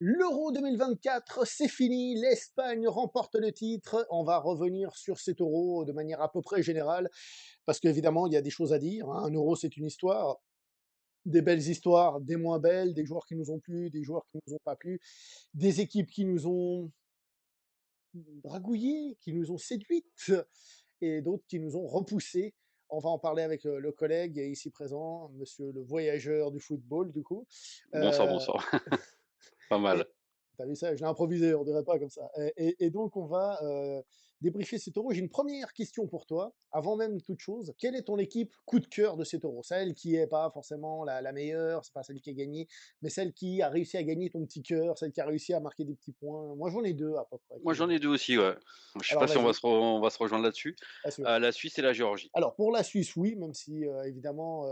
L'Euro 2024, c'est fini, l'Espagne remporte le titre. On va revenir sur cet Euro de manière à peu près générale, parce qu'évidemment, il y a des choses à dire, hein. Un Euro, c'est une histoire, des belles histoires, des moins belles, des joueurs qui nous ont plu, des joueurs qui nous ont pas plu, des équipes qui nous ont dragouillés, qui nous ont séduites, et d'autres qui nous ont repoussés. On va en parler avec le collègue ici présent, monsieur le voyageur du football, du coup. Bonsoir, Euh, bonsoir. Pas mal. Et tu vu ça? Je l'ai improvisé, on dirait pas comme ça. Et donc on va, débriefer cet Euro. J'ai une première question pour toi, avant même toute chose. Quelle est ton équipe coup de cœur de cet Euro? Celle qui est pas forcément la meilleure, c'est pas celle qui a gagné, mais celle qui a réussi à gagner ton petit cœur, celle qui a réussi à marquer des petits points. Moi, j'en ai 2 à peu près Moi, qui j'en ai 2 aussi, ouais. Je sais pas alors si on va vas-y, se re on va se rejoindre là-dessus. assure. La Suisse et la Géorgie. Alors pour la Suisse, oui, même si, évidemment,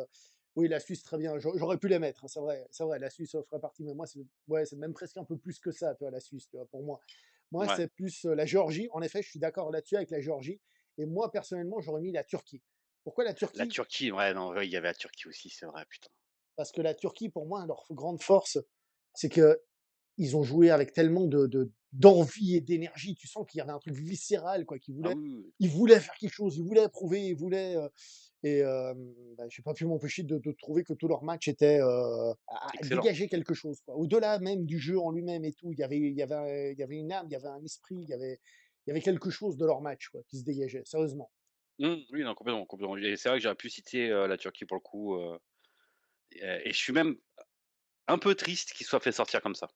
oui, la Suisse, très bien. J'aurais pu les mettre, hein, c'est vrai, la Suisse, ferait partie, mais moi, c'est ouais, c'est même presque un peu plus que ça, tu vois, la Suisse, tu vois, pour moi. Moi, Ouais. c'est plus, la Géorgie. En effet, je suis d'accord là-dessus avec la Géorgie et moi, personnellement, j'aurais mis la Turquie. Pourquoi la La Turquie? Turquie, ouais, non, ouais, il y avait la Turquie aussi, c'est vrai, putain. Parce que la Turquie, pour moi, leur grande force, c'est que ils ont joué avec tellement d'envie et d'énergie. Tu sens qu'il y avait un truc viscéral, quoi, Ah oui, oui, oui. ils voulaient faire quelque chose, ils voulaient prouver, ils voulaient, bah, j'ai pas pu m'empêcher de trouver que tout leur match était, à Excellent. dégager quelque chose, quoi. Au-delà même du jeu en lui-même et tout, il y avait une âme, il y avait un esprit, il y avait quelque chose de leur match, quoi, qui se dégageait, sérieusement. Oui, non, complètement, complètement. Et c'est vrai que j'aurais pu citer, la Turquie pour le coup, et je suis même un peu triste qu'ils se soient fait sortir comme ça.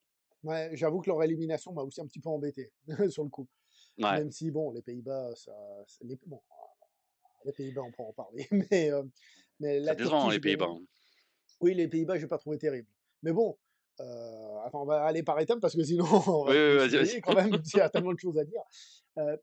Ouais, j'avoue que leur élimination m'a aussi un petit peu embêté, sur le coup. Ouais, Même si bon, les Pays-Bas, ça les bon, les Pays-Bas, on peut en parler, mais ça la décevant, Turquie, hein, les j'ai bien Pays-Bas, aimé. hein. Oui, les Pays-Bas, j'ai pas trouvé terrible. Mais bon, attends, on va aller par étapes parce que sinon on Oui, va oui, se vas-y, noyer quand vas-y. même, il y a tellement de choses à dire. Heu,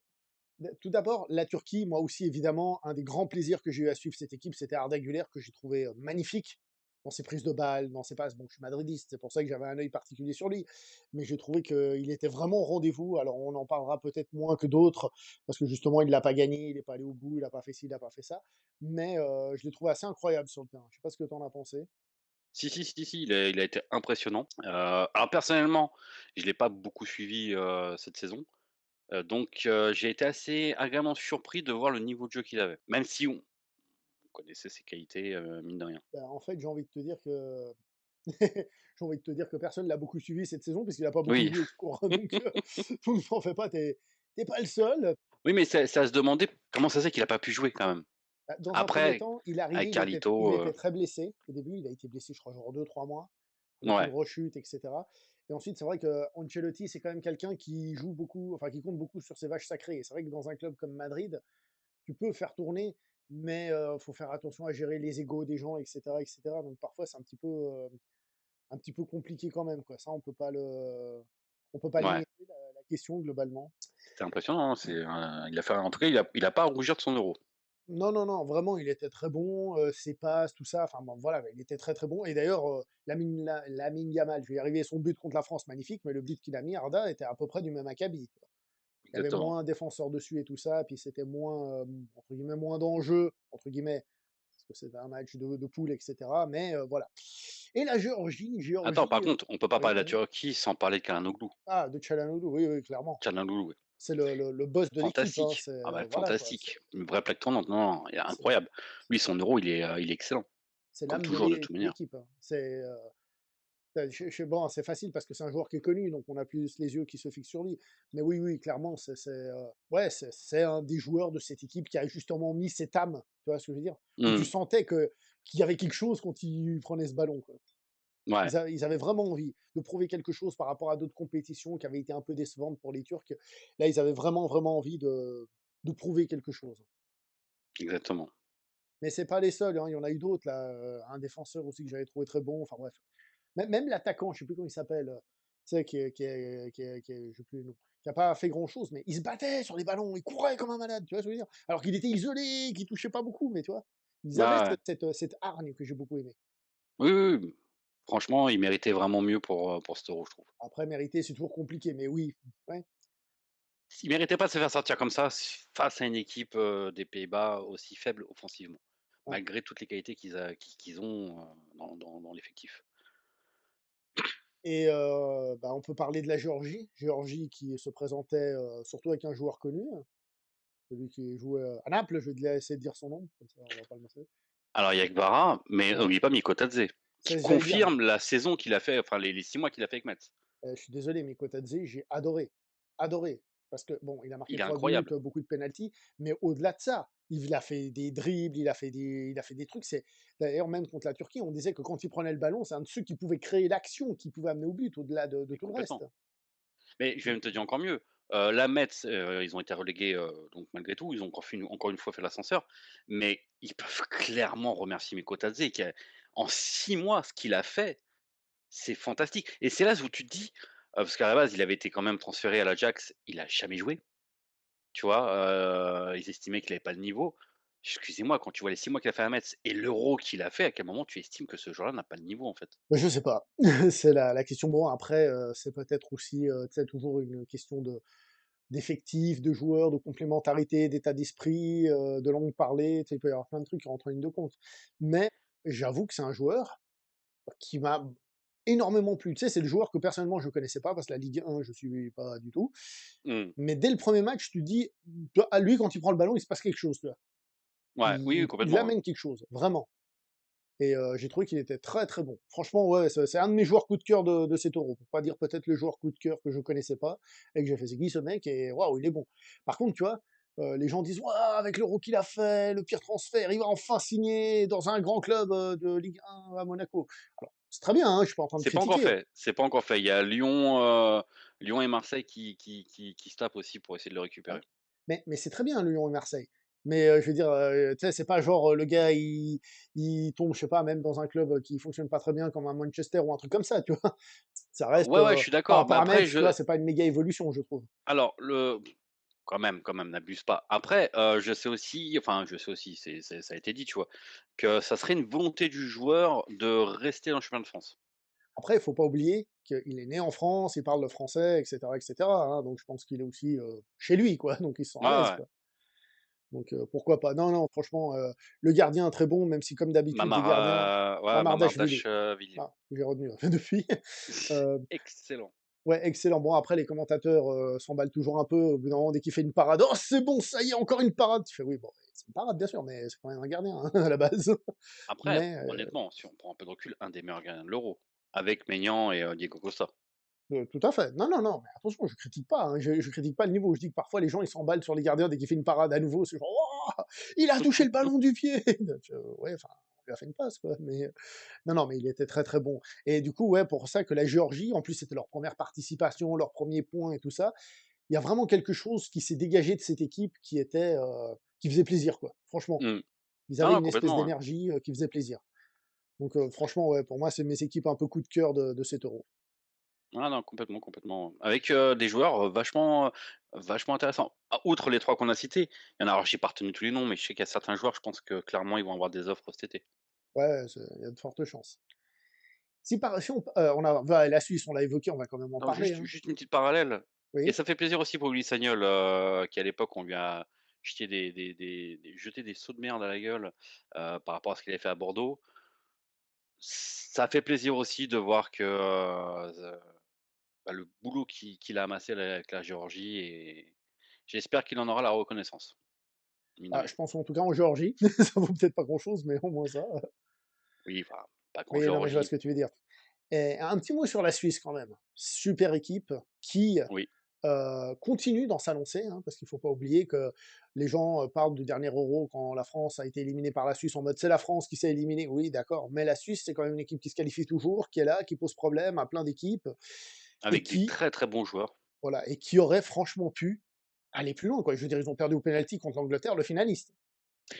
tout d'abord, la Turquie, moi aussi évidemment, un des grands plaisirs que j'ai eu à suivre cette équipe, c'était Arda Güler que j'ai trouvé, magnifique dans ses prises de balles, dans ses passes. Bon, je suis madridiste, c'est pour ça que j'avais un œil particulier sur lui, mais j'ai trouvé qu'il était vraiment au rendez-vous. Alors on en parlera peut-être moins que d'autres parce que justement il l'a pas gagné, il est pas allé au bout, il a pas fait ci, il a pas fait ça, mais je l'ai trouvé assez incroyable sur le terrain. Je sais pas ce que tu en as pensé? Si, si, si, si, il a été impressionnant. Alors personnellement, je l'ai pas beaucoup suivi, cette saison. Donc j'ai été assez agréablement surpris de voir le niveau de jeu qu'il avait. Même si on connaissait ses qualités, mine de rien. Bah, en fait, j'ai envie de te dire que j'ai envie de te dire que personne l'a beaucoup suivi cette saison puisqu'il a pas beaucoup Oui. joué tout court, donc t'en fais pas, tu pas le seul. Oui, mais c'est à se demander comment ça se fait qu'il a pas pu jouer quand même. Bah, dans un premier Après, temps, il est arrivé, avec il Carlito, était très blessé au début, il a été blessé, je crois, genre 2 3 mois, avec une ouais, rechute et cetera, et ensuite, c'est vrai qu'Ancelotti, c'est quand même quelqu'un qui joue beaucoup, enfin, qui compte beaucoup sur ses vaches sacrées, et c'est vrai que dans un club comme Madrid, tu peux faire tourner, mais faut faire attention à gérer les égos des gens et cetera, donc parfois, c'est un petit peu compliqué quand même, quoi. Ça, on peut pas ouais, nier la question globalement. c'était impressionnant, hein, il a fait en tout cas, il a pas à rougir de son euro. Non, non, non, vraiment, il était très bon, ses passes, tout ça, enfin bon, voilà, il était très, très bon, et d'ailleurs, Lamine Yamal, je vais y arriver, son but contre la France, magnifique, mais le but qu'il a mis, Arda, était à peu près du même acabit, tu vois? Il y avait Exactement. moins un défenseur dessus et tout ça, puis c'était moins, entre guillemets, «moins d'enjeu», entre guillemets, parce que c'était un match de poule et cetera, mais voilà. Et la Attends, par Géorgie, contre, on peut pas oui, parler de la vas-y. Turquie sans parler de Çalhanoğlu. Ah, de Çalhanoğlu, oui, oui, clairement. Çalhanoğlu, C'est le boss de l'équipe, hein, fantastique. c'est Ah bah, voilà quoi, fantastique. Une vraie plaque tournante. Non, non, il est c'est incroyable. Lui, son euro, il est excellent, c'est comme l'âme de toujours de toute manière. l'équipe, hein. Bon, c'est facile parce que c'est un joueur qui est connu, donc on a plus les yeux qui se fixent sur lui. Mais oui, oui, clairement, ouais, c'est un des joueurs de cette équipe qui a justement mis cette âme, tu vois ce que je veux dire? Où tu Mmh, sentais qu'il y avait quelque chose quand il prenait ce ballon, quoi. ouais, Ils avaient vraiment envie de prouver quelque chose par rapport à d'autres compétitions qui avaient été un peu décevantes pour les Turcs. Là, ils avaient vraiment, vraiment envie de prouver quelque chose. exactement. Mais c'est pas les seuls, hein, il y en a eu d'autres là, un défenseur aussi que j'avais trouvé très bon, enfin bref. Même l'attaquant, je sais plus comment il s'appelle, tu sais, je sais plus le nom, qui a pas fait grand chose, mais il se battait sur les ballons, il courait comme un malade, tu vois ce que je veux dire? Alors qu'il était isolé, qu'il touchait pas beaucoup, mais tu vois? Ils avaient Ouais, ouais. cette hargne que j'ai beaucoup aimée. Oui, oui, oui. Franchement, il méritait vraiment mieux pour cet euro, je trouve. Après mériter, c'est toujours compliqué, mais oui, ouais, Il méritait pas de se faire sortir comme ça face à une équipe, des Pays-Bas aussi faible offensivement, ouais. malgré toutes les qualités qu'ils ont, dans l'effectif. et bah, on peut parler de la Géorgie. Géorgie qui se présentait, surtout avec un joueur connu, celui qui jouait, à Naples, je vais te laisser dire son nom, comme ça on va pas le masser. Alors il y a Gbara, mais Ouais, n'oublie pas Mikotadze, qui c'est ce que j'allais dire. confirme la saison qu'il a fait, enfin les 6 mois qu'il a fait avec Metz. Je suis désolé, mais Kotadze, j'ai adoré, adoré. Parce que bon, il a marqué Il est 3 buts, incroyable, beaucoup de pénaltys, mais au-delà de ça, il a fait des dribbles, il a fait des trucs. C'est d'ailleurs même contre la Turquie, on disait que quand il prenait le ballon, c'est un de ceux qui pouvait créer l'action, qui pouvait amener au but, au-delà de mais tout le reste. complètement. Mais je vais Donc même te dire encore mieux, la Metz, ils ont été relégués, donc malgré tout, ils ont encore une fois fait l'ascenseur, mais ils peuvent clairement remercier Mikotadze qui a en 6 mois, ce qu'il a fait, c'est fantastique et c'est là où tu te dis, parce qu'à la base, il avait été quand même transféré à l'Ajax, il a jamais joué, tu vois? Ils estimaient qu'il avait pas le niveau. Excusez-moi, quand tu vois les 6 mois qu'il a fait à Metz et l'Euro qu'il a fait, à quel moment tu estimes que ce joueur-là n'a pas le niveau, en fait? bah, je sais pas, c'est la question. Bon après, c'est peut-être aussi, tu sais, toujours une question d'effectifs, de joueurs, de complémentarité, d'état d'esprit, de langue parlée, tu sais, il peut y avoir plein de trucs qui rentrent en ligne de compte. Mais j'avoue que c'est un joueur qui m'a énormément plu. Tu sais, c'est le joueur que personnellement je connaissais pas parce que la Ligue 1, je suis pas du tout. Mmh. Mais dès le premier match, tu te dis, toi, à lui, quand il prend le ballon, il se passe quelque chose, tu vois. Ouais, oui, oui, Il complètement, ouais. amène quelque chose, vraiment. Et j'ai trouvé qu'il était très, très bon. Franchement, ouais, c'est un de mes joueurs coup de cœur de cet Euro. Pour pas dire peut-être le joueur coup de cœur que je connaissais pas et que j'ai fait: «C'est qui ce mec?» et waouh, il est bon. Par contre, tu vois, les gens disent: «Waouh, avec l'Euro qu'il a fait, le pire transfert, il va enfin signer dans un grand club, de Ligue 1 à Monaco». Alors, c'est très bien, hein, je suis pas en train de C'est pas encore critiquer. fait, c'est pas encore fait. Il y a Lyon, Lyon et Marseille qui se tapent aussi pour essayer de le Ouais. récupérer. Mais c'est très bien Lyon et Marseille. Mais, je veux dire, tu sais, c'est pas genre, le gars il tombe, je sais pas, même dans un club, qui fonctionne pas très bien comme un Manchester ou un truc comme ça, tu vois? Ça reste, Ouais, ouais, je suis par d'accord, mais rapport à après Metz, tu vois, je c'est pas une méga évolution, je trouve. alors le quand même, n'abuse pas. Après, je sais aussi, ça a été dit, tu vois? Que ça serait une volonté du joueur de rester dans le championnat de France. Après, il faut pas oublier qu'il est né en France, il parle le français et cetera, hein, donc je pense qu'il est aussi, chez lui, quoi, donc il se sent Ouais, à ouais, l'aise, ouais. quoi. Donc, pourquoi pas? Non, non, franchement, le gardien très bon, même si comme d'habitude les gardiens Ouais, Mamardashvili, Mamardashvili. ah, j'ai retenu depuis. Heu Excellent. Ouais, excellent. Bon, après, les commentateurs, s'emballent toujours un peu. Au bout d'un moment, dès qu'il fait une parade: «Oh, c'est bon, ça y est, encore une parade!» Tu fais: «Oui, bon, c'est une parade, bien sûr, mais c'est quand même un gardien, hein, à la base». Après, Mais, honnêtement, si on prend un peu de recul, un des meilleurs gardiens de l'Euro, avec Maignan et Diego Costa. tout à fait. Non, non, non, mais attention, je critique pas, hein, je critique pas le niveau. Je dis que parfois, les gens, ils s'emballent sur les gardiens dès qu'il fait une parade à nouveau. C'est genre: «Waouh! Il a touché le ballon du pied!» Ouais, enfin, on lui a fait une passe, quoi, mais, non, non, mais il était très, très bon et du coup, ouais, pour ça que la Géorgie, en plus, c'était leur première participation, leur premier point et tout ça. Il y a vraiment quelque chose qui s'est dégagé de cette équipe qui était, qui faisait plaisir, quoi. Franchement, Mmh. ils Non, avaient non, une espèce complètement, ouais. d'énergie, qui faisait plaisir. Donc, franchement, ouais, pour moi, c'est mes équipes un peu coup de cœur de cet Euro. Ah non, complètement, complètement. Avec, des joueurs, vachement intéressants. Ah, outre les 3 qu'on a cités, il y en a alors j'ai pas retenu tous les noms, mais je sais qu'il y a certains joueurs, je pense que clairement ils vont avoir des offres cet été. Ouais, il y a de fortes chances. Si on a bah, la Suisse, on l'a évoqué, on va quand même en Alors parler, juste hein. juste une petite parallèle et Oui? ça fait plaisir aussi pour Willy Sagnol, qui à l'époque on lui a jeté des seaux de merde à la gueule, par rapport à ce qu'il avait fait à Bordeaux. Ça fait plaisir aussi de voir que, le boulot qu'il a amassé avec la Géorgie et j'espère qu'il en aura la reconnaissance, mine de Ah, rien. je pense en tout cas en Géorgie. Ça vaut peut-être pas grand-chose, mais au moins ça. Oui, enfin, pas qu'en Mais non, mais je vois ce Géorgie. que tu veux dire. Et un petit mot sur la Suisse quand même. Super équipe qui, Oui, continue dans sa lancée, hein, parce qu'il faut pas oublier que les gens, parlent du dernier Euro quand la France a été éliminée par la Suisse en mode: «C'est la France qui s'est éliminée». Oui, d'accord, mais la Suisse, c'est quand même une équipe qui se qualifie toujours, qui est là, qui pose problème à plein d'équipes et avec des qui, très, très bons joueurs. voilà, et qui aurait franchement pu aller plus loin, quoi. Je veux dire, ils ont perdu au penalty contre l'Angleterre, le finaliste.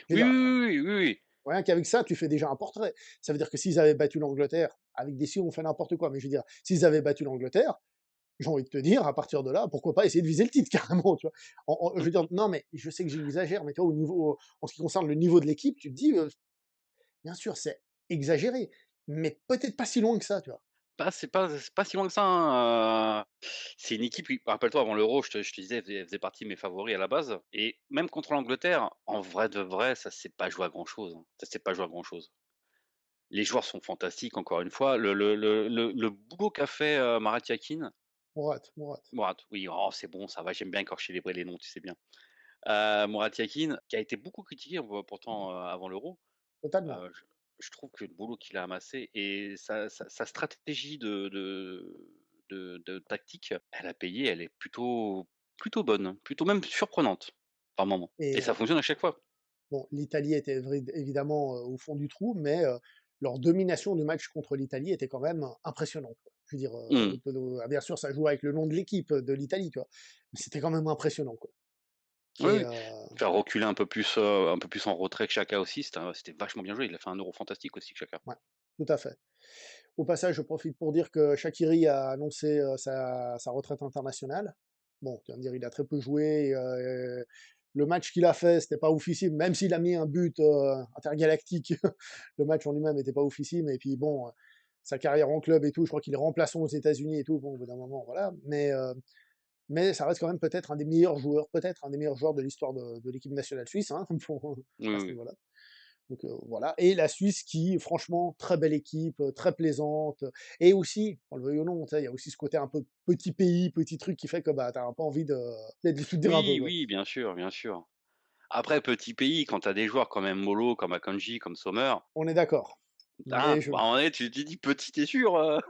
Je veux Oui, dire, oui, oui, oui, oui, oui. rien qu'avec ça, tu fais déjà un portrait. Ça veut dire que s'ils avaient battu l'Angleterre, avec des si, on fait n'importe quoi, mais je veux dire, s'ils avaient battu l'Angleterre, j'ai envie de te dire, à partir de là, pourquoi pas essayer de viser le titre carrément, tu vois? Je veux dire, non, mais je sais que j'exagère, mais tu vois, en ce qui concerne le niveau de l'équipe, tu te dis, bien sûr, c'est exagéré, mais peut-être pas si loin que ça, tu vois? C'est pas si loin que ça, hein, c'est une équipe qui rappelle-toi avant l'Euro, je te disais, elle faisait partie de mes favoris à la base et même contre l'Angleterre, en vrai de vrai, ça s'est pas joué à grand chose, hein. Ça s'est pas joué à grand chose. Les joueurs sont fantastiques encore une fois. Le boulot qu'a fait, Marat Yakin, Mourad, Mourad, Mourad, oui, oh c'est bon, ça va, j'aime bien écorcher les noms, tu sais bien. Mourad Yakin, qui a été beaucoup critiqué pourtant, avant l'Euro, totalement. heu, je je trouve que le boulot qu'il a amassé et sa stratégie de tactique, elle a payé, elle est plutôt bonne, plutôt même surprenante par moment et Et ça fonctionne à chaque fois. bon, l'Italie était évidemment, au fond du trou, mais leur domination du match contre l'Italie était quand même impressionnante, quoi. Je veux dire, Mmh. bien sûr, ça joue avec le nom de l'équipe, de l'Italie, tu vois? Mais c'était quand même impressionnant, quoi. Oui, Et oui. Faire reculer un peu plus en retrait que Xhaka aussi, c'était vachement bien joué. Il a fait un Euro fantastique aussi, Xhaka. ouais, tout à fait. Au passage, je profite pour dire que Shaqiri a annoncé, sa retraite internationale. Bon, tu vas me dire, il a très peu joué, le match qu'il a fait, c'était pas oufissime, même s'il a mis un but, intergalactique, le match en lui-même était pas oufissime et puis bon, sa carrière en club et tout, je crois qu'il est remplaçant aux États-Unis et tout, bon, au bout d'un moment, voilà. Mais ça reste quand même peut-être un des meilleurs joueurs, peut-être un des meilleurs joueurs de l'histoire de l'équipe nationale suisse, hein, pour Oui, à oui, ce oui. niveau-là. Donc voilà. Et la Suisse qui, franchement, très belle équipe, très plaisante. Et aussi, on le veuille ou non, tu sais, il y a aussi ce côté un peu petit pays, petit truc qui fait que bah, t'as un peu envie de tout dire un peu, Oui, quoi. oui, bien sûr, bien sûr. Après, petit pays, quand tu as des joueurs comme Mbolo, comme Akanji, comme Sommer, On est d'accord. Mais bah, à un moment donné, tu te dis: «Petit, tu sûr?»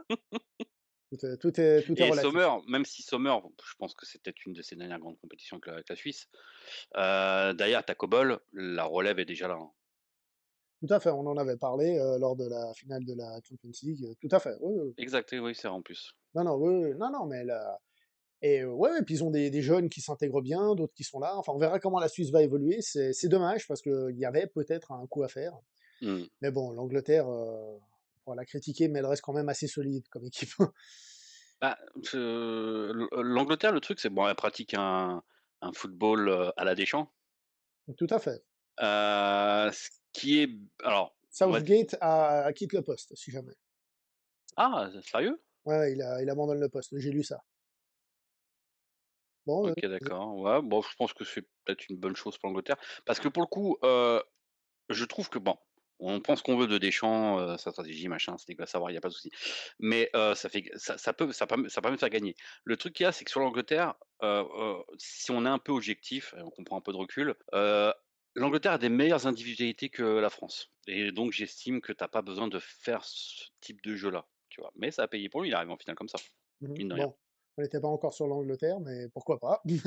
tout est Et relatif. Sommer, même si Sommer, je pense que c'est peut-être une de ses dernières grandes compétitions avec la Suisse. Derrière, tu as Kobol, la relève est déjà là, hein. Tout à fait, on en avait parlé lors de la finale de la Champions League. Tout à fait. Oui, oui. Exact, oui, c'est vrai en plus. Non, non, oui, oui. Non, non, mais là. Et ouais, ouais, puis ils ont des jeunes qui s'intègrent bien, d'autres qui sont là. Enfin, on verra comment la Suisse va évoluer. C'est dommage parce qu'il y avait peut-être un coup à faire. Mmh. Mais bon, l'Angleterre, on va la critiquer, mais elle reste quand même assez solide comme équipe. Bah, l'Angleterre, le truc, c'est bon, elle pratique un football, à la Deschamps, Tout à fait. ce qui est alors, on va Southgate quitte le poste, si jamais. ah, sérieux? Ouais, ouais, il abandonne le poste. J'ai lu ça. Bon, OK, d'accord, ouais, bon, je pense que c'est peut-être une bonne chose pour l'Angleterre. Parce que pour le coup, je trouve que bon, on pense qu'on veut de Deschamps, sa stratégie, machin, c'est à savoir, il y a pas de souci. Mais, ça permet de faire gagner. Le truc qu'il y a, c'est que sur l'Angleterre, si on est un peu objectif et on comprend un peu de recul, l'Angleterre a des meilleures individualités que la France et donc j'estime que tu as pas besoin de faire ce type de jeu-là, tu vois? Mais ça a payé pour lui, il arrive en finale comme ça, mhm. mine de rien. Bon, on n'était pas encore sur l'Angleterre, mais pourquoi pas. Tu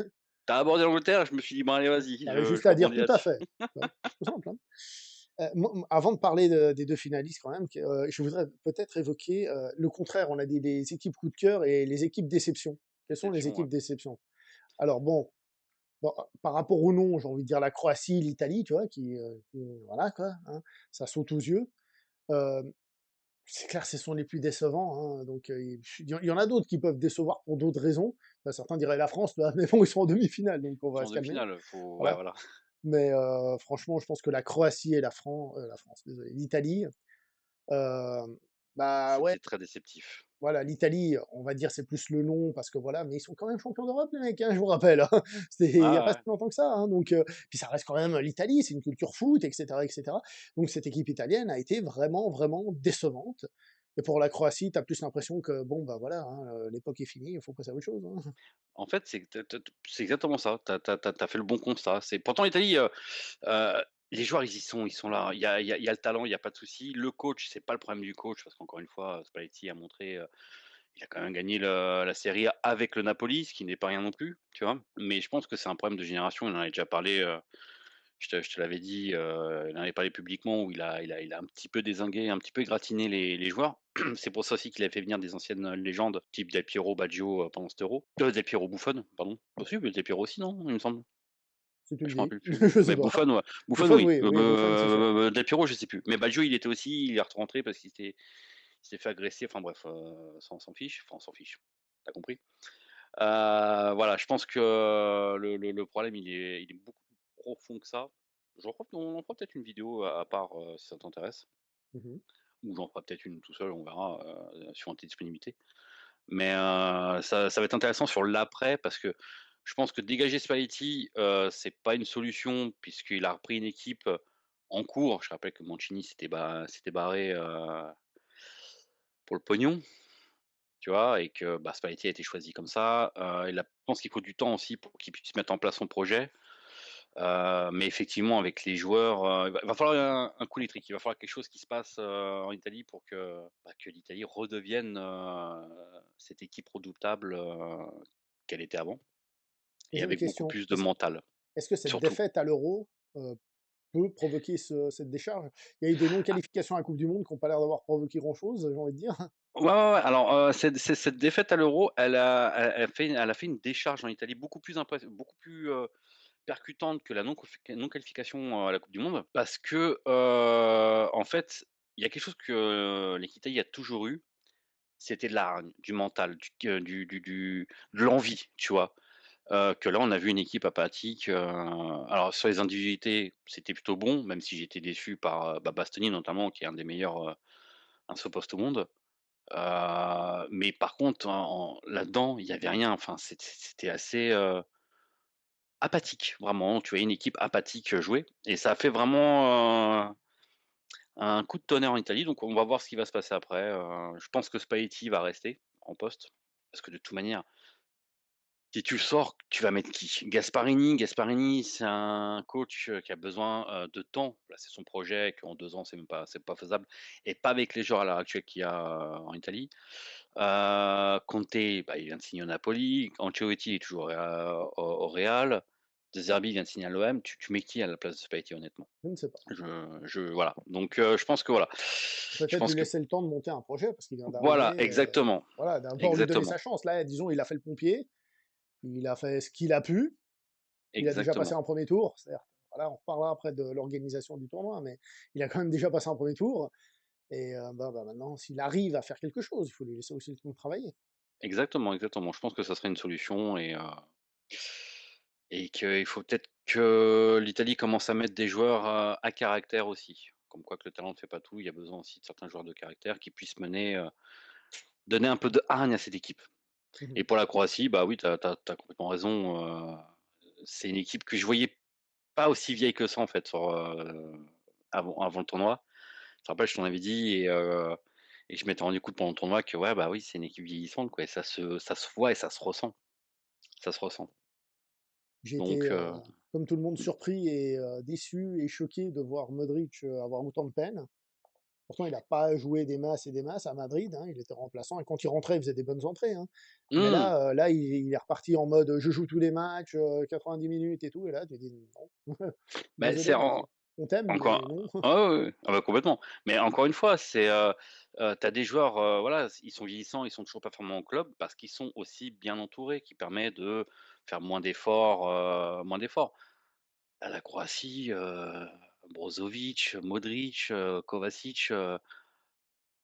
as abordé l'Angleterre, je me suis dit: «Bon allez vas-y, T'avais je juste à dire rebondis tout à là-dessus». fait. Ouais, tout simple, hein. Avant de parler des deux finalistes quand même, je voudrais peut-être évoquer le contraire. On a dit les équipes coup de cœur et les équipes déception. Quelles sont les Déception, ouais. équipes déception? Alors bon, par rapport au nom, j'ai envie de dire la Croatie, l'Italie, tu vois, voilà quoi, hein, ça saute aux yeux. Euh, c'est clair, ce sont les plus décevants, hein, donc il y en a d'autres qui peuvent décevoir pour d'autres raisons. Enfin, certains diraient la France, mais bon, ils sont en demi-finale, donc on Ils sont va en se calmer. demi-finale, faut ouais, Voilà. voilà. Mais franchement, je pense que la France, désolé, l'Italie, euh, bah ouais, C'était très déceptif. voilà, l'Italie, on va dire c'est plus le nom parce que voilà, mais ils sont quand même champions d'Europe les mecs, hein, je vous rappelle, hein. Il y a Ah pas si ouais. longtemps que ça, hein, donc puis ça reste quand même l'Italie, c'est une culture foot, et cetera. Donc cette équipe italienne a été vraiment, vraiment décevante. Et pour la Croatie, tu as plus l'impression que bon bah voilà, hein, l'époque est finie, il faut passer à autre chose, hein. En fait, c'est exactement ça. Tu as fait le bon constat. C'est pourtant l'Italie, les joueurs, ils sont là. Il y a le talent, il y a pas de souci. Le coach, c'est pas le problème du coach parce qu'encore une fois, Spalletti a montré, il a quand même gagné la Serie A avec le Napoli, ce qui n'est pas rien non plus, tu vois? Mais je pense que c'est un problème de génération. Il en avait déjà parlé, je te l'avais dit, il en avait parlé publiquement où il a un petit peu dézingué, un petit peu égratigné les joueurs. C'est pour ça aussi qu'il a fait venir des anciennes, légendes type Del Piero, Baggio, pendant cet Euro. Del Piero, Buffon, pardon. Bah si, Del Piero aussi non, il me semble? Si tu le Je me dis, rappelle plus. je sais Mais pas. Buffon, ouais. Buffon, Buffon, oui. oui, oui, Buffon, c'est sûr. Del Piero, je sais plus. Mais Baggio, il était aussi, il est rentré parce qu'il s'est fait agresser, enfin bref, ça on s'en fiche, enfin on s'en fiche. Tu compris? Voilà, je pense que le problème, il est beaucoup plus profond que ça. On en fera peut-être une vidéo à part, si ça t'intéresse, Mmh. ou j'en ferai peut-être une tout seul, on verra, suivant tes disponibilités. Mais ça va être intéressant sur l'après parce que je pense que dégager Spalletti, c'est pas une solution puisqu'il a repris une équipe, en cours. Je rappelle que Mancini s'était barré, pour le pognon, tu vois? Et que, bah, Spalletti a été choisi comme ça. Je pense qu'il faut du temps aussi pour qu'il puisse mettre en place son projet. Mais effectivement avec les joueurs, il va falloir un coup électrique. Il va falloir quelque chose qui se passe, en Italie pour que l'Italie redevienne, cette équipe redoutable, qu'elle était avant Et et j'ai une avec beaucoup question, plus de mental, est-ce que cette surtout. défaite à l'Euro, peut provoquer cette décharge? Il y a eu des non-qualifications à la coupe du monde qui ont pas l'air d'avoir provoqué grand-chose, j'ai envie de dire. Ouais, ouais, ouais, alors, cette défaite à l'Euro, elle a fait une décharge en Italie beaucoup plus, percutante que la non qualification, à la coupe du monde parce que, en fait, il y a quelque chose que l'Italie a toujours eu, c'était de la hargne, du mental, de l'envie, tu vois? Que là, on a vu une équipe apathique, alors sur les individualités, c'était plutôt bon, même si j'étais déçu par, bah, Bastoni notamment qui est un des meilleurs, à ce poste au monde. Mais par contre là-dedans, il y avait rien, enfin c'était assez, apathique, vraiment. Tu voyais une équipe apathique, jouer et ça a fait vraiment, un coup de tonnerre en Italie, donc on va voir ce qui va se passer après, je pense que Spalletti va rester en poste parce que de toute manière, si tu le sors, tu vas mettre qui? Gasparini, c'est un coach, qui a besoin, de temps. Là, c'est son projet, qu'en 2 ans, c'est pas faisable et pas avec les joueurs à l'heure actuelle qu'il y a, en Italie. Conte, bah, il vient de signer au Napoli. Ancelotti, il est toujours, au Real. De Zerbi vient de signer à l'OM. Tu mets qui à la place de Spalletti, honnêtement? Je ne sais pas. Voilà, donc je pense que voilà. Je Peut-être lui pense que laisser le temps de monter un projet parce qu'il vient voilà, d'arriver, exactement, voilà, d'abord lui donner sa exactement, chance. Là, disons, il a fait le pompier, il a fait ce qu'il a pu, il a déjà passé exactement, un premier tour, certes. Voilà, on reparlera après de l'organisation du tournoi, mais il a quand même déjà passé un premier tour et maintenant, s'il arrive à faire quelque chose, il faut lui laisser aussi le temps de travailler. exactement, exactement. Je pense que ça serait une solution et qu'il faut peut-être que l'Italie commence à mettre des joueurs, à caractère aussi. Comme quoi que le talent ne fait pas tout, il y a besoin aussi de certains joueurs de caractère qui puissent donner un peu de hargne à cette équipe. Mmh. Et pour la Croatie, bah oui, tu as complètement raison, c'est une équipe que je voyais pas aussi vieille que ça en fait avant le tournoi. Je te rappelle, je t'en avais dit et je m'étais rendu compte pendant le tournoi que ouais, bah oui, c'est une équipe vieillissante quoi et ça se voit et ça se ressent. Ça se ressent. J'ai été, Donc comme tout le monde, surpris et déçu et choqué de voir Modric, avoir autant de peine. Pourtant, il n'a pas joué des masses et des masses à Madrid, hein, il était remplaçant et quand il rentrait, il faisait des bonnes entrées, hein. Mais mmh, là, il est reparti en mode, «Je joue tous les matchs, 90 minutes et tout» et là, tu dis: «Non, bah, désolé, c'est mais on t'aime, mais encore non». ah ouais, ouais, ah bah, complètement. Mais encore une fois, tu as des joueurs, voilà, ils sont vieillissants, ils sont toujours performants en club parce qu'ils sont aussi bien entourés, qui permet de faire moins d'efforts. À la Croatie, Brozovic, Modric, Kovacic,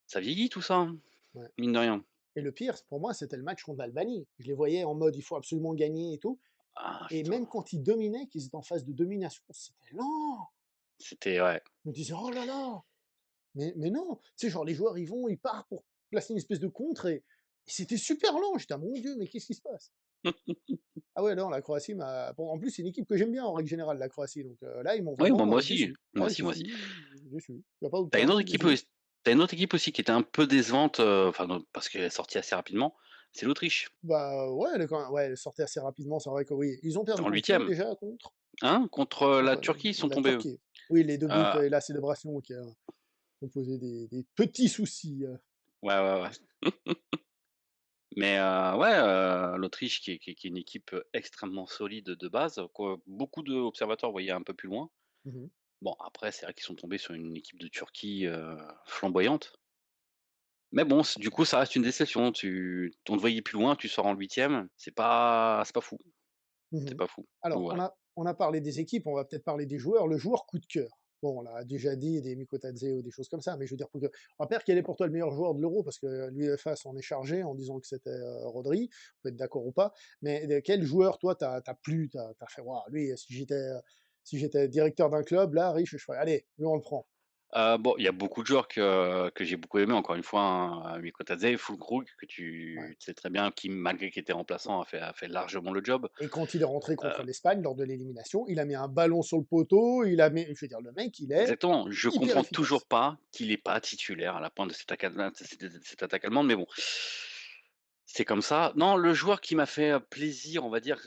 ça vieillit tout ça, hein, Ouais mine de rien. et le pire, pour moi, c'était le match contre l'Albanie. Je les voyais en mode: «Il faut absolument gagner et tout» Ah et putain, même quand ils dominaient, qu'ils étaient en phase de domination, c'était lent! c'était ouais. Je me disais: «Oh là là!» mais non! Tu sais, genre les joueurs, ils vont, ils partent pour placer une espèce de contre et c'était super lent. J'étais: «Ah mon Dieu, mais qu'est-ce qui se passe?» Ah ouais, non, la Croatie m'a bon, en plus, c'est une équipe que j'aime bien en règle générale, la Croatie, donc là, ils m'ont Oui, moi vraiment, aussi, déçu. moi Ouais, aussi, moi aussi. déçu. Il y a pas d'autre Tu as une terme, autre hein, équipe déçu. aussi tu une autre équipe aussi qui était un peu décevante, enfin non, parce qu'elle est sortie assez rapidement, c'est l'Autriche, Bah, ouais, elle est quand même ouais, elle sortait assez rapidement, c'est vrai que oui. Ils ont perdu en contre qui, 8e, déjà, contre? hein, contre la Contre Turquie, ils sont la tombés eux. Turquie. Oui, les 2 buts Heu, et la célébration qui a ont posé des petits soucis, ouais, ouais, ouais. Mais ouais, l'Autriche qui est une équipe, extrêmement solide de base, que beaucoup d'observateurs voyaient un peu plus loin. Mmh mh. Bon, après, c'est vrai qu'ils sont tombés sur une équipe de Turquie, flamboyante. Mais bon, du coup, ça reste une déception. On te voyait plus loin, tu sors en 8e, c'est pas fou, c'est Mmh. pas fou. Donc Alors, voilà. on a parlé des équipes, on va peut-être parler des joueurs. Le joueur coup de cœur. Bon, on l'a déjà dit, des Mikotadze ou des choses comme ça, mais je veux dire, pour que Pierre, quel est pour toi le meilleur joueur de l'Euro? Parce que l'UEFA s'en est chargé en disant que c'était, Rodri. On peut être d'accord ou pas, mais de quel joueur, toi, t'as plu, t'as fait: «Waouh, lui, si j'étais directeur d'un club, là, riche, je ferais allez, lui, on le prend». Bon, il y a beaucoup de joueurs que j'ai beaucoup aimé encore une fois, hein, Mikotadze, Füllkrug que Ouais. tu sais très bien qui malgré qu'il était remplaçant a fait largement le job. Et quand il est rentré contre Heu, l'Espagne lors de l'élimination, il a mis un ballon sur le poteau, il a mis je veux dire, le mec, il est Exactement, je hyper comprends toujours efficace. pas qu'il est pas titulaire à la pointe de cette attaque allemande, mais bon, c'est comme ça. Non, le joueur qui m'a fait, plaisir, on va dire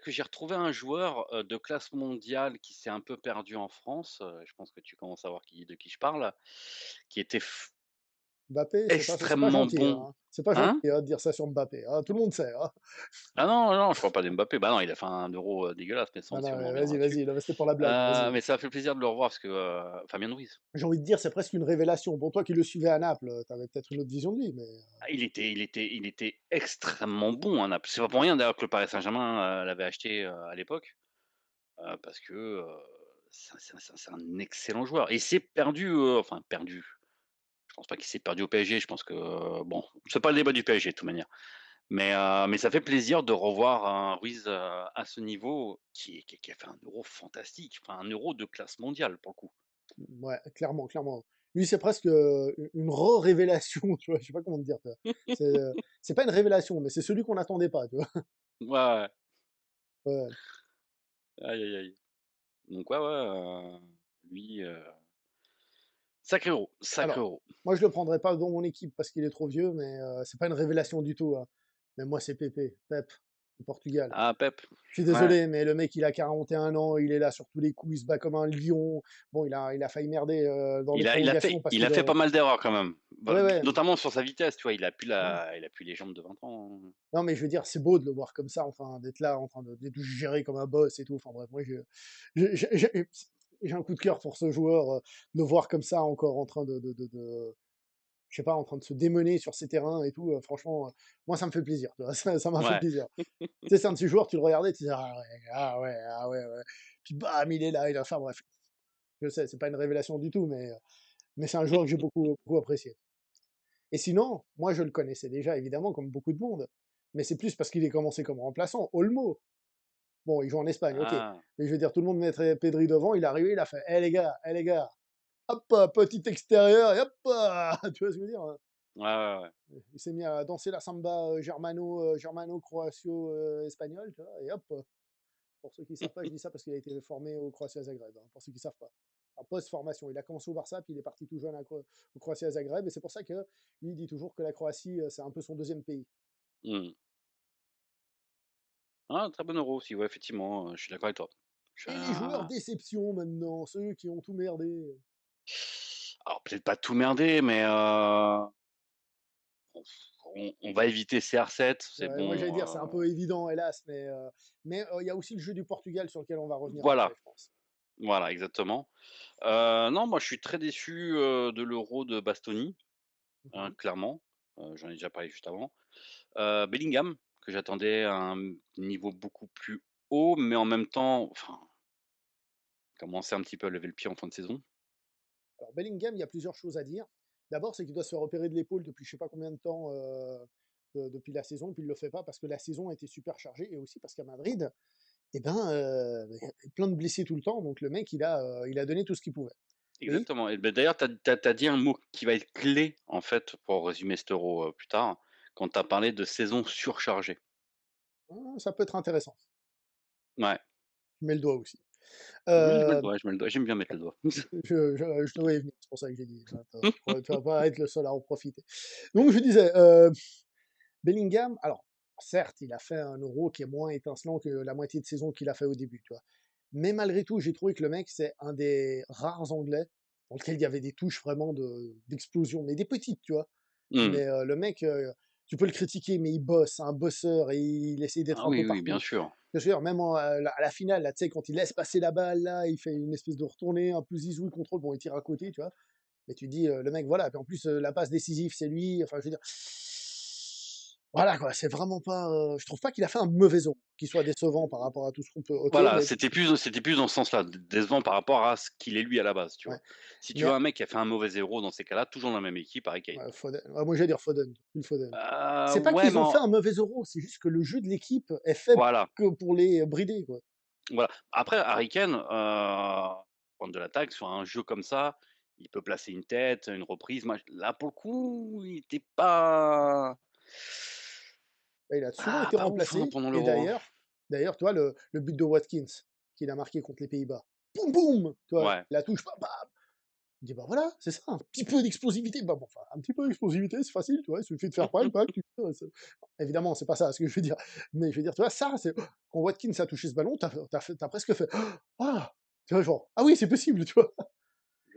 que j'ai retrouvé un joueur, de classe mondiale qui s'est un peu perdu en France, je pense que tu commences à voir de qui je parle, qui était Mbappé, c'est pas extrêmement gentil, bon. hein. C'est pas gentil, Hein? hein, de dire ça sur Mbappé, hein, tout le monde sait, hein. Ah non, non, je parle pas d'Mbappé. Bah non, il a fait un Euro, dégueulasse, mais Non, sans si non, on en reviendra vas-y, dessus. vas-y, non, mais c'était pour la blague, vas-y. Mais ça a fait plaisir de le revoir parce que, Fabien Ruiz, J'ai envie de dire, c'est presque une révélation. Bon, toi qui le suivais à Naples, tu avais peut-être une autre vision de lui, mais il était extrêmement bon à Naples. C'est pas pour rien d'ailleurs que le Paris Saint-Germain, l'avait acheté, à l'époque, parce que, c'est un excellent joueur et il s'est perdu, enfin perdu, je pense pas qu'il s'est perdu au PSG, je pense que, bon, c'est pas le débat du PSG de toute manière. Mais ça fait plaisir de revoir un Ruiz, à ce niveau qui a fait un Euro fantastique, enfin un Euro de classe mondiale pour le coup. ouais, clairement, clairement. Lui, c'est presque, une re-révélation, tu vois? Je sais pas comment te dire, tu vois? C'est pas une révélation, mais c'est celui qu'on n'attendait pas, tu vois? Ouais, ouais. Ouais. Aïe, aïe, aïe. Donc ouais, ouais, lui, sacré Alors, héros. moi, je le prendrais pas dans mon équipe parce qu'il est trop vieux, mais c'est pas une révélation du tout, hein. Mais moi, c'est Pep, du Portugal. Ah Pep, Je suis ouais. désolé, mais le mec, il a 41 ans, il est là sur tous les coups, il se bat comme un lion. Bon, il a failli merder, dans les prolongations parce Il a qu'il fait aurait pas mal d'erreurs quand même. ouais, ouais, Notamment sur sa vitesse, tu vois? ouais. Il a plus les jambes de 20 ans, hein. Non, mais je veux dire, c'est beau de le voir comme ça, enfin, d'être là, en train de tout gérer comme un boss et tout. Enfin bref, moi, j'ai un coup de cœur pour ce joueur, de le voir comme ça encore en train de je sais pas, en train de se démener sur ses terrains et tout, franchement, moi, ça me fait plaisir, tu vois? Ça m'a fait Ouais. plaisir. Tu sais, c'est un de ces joueurs, tu le regardais, tu disais: «Ah ouais, ah ouais, ah ouais, ouais». Puis bam, il est là, enfin bref. Je sais, c'est pas une révélation du tout, mais c'est un joueur que j'ai beaucoup, beaucoup apprécié. Et sinon, moi, je le connaissais déjà évidemment comme beaucoup de monde, mais c'est plus parce qu'il est commencé comme remplaçant. Olmo, bon, il joue en Espagne, OK, Ah. mais je veux dire, tout le monde mettrait Pedri devant, il est arrivé, il a fait: «Eh les gars, hop, petit extérieur et hop!» Tu vois ce que je veux dire, hein? Ouais, ouais, ouais. Il s'est mis à danser la samba, germano-croatio, espagnole, tu vois? Et hop, pour ceux qui savent pas, je dis ça parce qu'il a été formé au Croatia Zagreb, hein, pour ceux qui savent pas. En post-formation, il a commencé au Barça, puis il est parti tout jeune au Croatia Zagreb, et c'est pour ça que lui, il dit toujours que la Croatie, c'est un peu son deuxième pays. Mmh. Ah, très bon Euro aussi, ouais, effectivement, je suis d'accord avec toi. Je suis Et les joueurs un déception maintenant, ceux qui ont tout merdé. alors peut-être pas tout merder, mais on va éviter CR7, c'est Ouais, moi j'allais bon, dire, c'est un peu évident, hélas, mais il y a aussi le jeu du Portugal sur lequel on va revenir après, voilà, je pense. voilà, exactement. Non, moi je suis très déçu, de l'Euro de Bastoni, hein, Mhm. clairement, j'en ai déjà parlé juste avant. Bellingham, que j'attendais à un niveau beaucoup plus haut, mais en même temps, enfin, commencer un petit peu à lever le pied en fin de saison. Alors Bellingham, il y a plusieurs choses à dire. D'abord, c'est qu'il doit se faire opérer de l'épaule depuis je sais pas combien de temps, depuis la saison, puis il le fait pas parce que la saison a été super chargée, et aussi parce qu'à Madrid, eh ben, il y a plein de blessés tout le temps, donc le mec, il a donné tout ce qu'il pouvait. Oui, Exactement et beh, d'ailleurs, tu as dit un mot qui va être clé, en fait, pour résumer cet Euro, plus tard, quand tu as parlé de saison surchargée. ça peut être intéressant. Ouais, Je mets le doigt aussi. oui, Heu, je mets le doigt, j'aime bien mettre le doigt. je te voyais venir, c'est pour ça que j'ai dit. Attends, tu vas pas être le seul à en profiter. Donc je disais, Bellingham, alors certes, il a fait un Euro qui est moins étincelant que la moitié de saison qu'il a fait au début, tu vois? Mais malgré tout, j'ai trouvé que le mec, c'est un des rares Anglais dans lequel il y avait des touches vraiment d'explosion, mais des petites, tu vois? Mmh. Mais le mec, tu peux le critiquer, mais il bosse, c'est un bosseur, et il essaye d'être Ah un oui, peu oui, bien partout. sûr. Bien sûr, même à la finale, là, tu sais, quand il laisse passer la balle, là, il fait une espèce de retournée un peu zizou, il contrôle, bon, il tire à côté, tu vois? Mais tu dis, le mec, voilà, puis en plus, la passe décisive, c'est lui, enfin, je veux dire, voilà, quoi, c'est vraiment pas, je trouve pas qu'il a fait un mauvais Euro, qu'il soit décevant par rapport à tout ce qu'on peut, OK, Voilà, mais c'était plus dans ce sens-là, décevant par rapport à ce qu'il est lui à la base, tu ouais, vois? Si tu mais veux un mec qui a fait un mauvais Euro dans ces cas-là, toujours dans la même équipe, Harry Kane. ouais, Foden, moi, j'allais dire Foden, Phil Foden. C'est pas Ouais, qu'ils mais ont fait en un mauvais Euro, c'est juste que le jeu de l'équipe est fait voilà, que pour les brider, quoi. voilà. Après Harry Kane, pointe de l'attaque sur un jeu comme ça, il peut placer une tête, une reprise. Moi, là, pour le coup, il était pas Bah, il a souvent été pas ouf, hein, remplacé pendant et l'Euro, hein. d'ailleurs, tu vois, le but de Watkins qu'il a marqué contre les Pays-Bas, boum boum, tu vois? Ouais, La touche, bam bam! Il dit: «Bah, voilà, c'est ça, un petit peu d'explosivité». Bah, bon, enfin, un petit peu d'explosivité, c'est facile, tu vois? Il suffit de faire pareil, pack, tu tires, c'est évidemment, c'est pas ça ce que je veux dire, mais je veux dire, tu vois, ça, c'est quand Watkins a touché ce ballon, tu presque fait: «Ah!» Tu vois, genre: «Ah oui, c'est possible», tu vois?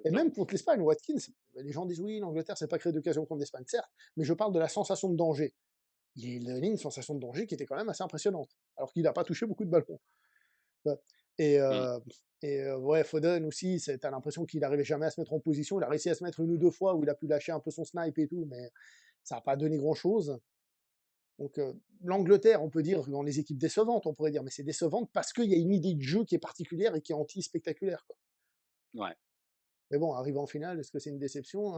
Et même exactement. contre l'Espagne, Watkins, les gens disent: «Oui, l'Angleterre s'est pas créé d'occasion contre l'Espagne», certes, mais je parle de la sensation de danger. Il a donné une sensation de danger qui était quand même assez impressionnante, alors qu'il a pas touché beaucoup de ballons. Ouais. Et, Mmh. heu, ouais, Foden aussi, tu l'impression qu'il arrivait jamais à se mettre en position. Il a réussi à se mettre une ou 2 fois où il a pu lâcher un peu son snipe et tout, mais ça a pas donné grand chose. Donc, l'Angleterre, on peut dire, dans les équipes décevantes, on pourrait dire, mais c'est décevante parce qu'il y a une idée de jeu qui est particulière et qui est anti-spectaculaire, quoi. Ouais. Mais bon, arriver en finale, est-ce que c'est une déception?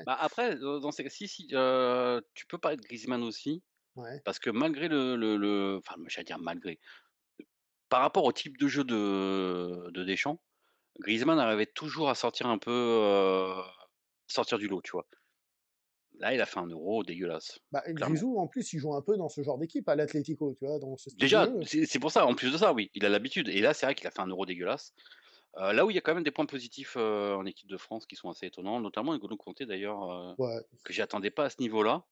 Bah, après, dans ces cas si, tu peux parler de Griezmann aussi, Ouais. parce que malgré enfin, j'allais dire malgré, par rapport au type de jeu de Deschamps, Griezmann arrivait toujours à sortir un peu, sortir du lot, tu vois? Là, il a fait un Euro dégueulasse, Bah, clairement. Grisou, en plus, il joue un peu dans ce genre d'équipe à l'Atlético, tu vois, dans ce style de Déjà, jeu. c'est pour ça, en plus de ça, oui, il a l'habitude et là, c'est vrai qu'il a fait un Euro dégueulasse. Là où il y a quand même des points positifs, en équipe de France qui sont assez étonnants, notamment N'Golo Kanté d'ailleurs, Ouais. que j'attendais pas à ce niveau-là.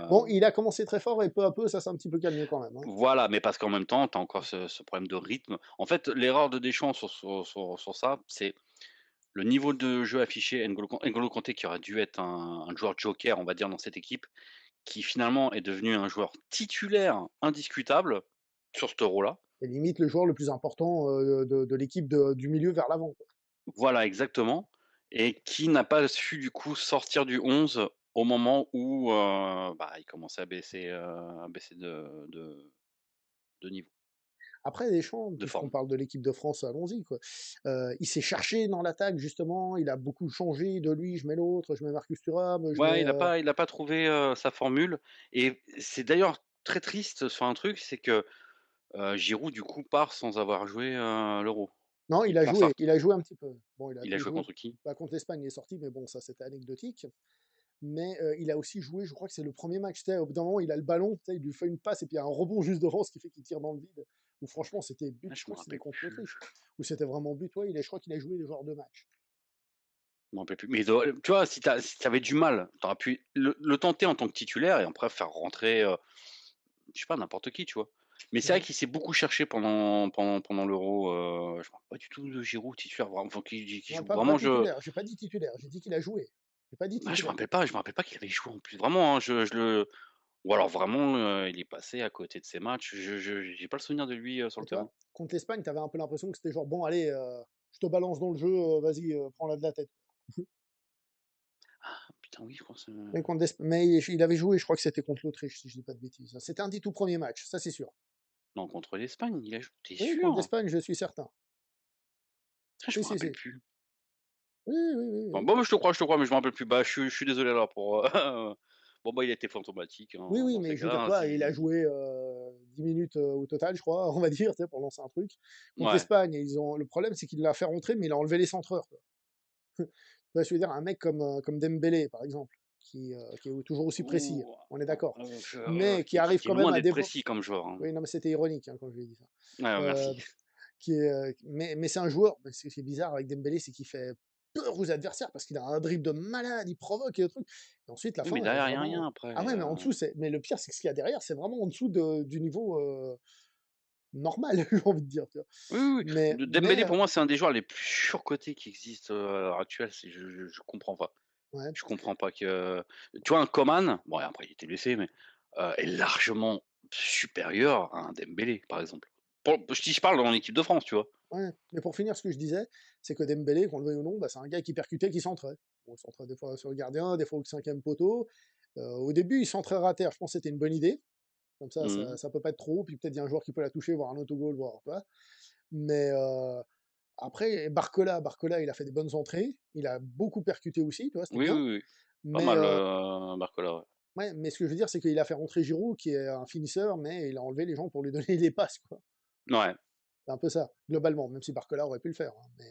Bon, il a commencé très fort et peu à peu, ça s'est un petit peu calmé quand même, hein. Voilà, mais parce qu'en même temps, tu as encore ce problème de rythme. En fait, l'erreur de Deschamps sur ça, c'est le niveau de jeu affiché. N'Golo Kanté qui aurait dû être un joueur joker, on va dire, dans cette équipe, qui finalement est devenu un joueur titulaire indiscutable sur ce rôle-là. Et limite le joueur le plus important, de l'équipe du milieu vers l'avant, quoi. Voilà, exactement, et qui n'a pas su du coup sortir du 11 au moment où, bah, il commençait à baisser de niveau, Après Deschamps, de puisqu'on forme. parle de l'équipe de France, allons-y, quoi. Il s'est cherché dans l'attaque justement, il a beaucoup changé de lui, je mets l'autre, je mets Marcus Thuram, je Ouais, mets, il a pas trouvé, sa formule, et c'est d'ailleurs très triste sur un truc, c'est que, Giroud du coup part sans avoir joué, l'Euro. non, Il prend sa il a joué un petit peu. Bon, il a Il a peu joué joué, contre qui? bah, contre l'Espagne, il est sorti, mais bon, ça c'était anecdotique. Mais, il a aussi joué, je crois que c'est le premier match, tu sais, au bout d'un moment, il a le ballon, tu sais, il lui fait une passe et puis il y a un rebond juste devant, ce qui fait qu'il tire dans le vide. Ou franchement, c'était but, Ah, je je me crois que c'était rappelle contre plus, l'Autriche, ou c'était vraiment but, ouais, je crois qu'il a joué le genre de match. je me rappelle plus, mais tu vois, si tu avais du mal, tu aurais pu le tenter en tant que titulaire et après faire rentrer, je sais pas, n'importe qui, tu vois? Mais c'est vrai Ouais. qu'il s'est beaucoup cherché pendant l'Euro, je me rappelle pas du tout de Giroud titulaire, vraiment, enfin qui Non, joue pas vraiment, titulaire, j'ai pas dit titulaire, j'ai dit qu'il a joué. J'ai pas dit ah, titulaire. je me rappelle pas qu'il avait joué en plus, vraiment, hein, je le ou alors vraiment, il est passé à côté de ses matchs, j'ai pas le souvenir de lui, sur Et le tu vois, terrain. contre l'Espagne, tu avais un peu l'impression que c'était genre: «Bon allez, je te balance dans le jeu, vas-y, prends-la de la tête». Ah putain, oui, je pense, Mais il avait joué, je crois que c'était contre l'Autriche, si je dis pas de bêtises. C'était un des tout premiers matchs, ça c'est sûr. non, contre l'Espagne, il a jou tu Oui, contre sûr? l'Espagne, je suis certain. Ah, je Si, me si, rappelle si. plus. Oui, oui, oui, Bon, oui. bah, je te crois, mais je me rappelle plus. Bah, je suis désolé alors pour, bon, bah, il a été fantomatique, Oui, hein, oui, dans mais ces je veux dire, cas-là, hein, toi, il a si joué, 10 minutes, au total, je crois, on va dire, tu sais, pour lancer un truc. Contre ouais. l'Espagne, le problème, c'est qu'il l'a fait rentrer, mais il a enlevé les centreurs, quoi. Tu vois, je veux dire, un mec comme Dembélé, par exemple, qui est toujours aussi précis, Ouh, on est d'accord. Mais qui arrive qui est quand même loin à d'être défendre. précis comme joueur, hein. Oui, non, mais c'était ironique, hein, quand je lui ai dit ça. Ouais, Heu, merci. mais c'est un joueur, mais ce qui est bizarre avec Dembélé, c'est qu'il fait peur aux adversaires parce qu'il a un dribble de malade, il provoque et le truc. Et ensuite, la Oui, fin mais est derrière, il y a rien vraiment. après, Ah ouais, mais en dessous, le pire, c'est que ce qu'il y a derrière, c'est vraiment en dessous du niveau, normal, j'ai envie de dire, tu vois? oui, oui, oui. Mais Dembélé pour moi, c'est un des joueurs les plus surcotés qui existent, à l'heure actuelle, c'est je comprends pas. ouais. Je comprends pas que tu vois un Coman, bon après il était blessé, mais, est largement supérieur à un Dembélé, par exemple. Je parle dans l'équipe de France, tu vois? Ouais, mais pour finir, ce que je disais, c'est que Dembélé, qu'on le veuille ou non, bah, c'est un gars qui percutait, qui centrait. Bon, il centrait des fois sur le gardien, des fois au 5e poteau. Au début, il centrait raté, alors je pense que c'était une bonne idée. Comme Mmh. ça peut pas être trop, puis peut-être il y a un joueur qui peut la toucher, voir un autogol, voir, tu vois? Mais après Barcola, il a fait des bonnes entrées, il a beaucoup percuté aussi, tu vois? C'était Oui, bien. oui, oui. Pas Mais mal, Barcola, ouais. ouais, mais ce que je veux dire, c'est qu'il a fait rentrer Giroud, qui est un finisseur, mais il a enlevé les gens pour lui donner les passes, quoi. Ouais. C'est un peu ça, globalement, même si Barcola aurait pu le faire, hein,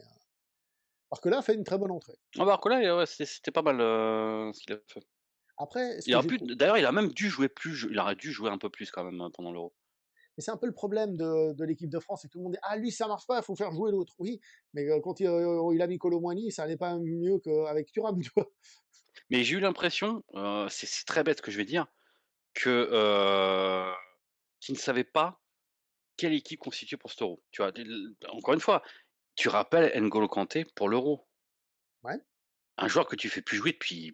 Alors que là, fait une très bonne entrée. Ah Barcola, ouais, c'était pas mal, ce qu'il a fait. Après, ce Il que aurait j'ai pu trou d'ailleurs, il a même dû jouer il aurait dû jouer un peu plus quand même, pendant l'Euro. mais c'est un peu le problème de l'équipe de France, c'est que tout le monde dit: «Ah lui ça marche pas, il faut faire jouer l'autre». Oui, mais quand il a mis Kolo Muani, ça allait pas mieux qu'avec Thuram, tu vois? Mais j'ai eu l'impression, c'est très bête ce que je vais dire, que, qu'ils ne savaient pas quelle équipe constituer pour cet Euro. Tu vois? Encore une fois, tu rappelles N'Golo Kanté pour l'Euro, Ouais. un joueur que tu fais plus jouer depuis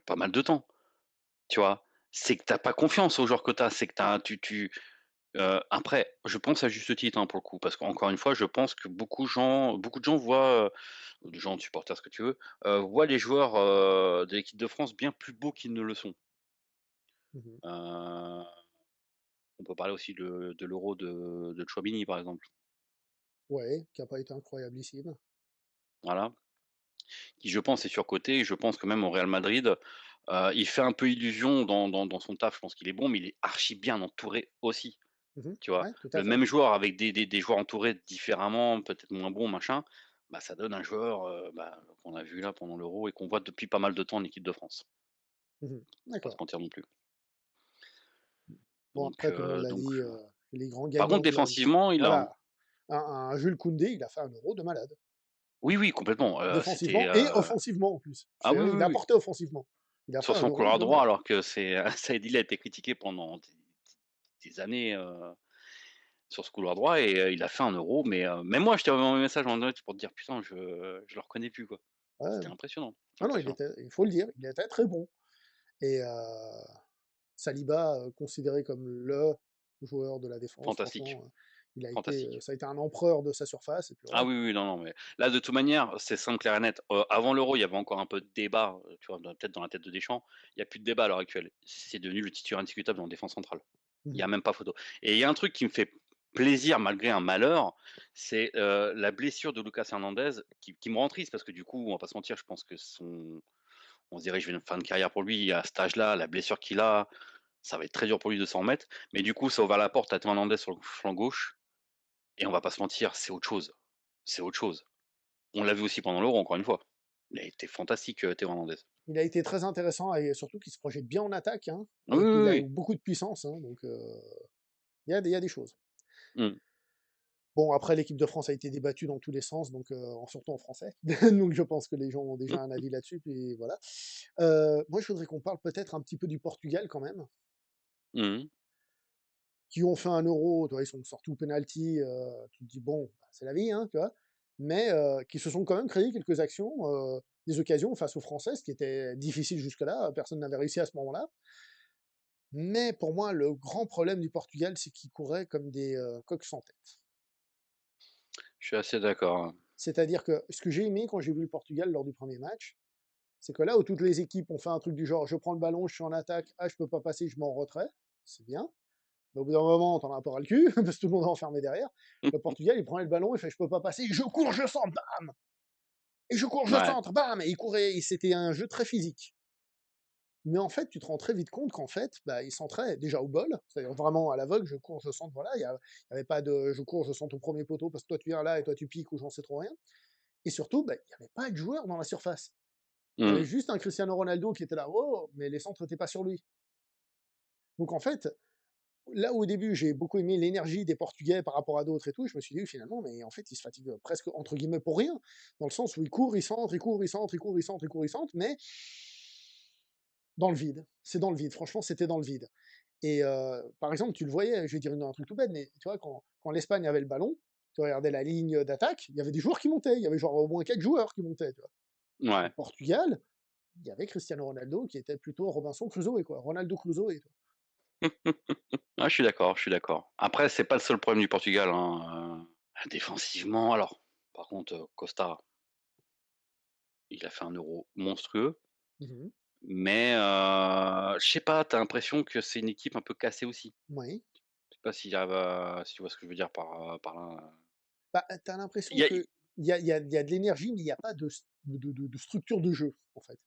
pas mal de temps, tu vois? C'est que tu as pas confiance aux joueurs que tu as, c'est que tu as après, je pense à juste titre, hein, pour le coup, parce qu'encore une fois, je pense que beaucoup de gens voient, des gens, supporters, ce que tu veux, voient les joueurs, de l'équipe de France bien plus beaux qu'ils ne le sont. Mmh. Heu, on peut parler aussi de l'Euro de Tchouaméni, par exemple, Ouais, qui a pas été incroyablissime. voilà, qui je pense est surcoté et je pense que même au Real Madrid, il fait un peu illusion dans son taf. Je pense qu'il est bon, mais il est archi bien entouré aussi, Mmh. tu vois? Ouais, tout à Le fait. même joueur avec des joueurs entourés différemment, peut-être moins bons, machin, bah, ça donne un joueur, qu'on a vu là pendant l'Euro et qu'on voit depuis pas mal de temps en équipe de France. Mmh. Faut pas se D'accord. mentir non plus. Bon Donc après, comme on heu, l'a donc dit, les grands par contre gagnants de la défensivement, il a voilà, un Jules Koundé, il a fait un Euro de malade. oui, oui, complètement, Défensivement et offensivement en plus. ah oui, Il oui, a oui. apporté offensivement. Il a fait Sur un son Euro couloir de droit, malade. alors que c'est Saïd, il a été critiqué pendant des années, sur ce couloir droit et il a fait un Euro, mais même moi, je t'ai envoyé un message en direct pour te dire: «Putain, je le reconnais plus, quoi». Ouais. C'était impressionnant, Non, non, il impressionnant. était il faut le dire, il était très bon et Saliba, considéré comme le joueur de la défense, Fantastique, franchement, il a été, fantastique. ça a été un empereur de sa surface et puis Ah voilà. oui, oui, non, non, mais là, de toute manière, c'est simple, clair et net. Avant l'Euro, il y avait encore un peu de débat, tu vois, peut-être dans la tête de Deschamps. Il y a plus de débat à l'heure actuelle. C'est devenu le titulaire indiscutable en défense centrale. Il y Mmh. a même pas photo et il y a un truc qui me fait plaisir malgré un malheur, c'est, la blessure de Lucas Hernandez qui me rend triste parce que du coup, on va pas se mentir, je pense que on se dirige vers une fin de carrière pour lui. À cet âge-là, la blessure qu'il a, ça va être très dur pour lui de s'en remettre. Mais du coup, ça a ouvert la porte à Théo Hernandez sur le flanc gauche et on va pas se mentir, c'est autre chose. C'est autre chose. On l'a vu aussi pendant l'Euro, encore une fois. Il a été fantastique, Théo Hernandez. Il a été très intéressant et surtout qu'il se projette bien en attaque, hein, Oui, oui, il a oui. beaucoup de puissance, hein, donc il y a des choses. Mmh. Bon après l'équipe de France a été débattue dans tous les sens donc surtout en français. Donc je pense que les gens ont déjà un avis là-dessus puis voilà. Moi je voudrais qu'on parle peut-être un petit peu du Portugal quand même, Mmh mh. qui ont fait un Euro, tu vois? Ils sont sortis au penalty, tu te dis: «Bon, bah, c'est la vie», hein, tu vois? Mais qui se sont quand même créés quelques actions, des occasions face aux Français, ce qui était difficile jusque-là, personne n'avait réussi à ce moment-là. Mais pour moi, le grand problème du Portugal, c'est qu'ils couraient comme des, coqs sans tête. Je suis assez d'accord, hein. C'est-à-dire que ce que j'ai aimé quand j'ai vu le Portugal lors du premier match, c'est que là où toutes les équipes ont fait un truc du genre: «Je prends le ballon, je suis en attaque, ah je peux pas passer, je mets en retrait», c'est bien. Mais au bout d'un moment, tu en as un peu ras le cul, parce que tout le monde est enfermé derrière. Le Portugal, il prenait le ballon, il fait: «Je peux pas passer, je cours, je centre, bam! Et je cours, je Ouais. centre, bam!» et il courait, et c'était un jeu très physique. Mais en fait, tu te rends très vite compte qu'en fait, bah, ils centraient déjà au bol, c'est-à-dire vraiment à l'aveugle, je cours, je centre, voilà, il y avait pas de je cours, je centre au premier poteau parce que toi tu viens là et toi tu piques ou j'en sais trop rien. Et surtout, bah, il y avait pas de joueur dans la surface. Il y avait Mmh. juste un Cristiano Ronaldo qui était là, oh, mais les centres étaient pas sur lui. Donc en fait, là où au début j'ai beaucoup aimé l'énergie des Portugais par rapport à d'autres et tout, je me suis dit finalement, mais en fait ils se fatiguent presque entre guillemets pour rien, dans le sens où ils courent, ils centrent, ils courent, ils centrent, ils courent, ils centrent, ils courent, ils centrent, mais dans le vide. C'est dans le vide. Franchement, c'était dans le vide. Et par exemple, tu le voyais, je vais dire un truc tout bête, mais tu vois, quand l'Espagne avait le ballon, tu regardais la ligne d'attaque, il y avait des joueurs qui montaient. Il y avait genre au moins 4 joueurs qui montaient. Tu vois. Le Ouais. Portugal, il y avait Cristiano Ronaldo qui était plutôt Robinson Crusoe, quoi. Ronaldo Crusoe. Toi. Ah, je suis d'accord, je suis d'accord. Après, c'est pas le seul problème du Portugal, hein, défensivement, alors, par contre, Costa, il a fait un Euro monstrueux, Mhm. mais je sais pas, tu as l'impression que c'est une équipe un peu cassée aussi. Oui. Je sais pas si tu vois ce que je veux dire par là, Bah, t'as Il l'impression y a que il y a de l'énergie, mais il n'y a pas de structure de jeu, en fait.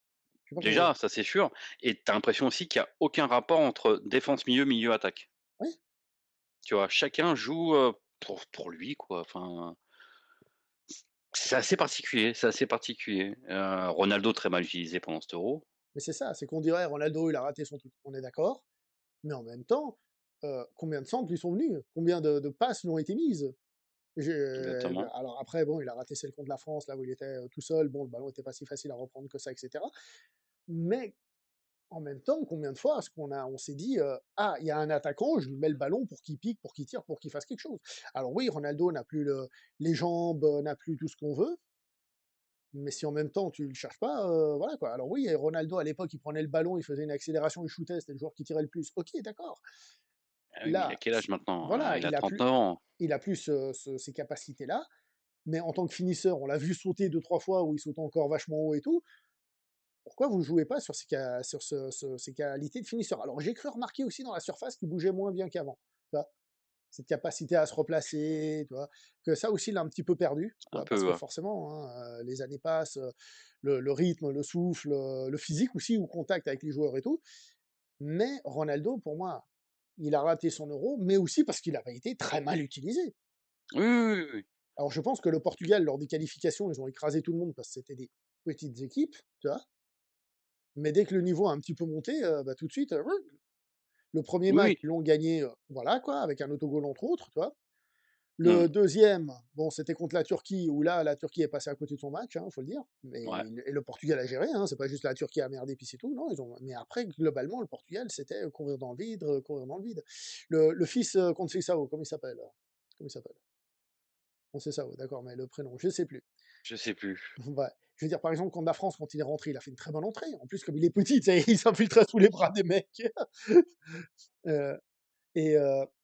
Je sais pas comment dire. déjà, ça c'est sûr et tu as l'impression aussi qu'il y a aucun rapport entre défense milieu, milieu attaque. Oui. Tu vois? Chacun joue, pour lui quoi, enfin C'est assez particulier, c'est assez particulier. Ronaldo très mal utilisé pendant cet Euro. Mais c'est ça, c'est qu'on dirait: «Ronaldo, il a raté son truc». On est d'accord, mais en même temps, combien de centres lui sont venus? Combien de passes lui ont été mises? Exactement. Alors après, bon, il a raté celle contre la France, là où il était, tout seul. Bon, le ballon était pas si facile à reprendre que ça, et cetera. Mais en même temps, combien de fois est-ce on s'est dit, «Ah, il y a un attaquant, je lui mets le ballon pour qu'il pique, pour qu'il tire, pour qu'il fasse quelque chose». Alors oui, Ronaldo n'a plus les jambes, n'a plus tout ce qu'on veut, mais si en même temps tu le cherches pas, voilà quoi. Alors oui, Ronaldo à l'époque, il prenait le ballon, il faisait une accélération, il shootait, c'était le joueur qui tirait le plus. OK, d'accord. Ah oui, mais il a Là, quel âge maintenant? voilà, Il a 39 ans. il a plus ces capacités-là, mais en tant que finisseur, on l'a vu sauter deux trois fois où il saute encore vachement haut et tout. Pourquoi vous jouez pas sur ces qualités de finisseur? Alors j'ai cru remarquer aussi dans la surface qu'il bougeait moins bien qu'avant, tu vois? Cette capacité à se replacer, tu vois? Que ça aussi, il l'a un petit peu perdu, tu Un vois? Parce peu, que ouais. forcément, hein, les années passent, le rythme, le souffle, le physique aussi, au contact avec les joueurs et tout. Mais Ronaldo, pour moi, il a raté son Euro, mais aussi parce qu'il avait été très mal utilisé. Oui, oui, oui, oui. Alors je pense que le Portugal, lors des qualifications, ils ont écrasé tout le monde parce que c'était des petites équipes, tu vois? Mais dès que le niveau a un petit peu monté, bah, tout de suite, le premier Oui, match, oui. ils l'ont gagné, voilà quoi, avec un autogol entre autres, tu vois? Mmh. Le deuxième, bon, c'était contre la Turquie où là, la Turquie est passée à côté de son match, hein, faut le dire. Ouais. Et le Portugal a géré, hein, c'est pas juste la Turquie a merdé puis c'est tout, non, mais après globalement le Portugal, c'était, courir dans le vide, courir dans le vide. Le fils, Conceição, comment il s'appelle? Comment il s'appelle? Conceição, d'accord, mais le prénom, je sais plus. Je sais plus. Ouais. Je veux dire, par exemple, contre la France, quand il est rentré, il a fait une très bonne entrée. En plus, comme il est petit, tu sais, il s'infiltrait sous les bras des mecs. Heu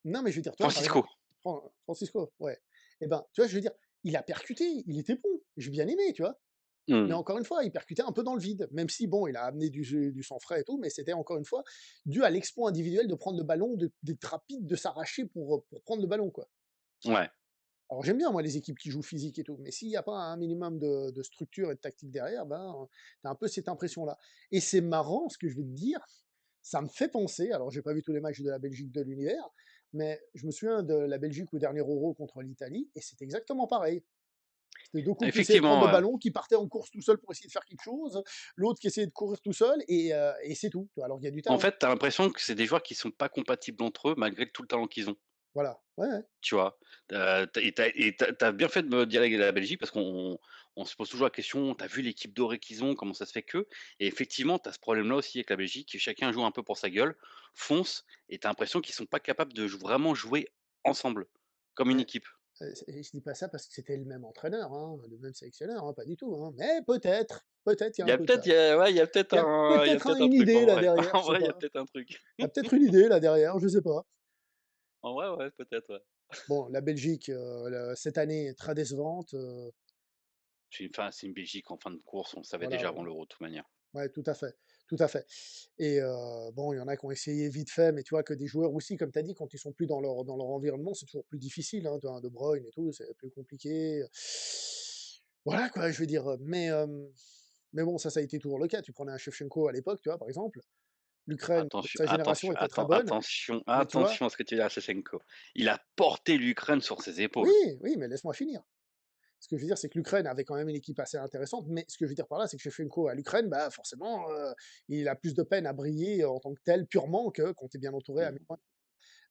non, mais je veux dire, tu vois, par exemple, Francisco. Francisco, ouais. Et ben, tu vois, je veux dire, il a percuté, il était bon, j'ai bien aimé, tu vois? Mais Mmh. encore une fois, il percutait un peu dans le vide, même si bon, il a amené du sang frais et tout, mais c'était encore une fois dû à l'exploit individuel de prendre le ballon, d'être rapide, de s'arracher pour prendre le ballon, quoi. Ouais. Alors j'aime bien moi les équipes qui jouent physique et tout, mais s'il y a pas un minimum de structure et de tactique derrière, ben, tu un peu cette impression-là. Et c'est marrant ce que je vais te dire, ça me fait penser, alors j'ai pas vu tous les matchs de la Belgique de l'univers, mais je me souviens de la Belgique au dernier Euro contre l'Italie et c'est exactement pareil. C'était 2 coups qui essayaient de prendre Effectivement, le ouais. ballon, qui partaient en course tout seul pour essayer de faire quelque chose, l'autre qui essayait de courir tout seul et c'est tout, tu vois? Alors qu'il y a du En talent. fait, tu as l'impression que c'est des joueurs qui sont pas compatibles entre eux malgré tout le talent qu'ils ont, Voilà, ouais, ouais, tu vois? Tu as bien fait de me dire la Belgique parce qu'on se pose toujours la question: «Tu as vu l'équipe dorée qu'ils ont, comment ça se fait que?» Et effectivement, tu as ce problème-là aussi avec la Belgique, chacun joue un peu pour sa gueule, fonce et tu as l'impression qu'ils sont pas capables de vraiment jouer ensemble, comme une ouais. équipe. Je dis pas ça parce que c'était le même entraîneur, hein, le même sélectionneur, hein, pas du tout, hein, mais peut-être il y a un peu de ça. Il y a ouais, il y a peut-être un Une truc idée en là vrai. derrière, En je sais vrai, il y a pas. peut-être un truc. Il y a peut-être une idée là derrière, je sais pas. En vrai, ouais, peut-être, ouais. Bon, la Belgique, cette année est très décevante, C'est une Belgique en fin de course, on le savait voilà, déjà avant voilà. l'Euro de toute manière. Ouais, tout à fait, tout à fait. Et bon, il y en a qui ont essayé vite fait, mais tu vois que des joueurs aussi, comme tu as dit, quand ils sont plus dans leur environnement, c'est toujours plus difficile, hein. Tu vois, un De Bruyne et tout, c'est plus compliqué. Voilà quoi, je veux dire, mais bon, ça a été toujours le cas. Tu prenais un Shevchenko à l'époque, tu vois, par exemple. L'Ukraine, Attention, sa génération attention, était très bonne, mais tu vois attention à ce que tu dis à Shevchenko. Il a porté l'Ukraine sur ses oui, épaules. oui, mais laisse-moi finir. Ce que je veux dire, c'est que l'Ukraine avait quand même une équipe assez intéressante, mais ce que je veux dire par là, c'est que Shevchenko à l'Ukraine, bah, forcément, il a plus de peine à briller en tant que tel purement que quand tu es bien entouré à mes Mmh. points.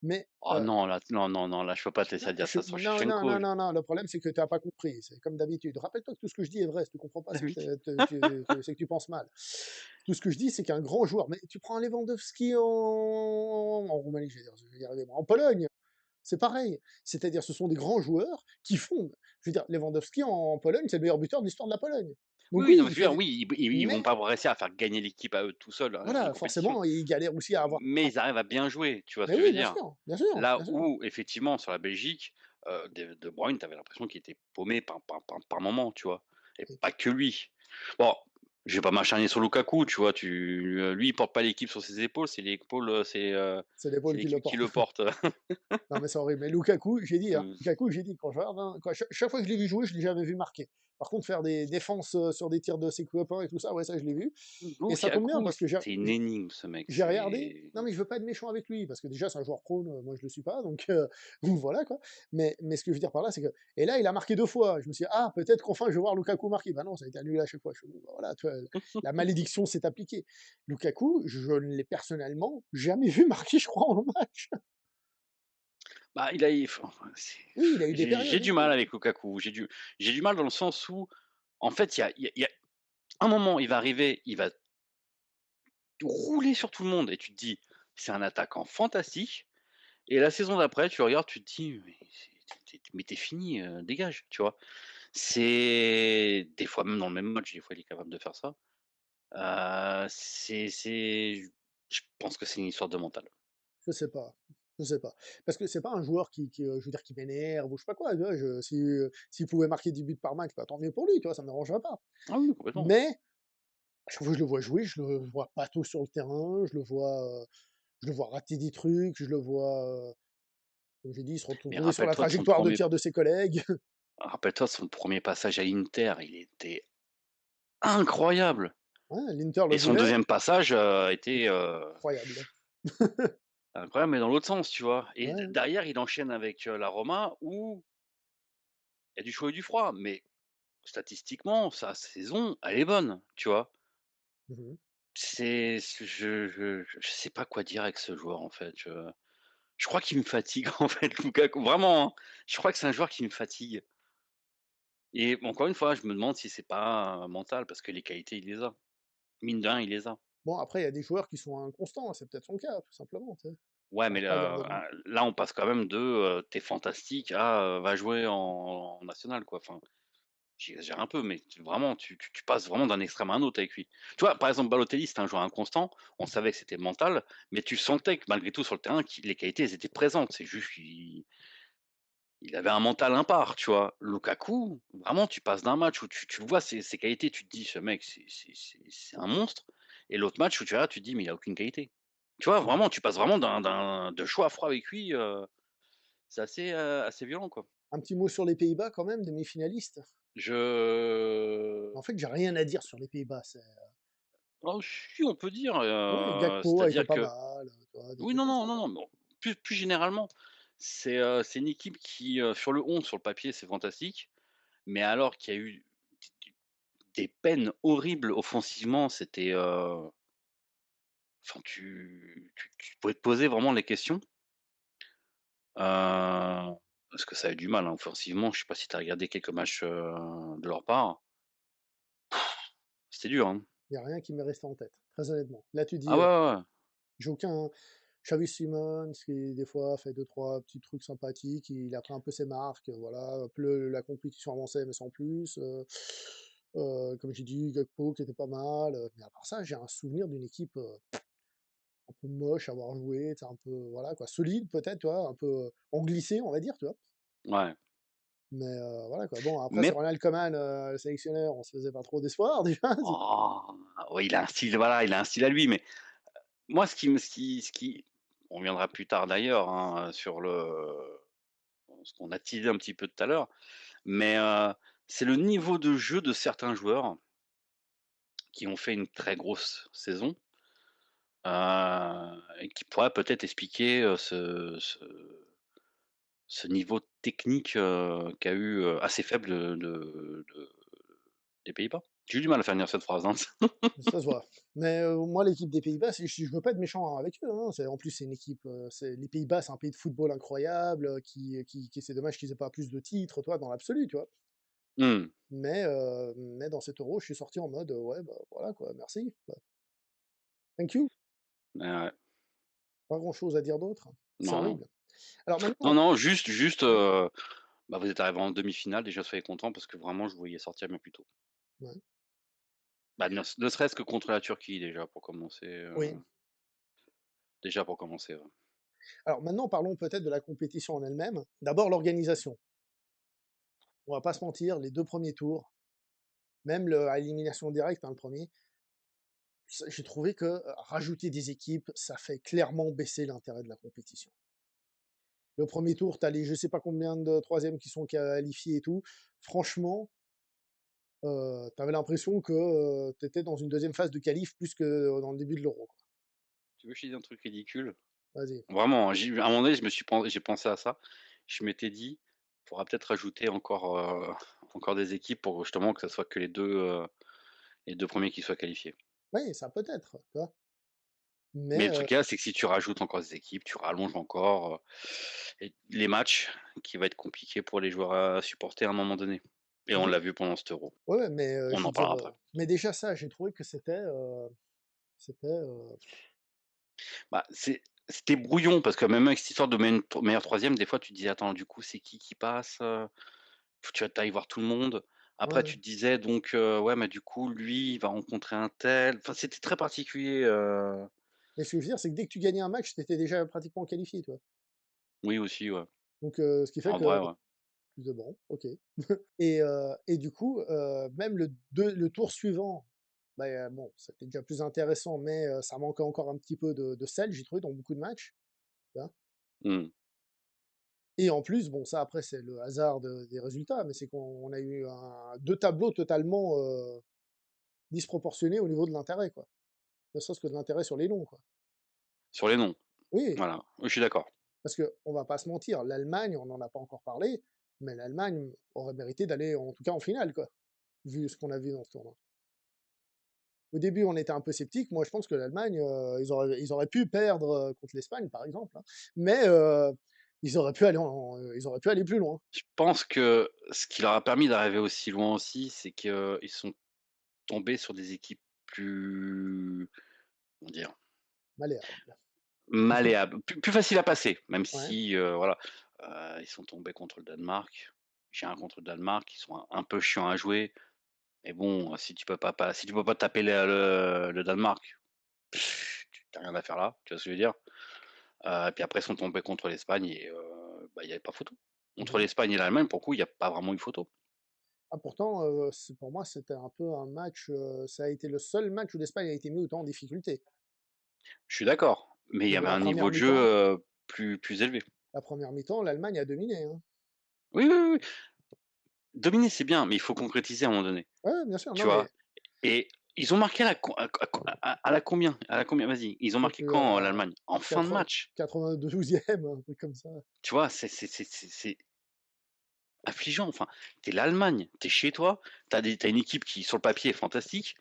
Mais, Oh non, là, non, non, non, là, je peux pas te non, laisser dire ça sur non, non, Shevchenko. non, non, non, le problème, c'est que tu as pas compris. C'est comme d'habitude. Rappelle-toi que tout ce que je dis est vrai. Si tu comprends pas, Ah c'est que, oui. c'est que tu penses mal. Tout ce que je dis, c'est qu'un grand joueur, mais tu prends Lewandowski en Roumanie, je vais y arriver, moi, en Pologne, c'est pareil. C'est-à-dire, ce sont des grands joueurs qui font. Je veux dire, Lewandowski en Pologne, c'est le meilleur buteur de l'histoire de la Pologne. Oui, Donc oui, non, oui, mais il je veux fait dire, des. oui, ils vont Mais pas réussir à faire gagner l'équipe à eux tout seuls, une voilà, compétition. forcément, il galère aussi à avoir. Mais ils arrivent à bien jouer, tu vois ce Mais que je oui, veux dire? bien sûr, Là bien sûr. où effectivement sur la Belgique, De Bruyne, tu avais l'impression qu'il était paumé par moment, tu vois? Et Et pas que lui. Bon, je vais pas m'acharner sur Lukaku, tu vois? Lui, il porte pas l'équipe sur ses épaules, c'est c'est l'épaule qui le l'équipe qui porte. le porte. Non, mais c'est horrible. Mais Lukaku, j'ai dit, hein, Heu, Lukaku, j'ai dit, quand je regarde, hein, chaque fois que je l'ai vu jouer, je l'ai jamais vu marquer. Par contre, faire des défenses, sur des tirs de ses copains et tout ça, ouais, ça, je l'ai vu et ça tombe bien Lukaku, parce que c'est une énigme ce mec, j'ai regardé c'est non, mais je veux pas être méchant avec lui, parce que déjà c'est un joueur pro, moi je le suis pas, donc donc voilà quoi. Mais ce que je veux dire par là, c'est que et là, il a marqué 2 fois. Je me suis dit: «Ah, peut-être qu'enfin je vais voir Lukaku marquer». Bah non, ça a été annulé à chaque fois. Je fais: «Bon, bah voilà, tu vois, la malédiction s'est appliquée». Lukaku, je ne l'ai personnellement jamais vu marquer, je crois, en match. bah, il a il enfin, c'est Oui, il a eu des j'ai périodes et du mal tout. avec Lukaku, j'ai du mal dans le sens où, en fait, il y a un moment, il va arriver, il va rouler sur tout le monde et tu te dis: «C'est un attaquant fantastique», et la saison d'après, tu regardes, tu te dis: Mais tu fini, dégage», tu vois? C'est des fois même dans le même match, des fois il est capable de faire ça. C'est je pense que c'est une histoire de mental. Je sais pas, je sais pas. Parce que c'est pas un joueur je veux dire, qui m'énerve ou je sais pas quoi, tu vois? S'il pouvait marquer 10 buts par match, bah, tant mieux pour lui, tu vois? Ça me dérangerait pas. Ah oui, complètement. Mais à chaque fois que je le vois jouer, je le vois pas tôt sur le terrain, je le vois rater des trucs, je le vois, comme j'ai dit, se Mais retrouver sur la rappelle-toi de son trajectoire de premier, tir de ses collègues. rappelle-toi de son premier passage à Inter, il était incroyable, Ouais, l'Inter le et son voulait, deuxième passage, était, incroyable. incroyable, mais dans l'autre sens, tu vois? Et Ouais. derrière, il enchaîne avec, la Roma où il y a du chaud et du froid, mais statistiquement, sa saison, elle est bonne, tu vois? Mmh. Je sais pas quoi dire avec ce joueur, en fait, je crois qu'il me fatigue, en fait, Lukaku, vraiment, hein. Je crois que c'est un joueur qui me fatigue, et encore une fois, je me demande si c'est pas, mental parce que les qualités, il les a. Mine de rien, il les a. Bon, après, il y a des joueurs qui sont inconstants, c'est peut-être son cas, tout simplement, tu sais? Ouais, Ils mais arrivent pas à garder le là, on passe quand même de, «Tu fantastique» à, «Va jouer en national», quoi. Enfin, j'exagère un peu, mais vraiment, tu passes vraiment d'un extrême à un autre avec lui. Tu vois, par exemple, Balotelli, c'était un joueur inconstant. On savait que c'était mental, mais tu sentais que malgré tout sur le terrain, les qualités, elles étaient présentes. C'est juste il avait un mental impar, tu vois? Lukaku, vraiment, tu passes d'un match où tu vois ses qualités, tu te dis: «Ce mec, c'est un monstre», et l'autre match où tu regardes, tu te dis: «Mais il a aucune qualité». Tu vois? mmh. Vraiment, tu passes vraiment de chaud à froid avec lui, c'est assez violent, quoi. Un petit mot sur les Pays-Bas quand même, demi-finalistes? Je En fait, j'ai rien à dire sur les Pays-Bas, Oh si, on peut dire, oui, Gakpo a été c'est-à-dire pas que mal, tu vois? Des oui, trucs non, comme non, ça, non, quoi. non, bon, plus généralement, c'est une équipe qui, sur le 11, sur le papier, c'est fantastique, mais alors qu'il y a eu des peines horribles offensivement, c'était, enfin tu pouvais te poser vraiment les questions, parce que ça a eu du mal, hein, offensivement. Je sais pas si tu as regardé quelques matchs, de leur part. C'était dur, hein. Il y a rien qui m'est resté en tête, très honnêtement. Là, tu Ah dis, ouais, ouais, ouais. j'ai aucun Xavi Simons qui, des fois, fait deux trois petits trucs sympathiques, il a pris un peu ses marques, voilà, un peu la compétition avançait, mais sans plus, comme j'ai dit, Gakpo qui était pas mal, mais à part ça, j'ai un souvenir d'une équipe, un peu moche à avoir joué, tu sais, un peu, voilà quoi, solide peut-être, tu vois? Un peu, englissé, on va dire, tu vois? Ouais. Mais voilà quoi. Bon, après sur Mais Ronald Koeman, le sélectionneur, on se faisait pas trop d'espoir déjà. oh! Ouais, il a un style, voilà, il a un style à lui, mais moi, ce qui on reviendra plus tard d'ailleurs, hein, sur ce qu'on a teasé un petit peu tout à l'heure, mais c'est le niveau de jeu de certains joueurs qui ont fait une très grosse saison, et qui pourrait peut-être expliquer, ce niveau technique, qu'a eu, assez faible des Pays-Bas. J'ai eu du mal à finir cette phrase, hein. Ça se voit. Mais moi, l'équipe des Pays-Bas, je veux pas être méchant avec eux, hein, en plus, c'est une équipe, les Pays-Bas, c'est un pays de football incroyable, c'est dommage qu'ils aient pas plus de titres, toi, dans l'absolu, tu vois? Mmh. Mais dans cet Euro, je suis sorti en mode, «Ouais, bah, voilà quoi, merci, bah, thank you». Ouais, ouais. Pas grand-chose à dire d'autre. C'est Non, non. horrible. Alors Non, maintenant non, juste, oui, bah, vous êtes arrivés en demi-finale, déjà soyez contents parce que vraiment je vous voyais sortir bien plus tôt. ouais, Bah, ne serait-ce que contre la Turquie déjà pour commencer, oui. ouais. Alors maintenant, parlons peut-être de la compétition en elle-même. D'abord, l'organisation. On va pas se mentir, les 2 premiers tours, même à élimination directe, hein, le premier, j'ai trouvé que rajouter des équipes, ça fait clairement baisser l'intérêt de la compétition. Le premier tour, tu as les je sais pas combien de troisièmes qui sont qualifiés et tout. Franchement, Tu l'impression que, tu étais dans une deuxième phase de qualif plus que dans le début de l'Euro, quoi. Tu veux que je te dise un truc ridicule? Vas-y. Vraiment, hein, à un moment donné, j'ai pensé à ça. Je m'étais dit: «Il faudra peut-être rajouter encore, encore des équipes pour justement que ça soit que les 2 premiers qui soient qualifiés». Oui, ça peut-être, tu vois? Mais Mais le truc là, c'est que si tu rajoutes encore des équipes, tu rallonges encore, et les matchs qui va être compliqué pour les joueurs à supporter à un moment donné. Et on dé l'a vu pendant cet Euro. ouais, ouais, mais On je veux en dire, parlera après. mais déjà ça, j'ai trouvé que c'était, Bah, c'était brouillon parce que même avec cette histoire de meilleur 3e, des fois tu te dis: «Attends, du coup, c'est qui passe?» Faut que tu ailles voir tout le monde. ouais, Après ouais. tu te disais donc «Ouais, mais du coup, lui, il va rencontrer un tel». Enfin, c'était très particulier, Mais ce que je veux dire, c'est que dès que tu gagnais un match, tu étais déjà pratiquement qualifié, tu vois? oui aussi, ouais. Donc ce qui fait En que vrai, ouais. tu te dis: «Bon, OK». Et du coup, même le tour suivant, bah, bon, c'était déjà plus intéressant, mais ça manquait encore un petit peu de sel, j'ai trouvé, dans beaucoup de matchs, tu vois? Mmh. Et en plus, bon, ça après c'est le hasard des résultats, mais c'est qu'on a eu 2 tableaux totalement, disproportionnés au niveau de l'intérêt, quoi. Ne serait-ce que de l'intérêt sur les longs, quoi. Sur les noms, Oui, voilà. Oui, je suis d'accord. parce qu'on va pas se mentir, l'Allemagne, on n'en a pas encore parlé, mais l'Allemagne aurait mérité d'aller, en tout cas, en finale, quoi, vu ce qu'on a vu dans ce tournoi. Au début, on était un peu sceptiques. Moi, je pense que l'Allemagne, ils auraient pu perdre, contre l'Espagne, par exemple, hein, mais ils auraient pu aller plus loin. Je pense que ce qui leur a permis d'arriver aussi loin aussi, c'est qu'ils sont tombés sur des équipes plus, comment dire? Malléable. Malléables, plus faciles à passer, même Ouais, si, voilà, ils sont tombés contre le Danemark. J'ai un contre le Danemark, ils sont un peu chiants à jouer. Mais bon, si tu peux pas taper le Danemark, tu rien à faire là, tu vois ce que je veux dire? Puis après ils sont tombés contre l'Espagne et bah, il y avait pas photo. Entre mmh. l'Espagne et l'Allemagne, pour le coup, il y a pas vraiment eu photo. Ah pourtant, c'est pour moi, c'était un peu un match, ça a été le seul match où l'Espagne a été mis autant en difficulté. Je suis d'accord, mais il y Que avait la un première niveau de jeu, mi-temps plus élevé. la première mi-temps, l'Allemagne a dominé, hein. Oui, oui, oui, oui. Dominer, c'est bien, mais il faut concrétiser à un moment donné, Ouais, ouais, bien sûr, tu non mais vois? Et ils ont marqué à la combien? À la combien? Vas-y, ils ont je sais marqué plus, quand, l'Allemagne? En fin de match, 92e, un truc comme ça. tu vois? C'est affligeant, enfin, tu es l'Allemagne, tu es chez toi, tu as une équipe qui sur le papier est fantastique,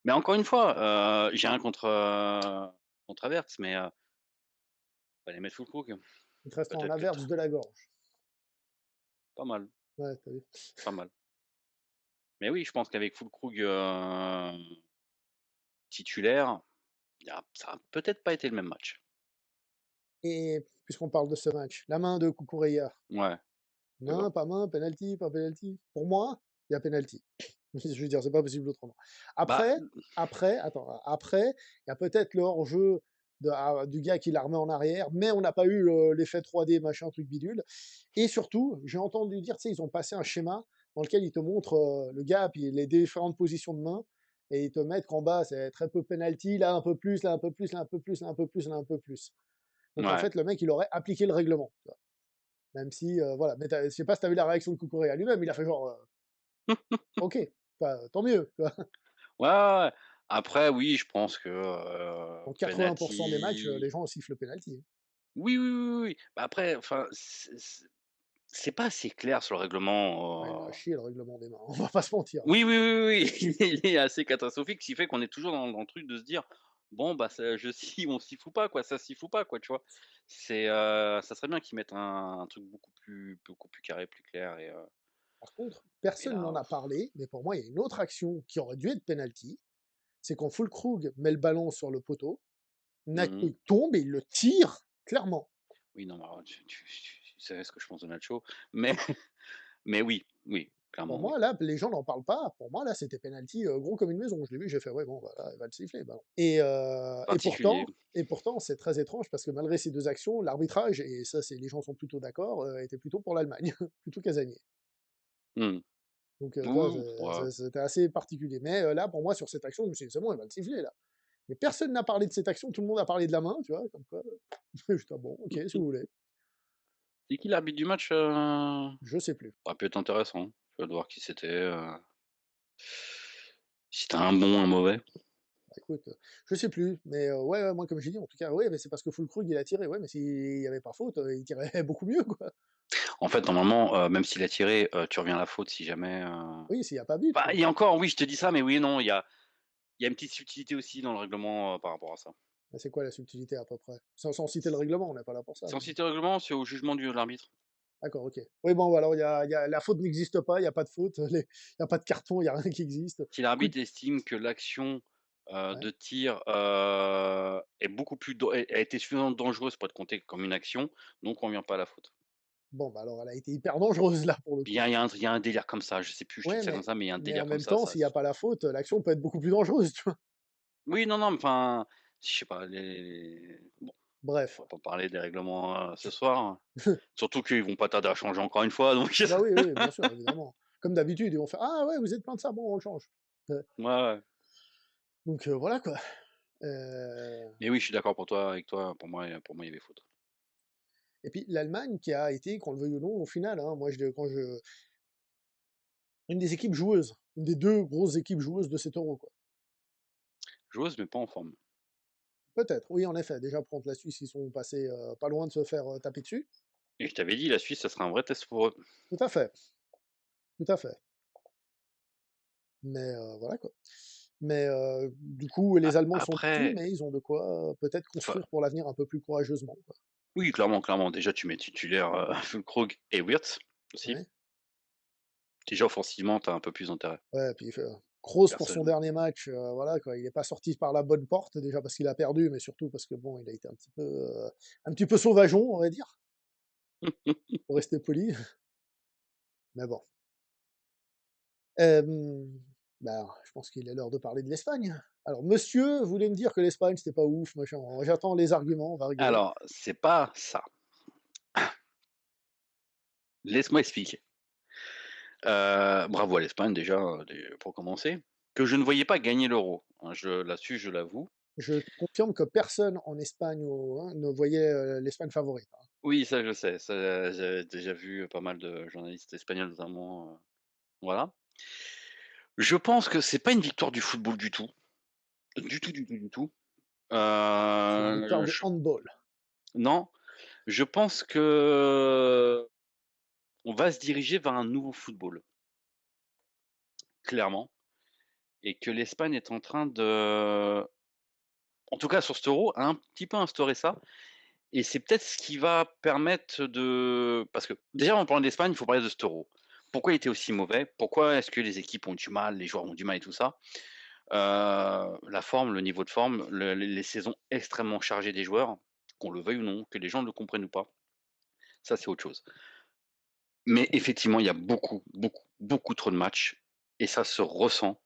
mais encore une fois, j'ai rien contre Havertz, mais fallait mettre Füllkrug, Il te reste en peut-être que tu averse de la gorge. pas mal, Ouais, tu vu? pas mal. Mais oui, je pense qu'avec Füllkrug, titulaire, il y a ça a peut-être pas été le même match. Et puisqu'on parle de ce match, la main de Cucurella, Ouais, fais voir. main, penalty, pas penalty? Pour moi, il y a penalty. Je veux dire, c'est pas possible autrement. Bah, Après attends, après, il y a peut-être le hors-jeu du gars qui la remet en arrière, mais on n'a pas eu l'effet 3D, machin, truc bidule. Et surtout, j'ai entendu dire, tu sais, ils ont passé un schéma dans lequel ils te montrent le gap, les différentes positions de main, et ils te mettent qu'en bas, c'est très peu penalty, là un peu plus, là un peu plus, là un peu plus, là un peu plus, là un peu plus. Donc en ouais. fait, le mec, il aurait appliqué le règlement, tu vois? Même si, voilà, mais je sais pas si tu as vu la réaction de Cucurella lui-même, il a fait genre, OK, bah, tant mieux, tu vois? Ouais, ouais, ouais. Après oui, je pense que, Dans 80 des matchs, les penalty gens sifflent le penalty, hein. oui, oui, oui, oui, oui. Bah, après, enfin, c'est pas assez clair sur le Ouais, il est à règlement, chier le règlement des mains, on va pas se mentir, hein. oui, oui, oui, oui, oui, il est assez catastrophique, ce qui fait qu'on est toujours dans le truc de se dire: «Bon, bah, ça je scie on siffle ou pas, quoi, ça siffle ou pas, quoi», tu vois? Ça serait bien qu'ils mettent un truc beaucoup plus carré, plus clair Par contre, et personne n'en là, a parlé, mais pour moi, il y a une autre action qui aurait dû être penalty, c'est quand Füllkrug met le ballon sur le poteau, mmh. Nacho tombe et il le tire, clairement. Oui, non, mais alors tu savais ce que je pense de Nacho, mais mais oui, oui, Pour clairement, oui. moi, là, les gens n'en parlent pas. Pour moi, là, c'était penalty, gros comme une maison. Je l'ai vu, j'ai fait: «Ouais, bon, voilà, il va le siffler, ballon». Et Particulier. pourtant, c'est très étrange parce que malgré ces 2 actions, l'arbitrage, et ça, c'est les gens sont plutôt d'accord, était plutôt pour l'Allemagne, plutôt casanier. Mmh. Donc, tu vois, Oui, oui, ouais. c'était assez particulier. Mais, là, pour moi, sur cette action, je me suis dit: «C'est bon, il va le siffler, là». Mais personne n'a parlé de cette action, tout le monde a parlé de la main, tu vois? Comme quoi, j'étais: «Ah bon, OK, si vous voulez». C'est qui l'arbitre du match, Je sais plus. Ça aurait pu être intéressant, tu vois, de voir qui c'était, Si tu un bon, un mauvais. Bah, écoute, je sais plus, mais ouais, ouais, moi, comme j'ai dit, en tout cas, ouais, mais c'est parce que Füllkrug, il a tiré. Ouais, mais s'il y avait pas faute, il tirait beaucoup mieux, quoi. En fait, normalement, même s'il a tiré, tu reviens à la faute si jamais, Oui, s'il y a pas but, bah, quoi. il y a encore oui, je te dis ça, mais oui et non, il y a une petite subtilité aussi dans le règlement, par rapport à ça. Mais c'est quoi la subtilité, à peu près? Sans citer le règlement, on n'est pas là pour ça, Sans mais citer le règlement, c'est au jugement de l'arbitre. d'accord, OK. Oui, bon, alors il y a la faute n'existe pas, il y a pas de faute, il y a pas de carton, il y a rien qui existe. Si Écoute l'arbitre estime que l'action, ouais, de tir, est beaucoup plus dan a été suffisamment dangereuse pour être comptée comme une action, donc on vient pas à la faute. bon, bah, alors elle a été hyper dangereuse, là, pour le Il y coup. a il y a un il y a un délire comme ça, je sais plus, je te Ouais, dis ça comme ça, mais il y a un mais délire en comme même ça, temps, ça s'il y a s pas la faute, l'action peut être beaucoup plus dangereuse, tu vois? oui, non, non, mais enfin, je sais pas, bon, Bref. on va pas parler des règlements, ce soir, hein. Surtout qu'ils vont pas tarder à changer encore une fois, donc Ah bah, oui, oui, bien sûr, évidemment. Comme d'habitude, ils vont faire: «Ah ouais, vous êtes plein de ça, bon, on le change». ouais, ouais. Donc voilà, quoi. Heu Mais oui, je suis d'accord avec toi, pour moi, il y avait faute. et puis l'Allemagne qui a été, qu'on le veuille ou non, au final, hein, moi je quand je une des équipes joueuses, une des 2 grosses équipes joueuses de cet Euro, quoi. Joueuse, mais pas en forme. Peut-être, oui, en effet, déjà contre la Suisse, ils sont passés, pas loin de se faire, taper dessus. Et je t'avais dit, la Suisse, ça sera un vrai test pour eux. Tout à fait, tout à fait. Mais voilà, quoi. Mais du coup, les Allemands sont battus, Après, mais ils ont de quoi, peut-être enfin, construire pour l'avenir un peu plus courageusement, quoi. oui, clairement, clairement. Déjà, tu mets titulaire, Füllkrug et Wirtz aussi. Ouais, Déjà, offensivement, tu as un peu plus d'intérêt, ouais, puis Kroos pour son personnellement. dernier match, voilà, quoi, il est pas sorti par la bonne porte, déjà parce qu'il a perdu, mais surtout parce que bon, il a été un petit peu sauvageon, on va dire, pour rester poli. Mais bon. Hem, bah, je pense qu'il est l'heure de parler de l'Espagne. Alors monsieur voulait me dire que l'Espagne, c'était pas ouf, machin. J'attends les arguments, on va rigoler. Alors, c'est pas ça. Laisse-moi expliquer. Bravo à l'Espagne déjà, pour commencer, que je ne voyais pas gagner l'Euro, hein, là-dessus, je l'avoue. Je te confirme que personne en Espagne ou hein, ne voyait, l'Espagne favorite, hein. Oui, ça, je sais, ça, j'ai déjà vu pas mal de journalistes espagnols notamment, voilà. Je pense que c'est pas une victoire du football du tout. Du tout, du tout, du tout. C'est une victoire de Je handball. non, je pense que on va se diriger vers un nouveau football, clairement, et que l'Espagne est en train de en tout cas sur cet Euro, a un petit peu instauré ça et c'est peut-être ce qui va permettre de parce que déjà en parlant d'Espagne, il faut parler de cet Euro. Pourquoi il était aussi mauvais? Pourquoi est-ce que les équipes ont du mal, les joueurs ont du mal et tout ça? La forme, le niveau de forme, les saisons extrêmement chargées des joueurs, qu'on le veuille ou non, que les gens le comprennent ou pas, ça c'est autre chose. Mais effectivement, il y a beaucoup, beaucoup, beaucoup trop de matchs et ça se ressent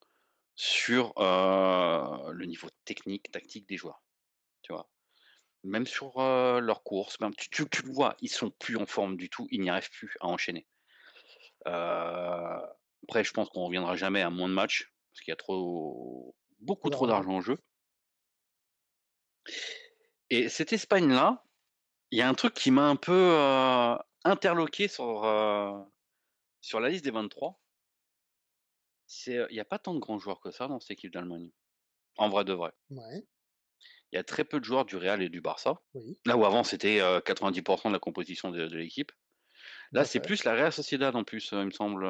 sur, le niveau technique, tactique des joueurs, tu vois? Même sur, leurs courses, même tu le vois, ils sont plus en forme du tout, ils n'y arrivent plus à enchaîner. Après je pense qu'on reviendra jamais à moins de matchs, parce qu'il y a beaucoup Trop trop d'argent. d'argent en jeu et cette Espagne-là, il y a un truc qui m'a un peu, interloqué sur la liste des 23, c'est, il y a pas tant de grands joueurs que ça dans cette équipe d'Allemagne, en vrai de vrai. Ouais, Il y a très peu de joueurs du Real et du Barça, oui, là où avant c'était, 90 de la composition de l'équipe. tout Là, à c'est fait. plus la Real Sociedad en plus, il me semble,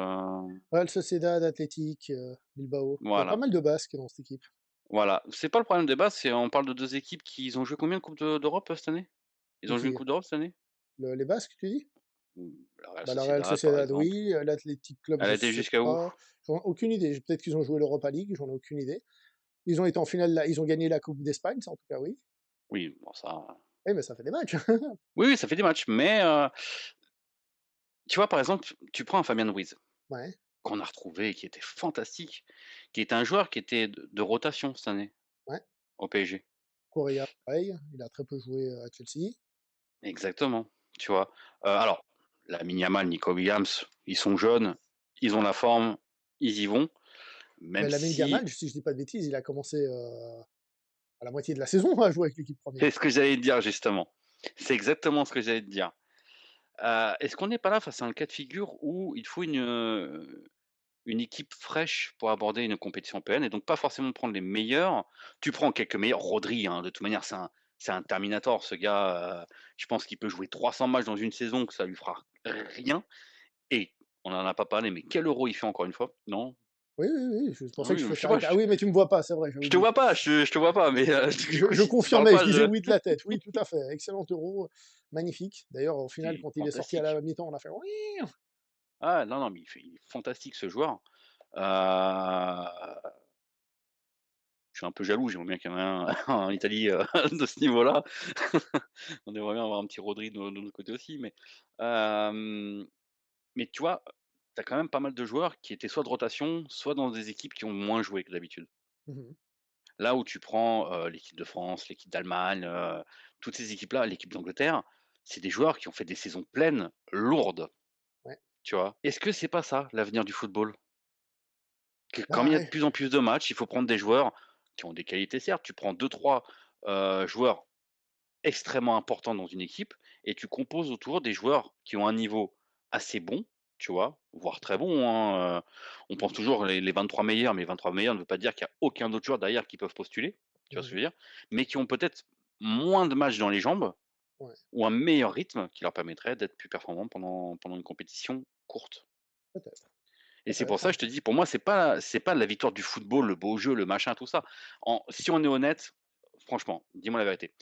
Real Sociedad, Athletic, Bilbao. Il y a pas voilà, mal de Basques dans cette équipe. voilà. C'est pas le problème des bases, c'est on parle de 2 équipes qui ils ont joué combien de coupes d'Europe, cette année? Ils C'est ont joué une qui? coupe d'Europe cette année? Les Basques, tu dis? La Real Bah, la Real Sociedad, par Sociedad, exemple. oui, l'Athletic Club, Elle je a été sais jusqu'à où? pas. J'en ai aucune idée. Peut-être qu'ils ont joué l'Europa League, j'en ai aucune idée. Ils ont été en finale, là, ils ont gagné la Coupe d'Espagne, ça en tout cas, oui. Oui, bon ça Eh, mais ça fait des matchs. oui, oui, ça fait des matchs, mais tu vois, par exemple, tu prends un Fabien Ruiz, Ouais, qu'on a retrouvé, qui était fantastique, qui était un joueur qui était de rotation cette année, ouais. au PSG. Correa, pareil, il a très peu joué, à Chelsea. Exactement, tu vois? Alors, Lamine Yamal, Nico Williams, ils sont jeunes, ils ont la forme, ils y vont, Mais même Lamine si Yamal, si je dis pas de bêtises, il a commencé, à la moitié de la saison à jouer avec l'équipe première. c'est ce que j'allais te dire justement. C'est exactement ce que j'allais te dire. Est-ce qu'on n'est pas là face à un cas de figure où il faut une équipe fraîche pour aborder une compétition européenne et donc pas forcément prendre les meilleurs. Tu prends quelques meilleurs, Rodri, hein, de toute manière, c'est un terminator ce gars, je pense qu'il peut jouer 300 matchs dans une saison, que ça lui fera rien et on en a pas parlé, mais quel Euro il fait encore une fois, non? Oui, oui, oui, c'est pour Ah ça que oui, je fais je sais pas, carré. Ah oui, mais tu me vois pas, c'est vrai, j'ai je te oublié. vois pas, je te vois pas, mais du coup, Je si tu parles confirmais, je pas, disais je oui de la tête. Oui, tout à fait. Excellent euro, magnifique. D'ailleurs, au final, puis quand il est sorti à fantastique. la mi-temps, on a fait oui. Ah non, non, mais il est fantastique ce joueur. Heu, je suis un peu jaloux, j'aimerais bien qu'il y en ait un en Italie, de ce niveau-là. On aimerait bien avoir un petit Rodri de notre côté aussi, hem, mais tu vois, tu as quand même pas mal de joueurs qui étaient soit de rotation, soit dans des équipes qui ont moins joué que d'habitude. Mmh. Là où tu prends, l'équipe de France, l'équipe d'Allemagne, toutes ces équipes-là, l'équipe d'Angleterre, c'est des joueurs qui ont fait des saisons pleines, lourdes, Ouais. tu vois? Est-ce que c'est pas ça l'avenir du football? Que comme il y Bah, a de plus en plus de matchs, il faut prendre des joueurs qui ont des qualités certes, tu prends deux trois joueurs extrêmement importants dans une équipe et tu composes autour des joueurs qui ont un niveau assez bon, tu vois? Voire très bon, hein, on pense toujours les 23 meilleurs, mais les 23 meilleurs ne veut pas dire qu'il y a aucun autre joueur derrière qui peuvent postuler, tu vois ce que mmh, je veux dire? Mais qui ont peut-être moins de matchs dans les jambes ouais, ou un meilleur rythme qui leur permettrait d'être plus performants pendant une compétition courte. peut-être, Et c'est pour peut-être, ça, hein. je te dis, pour moi, c'est pas la victoire du football, le beau jeu, le machin, tout ça. Si on est honnête, franchement, dis-moi la vérité.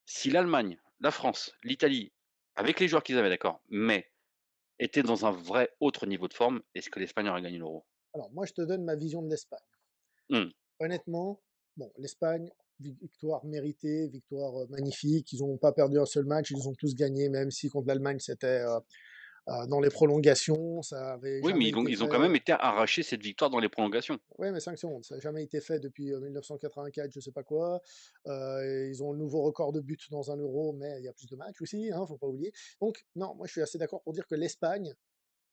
Si l'Allemagne, la France, l'Italie, avec les joueurs qu'ils avaient, d'accord, mais étaient dans un vrai autre niveau de forme, est-ce que l'Espagne aurait gagné l'Euro? Alors moi, je te donne ma vision de l'Espagne. Mmh, Honnêtement, bon, l'Espagne, victoire méritée, victoire, magnifique. Ils n'ont pas perdu un seul match, ils ont tous gagné, même si contre l'Allemagne, c'était, dans les prolongations. Ça avait oui, mais jamais été ils ont quand fait. même été arrachés cette victoire dans les prolongations. Ouais, mais 5 secondes, ça n'a jamais été fait depuis, 1984, je sais pas quoi. Ils ont le nouveau record de buts dans un Euro, mais il y a plus de matchs aussi, hein, faut pas oublier. Donc non, moi je suis assez d'accord pour dire que l'Espagne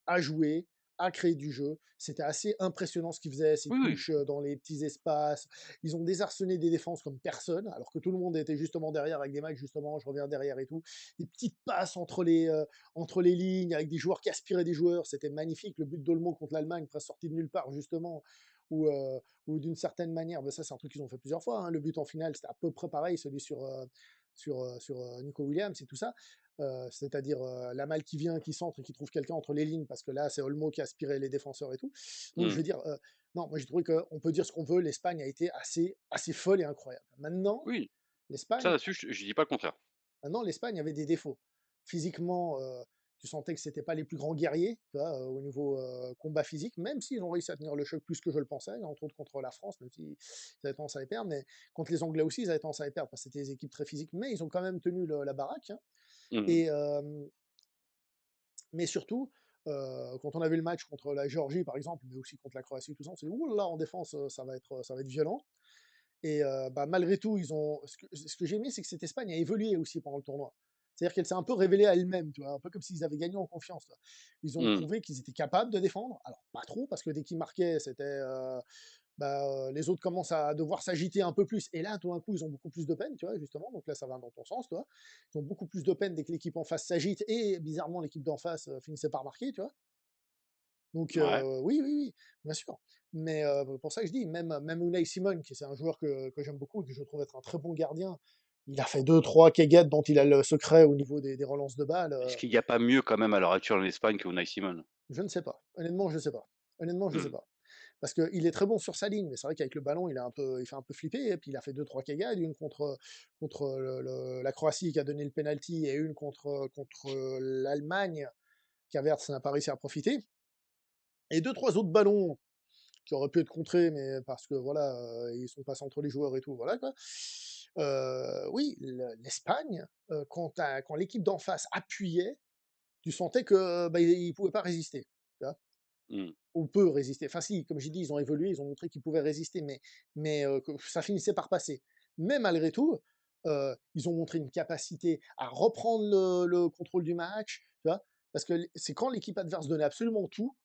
a joué, a créé du jeu. C'était assez impressionnant ce qu'ils faisaient, ces Oui, oui. touches, dans les petits espaces. Ils ont désarçonné des défenses comme personne, alors que tout le monde était justement derrière avec des mecs justement, je reviens derrière et tout. Des petites passes entre les lignes avec des joueurs qui aspiraient des joueurs, c'était magnifique. Le but d'Olmo contre l'Allemagne, presque sorti de nulle part justement, où d'une certaine manière, bah, ça c'est un truc qu'ils ont fait plusieurs fois, hein, le but en finale, c'était à peu près pareil, celui sur Nico Williams et tout ça. C'est-à-dire la malle qui vient, qui centre et qui trouve quelqu'un entre les lignes, parce que là, c'est Olmo qui a aspiré les défenseurs et tout. Donc, je Mmh. veux dire, non, moi j'ai trouvé qu'on peut dire ce qu'on veut, l'Espagne a été assez folle et incroyable. Oui, ça L'Espagne, là-dessus, je dis pas le contraire. l'Espagne avait des défauts. Physiquement, tu sentais que c'était pas les plus grands guerriers, tu vois, au niveau combat physique, même s'ils ont réussi à tenir le choc plus que je le pensais, entre autres contre la France, même s'ils avaient tendance à les perdre, mais contre les Anglais aussi, ils avaient tendance à les perdre, parce que c'était des équipes très physiques, mais ils ont quand même tenu la baraque, hein. Mmh. Et, mais surtout, quand on a vu le match contre la Géorgie, par exemple, mais aussi contre la Croatie, tout ça, on s'est dit: «Ouh là là, en défense, ça va être violent». Et bah, malgré tout, ils ont ce que j'ai aimé, c'est que cette Espagne a évolué aussi pendant le tournoi. C'est-à-dire qu'elle s'est un peu révélée à elle-même, tu vois? Un peu comme s'ils avaient gagné en confiance, tu vois? Ils ont Mmh. prouvé qu'ils étaient capables de défendre, alors pas trop, parce que dès qu'ils marquaient, c'était, bah, les autres commencent à devoir s'agiter un peu plus et là, tout d'un coup, ils ont beaucoup plus de peine, tu vois? Justement, donc là, ça va dans ton sens, tu vois? Ils ont beaucoup plus de peine dès que l'équipe en face s'agite et bizarrement, l'équipe d'en face, finissait par marquer, tu vois? Donc Ouais. oui, oui, oui, bien sûr. Mais pour ça que je dis, même Unai Simon, qui c'est un joueur que j'aime beaucoup et que je trouve être un très bon gardien, il a fait deux trois kéguettes dont il a le secret au niveau des relances de balles, Est-ce qu'il y a pas mieux quand même à l'heure actuelle en Espagne que Unai Simon? je ne sais pas. Honnêtement, je sais pas. Honnêtement, je sais Mmh. pas. Parce qu'il est très bon sur sa ligne, mais c'est vrai qu'avec le ballon, il fait un peu flipper et puis il a fait deux trois cagades, une contre la Croatie qui a donné le penalty et une contre l'Allemagne qu'Havertz n'a pas réussi à profiter et deux trois autres ballons qui auraient pu être contrés, mais parce que voilà, ils sont passés entre les joueurs et tout, voilà quoi. Oui, l'Espagne, quand l'équipe d'en face appuyait, tu sentais que, bah, ils pouvaient pas résister, tu vois? Mmh. Ou peu résister. Enfin si, comme j'ai dit, ils ont évolué, ils ont montré qu'ils pouvaient résister, mais que ça finissait par passer. Mais malgré tout, ils ont montré une capacité à reprendre le contrôle du match, tu vois? Parce que c'est quand l'équipe adverse donnait absolument tout,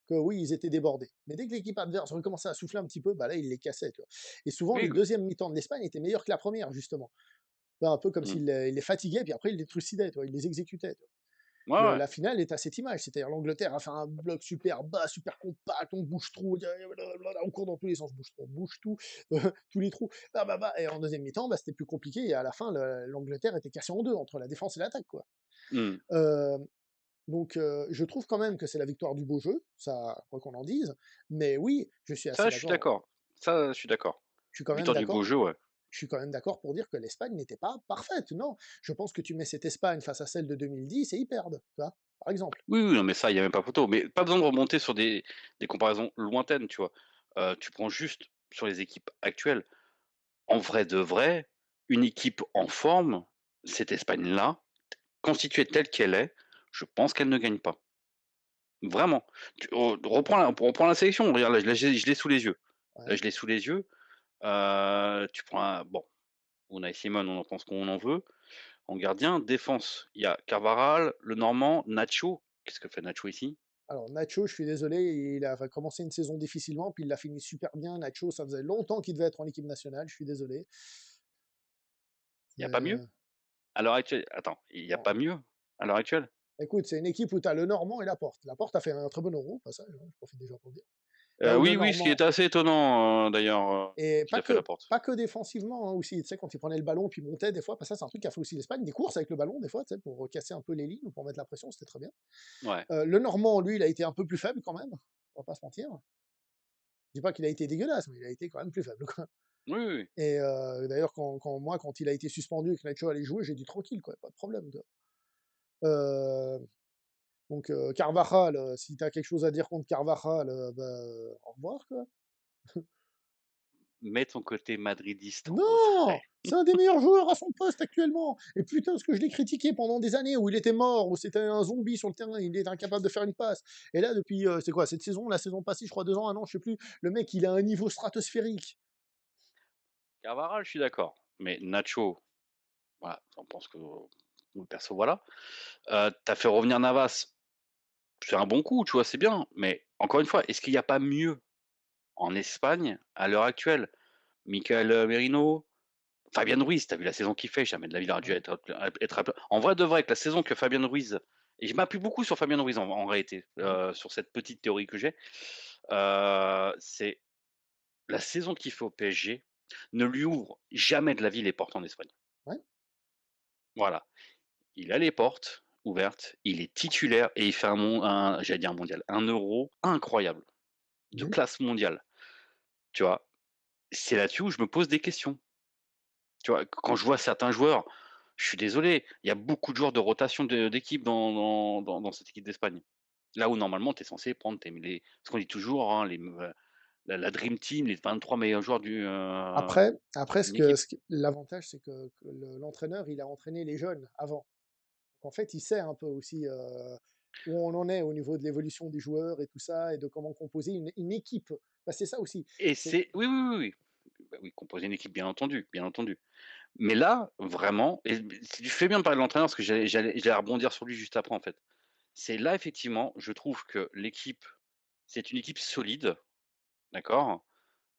que oui, ils étaient débordés. Mais dès que l'équipe adverse recommençait à souffler un petit peu, bah là, ils les cassaient, tu vois? Et souvent, Oui, les deuxièmes mi-temps de l'Espagne étaient meilleurs que la première justement. Tu vois, un peu comme mmh. s'ils les fatiguaient, puis après ils les trucidaient, tu vois? Ils les exécutaient, tu vois? Ouais, ouais. La finale est à cette image, c'est-à-dire l'Angleterre a fait un bloc super bas, super compact, on bouge trop, on court dans tous les sens, on bouge trop, on bouge tout, tous les trous, bah, bah, bah, et en deuxième mi-temps, bah, c'était plus compliqué et à la fin, l'Angleterre était cassée en deux entre la défense et l'attaque, quoi. Mmh. Euh, donc, je trouve quand même que c'est la victoire du beau jeu, ça, quoi qu'on en dise, mais oui, je suis Ça, assez je suis d'accord. d'accord. Ça, je suis d'accord. Je suis quand même Victoire du beau d'accord jeu, ouais. je suis quand même d'accord pour dire que l'Espagne n'était pas parfaite, non. Je pense que tu mets cette Espagne face à celle de 2010 et ils perdent, tu vois? Par exemple. Oui, oui, non, mais ça, il y a même pas photo. Mais pas besoin de remonter sur des comparaisons lointaines, tu vois? Tu prends juste sur les équipes actuelles. En vrai de vrai, une équipe en forme, cette Espagne-là, constituée telle qu'elle est, je pense qu'elle ne gagne pas. Vraiment. Reprends la sélection, regarde là, je l'ai sous les yeux. Ouais. Je l'ai sous les yeux, tu prends un bon, Unai Simon, on en pense qu'on en veut. En gardien, défense, il y a Carvajal, le Normand, Nacho. Qu'est-ce que fait Nacho ici? Alors Nacho, je suis désolé, il a commencé une saison difficilement, puis il l'a fini super bien. Nacho, ça faisait longtemps qu'il devait être en équipe nationale, je suis désolé. Il y a pas mieux? Euh, À l'heure actuelle attends, il y a bon. pas mieux à l'heure actuelle? Écoute, c'est une équipe où tu as le Normand et Laporte. Laporte a fait un très bon euro, au passage, hein, je profite déjà pour le dire. Là où le Oui, oui, ce qui Normand, était assez étonnant, d'ailleurs, et qu'il a fait Laporte. pas que défensivement, hein, aussi, tu sais, quand il prenait le ballon puis montait, des fois, parce que ça, c'est un truc qu'a fait aussi l'Espagne, des courses avec le ballon, des fois, tu sais, pour casser un peu les lignes ou pour mettre la pression, c'était très bien. Ouais. Le Normand, lui, il a été un peu plus faible quand même, on va pas se mentir. Je dis pas qu'il a été dégueulasse, mais il a été quand même plus faible, quoi. Oui, oui, oui. Et d'ailleurs, quand il a été suspendu et que Nacho allait jouer, j'ai dit tranquille, quoi, pas de problème. Euh, donc, Carvajal, si tu as quelque chose à dire contre Carvajal, bah, au revoir, quoi. Mets ton côté madridiste en Non! retrait. C'est un des meilleurs joueurs à son poste actuellement. Et putain, ce que je l'ai critiqué pendant des années, où il était mort, où c'était un zombie sur le terrain, il était incapable de faire une passe. Et là, depuis, c'est quoi, cette saison, la saison passée, je crois 2 ans, 1 an, je sais plus, le mec, il a un niveau stratosphérique. Carvajal, je suis d'accord, mais Nacho, voilà, j'en pense que perso, voilà. Tu fait revenir Navas, c'est un bon coup, tu vois? C'est bien, mais encore une fois, est-ce qu'il y a pas mieux en Espagne à l'heure actuelle? Michael, Merino, Fabien Ruiz, tu vu la saison qu'il fait? Jamais de la vie il aurait dû Ouais. être appelé en vrai de vrai, avec la saison que Fabien Ruiz et je m'appuie beaucoup sur Fabien Ruiz en réalité, Mhm. sur cette petite théorie que j'ai, c'est la saison qu'il fait au PSG ne lui ouvre jamais de la vie les portes en Espagne. Ouais. Voilà. Il a les portes ouvertes, il est titulaire et il fait j'allais dire un mondial, un Euro incroyable, de Mhm. classe mondiale, tu vois? C'est là-dessus où je me pose des questions, tu vois? Quand je vois certains joueurs, je suis désolé, il y a beaucoup de joueurs de rotation d'équipe dans cette équipe d'Espagne. Là où normalement tu es censé prendre tes les ce qu'on dit toujours, hein, la dream team, les 23 meilleurs joueurs Après, d'une équipe. l'avantage, c'est que l'entraîneur, il a entraîné les jeunes avant. Donc, en fait, il sait un peu aussi où on en est au niveau de l'évolution des joueurs et tout ça, et de comment composer une équipe. Bah, c'est ça aussi. Et C'est c'est oui, oui, oui, oui. Bah, oui, composer une équipe, bien entendu, bien entendu. Mais là, vraiment tu fais bien de parler de l'entraîneur parce que j'allais rebondir sur lui juste après, en fait. C'est là, effectivement, je trouve que l'équipe, c'est une équipe solide, d'accord?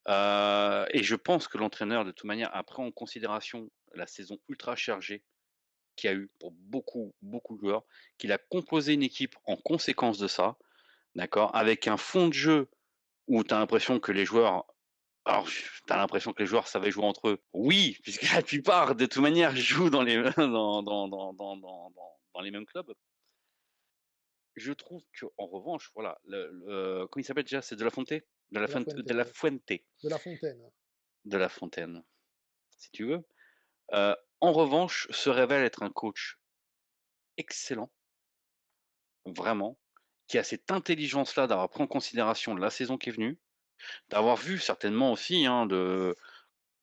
Et je pense que l'entraîneur, de toute manière, a pris en considération la saison ultra chargée qu'il y a eu pour beaucoup, beaucoup de joueurs, qu'il a composé une équipe en conséquence de ça, d'accord? Avec un fond de jeu où tu as l'impression que les joueurs alors, tu as l'impression que les joueurs savaient jouer entre eux. Oui, puisque la plupart, de toute manière, jouent dans les dans les mêmes clubs. Je trouve qu'en revanche, voilà, comment il s'appelle déjà? C'est De La Fonte? de la Fuente, De La ouais. Fuente, De la Fontaine. De La Fontaine, si tu veux. En revanche, se révèle être un coach excellent, vraiment, qui a cette intelligence-là d'avoir pris en considération la saison qui est venue, d'avoir vu certainement aussi, hein,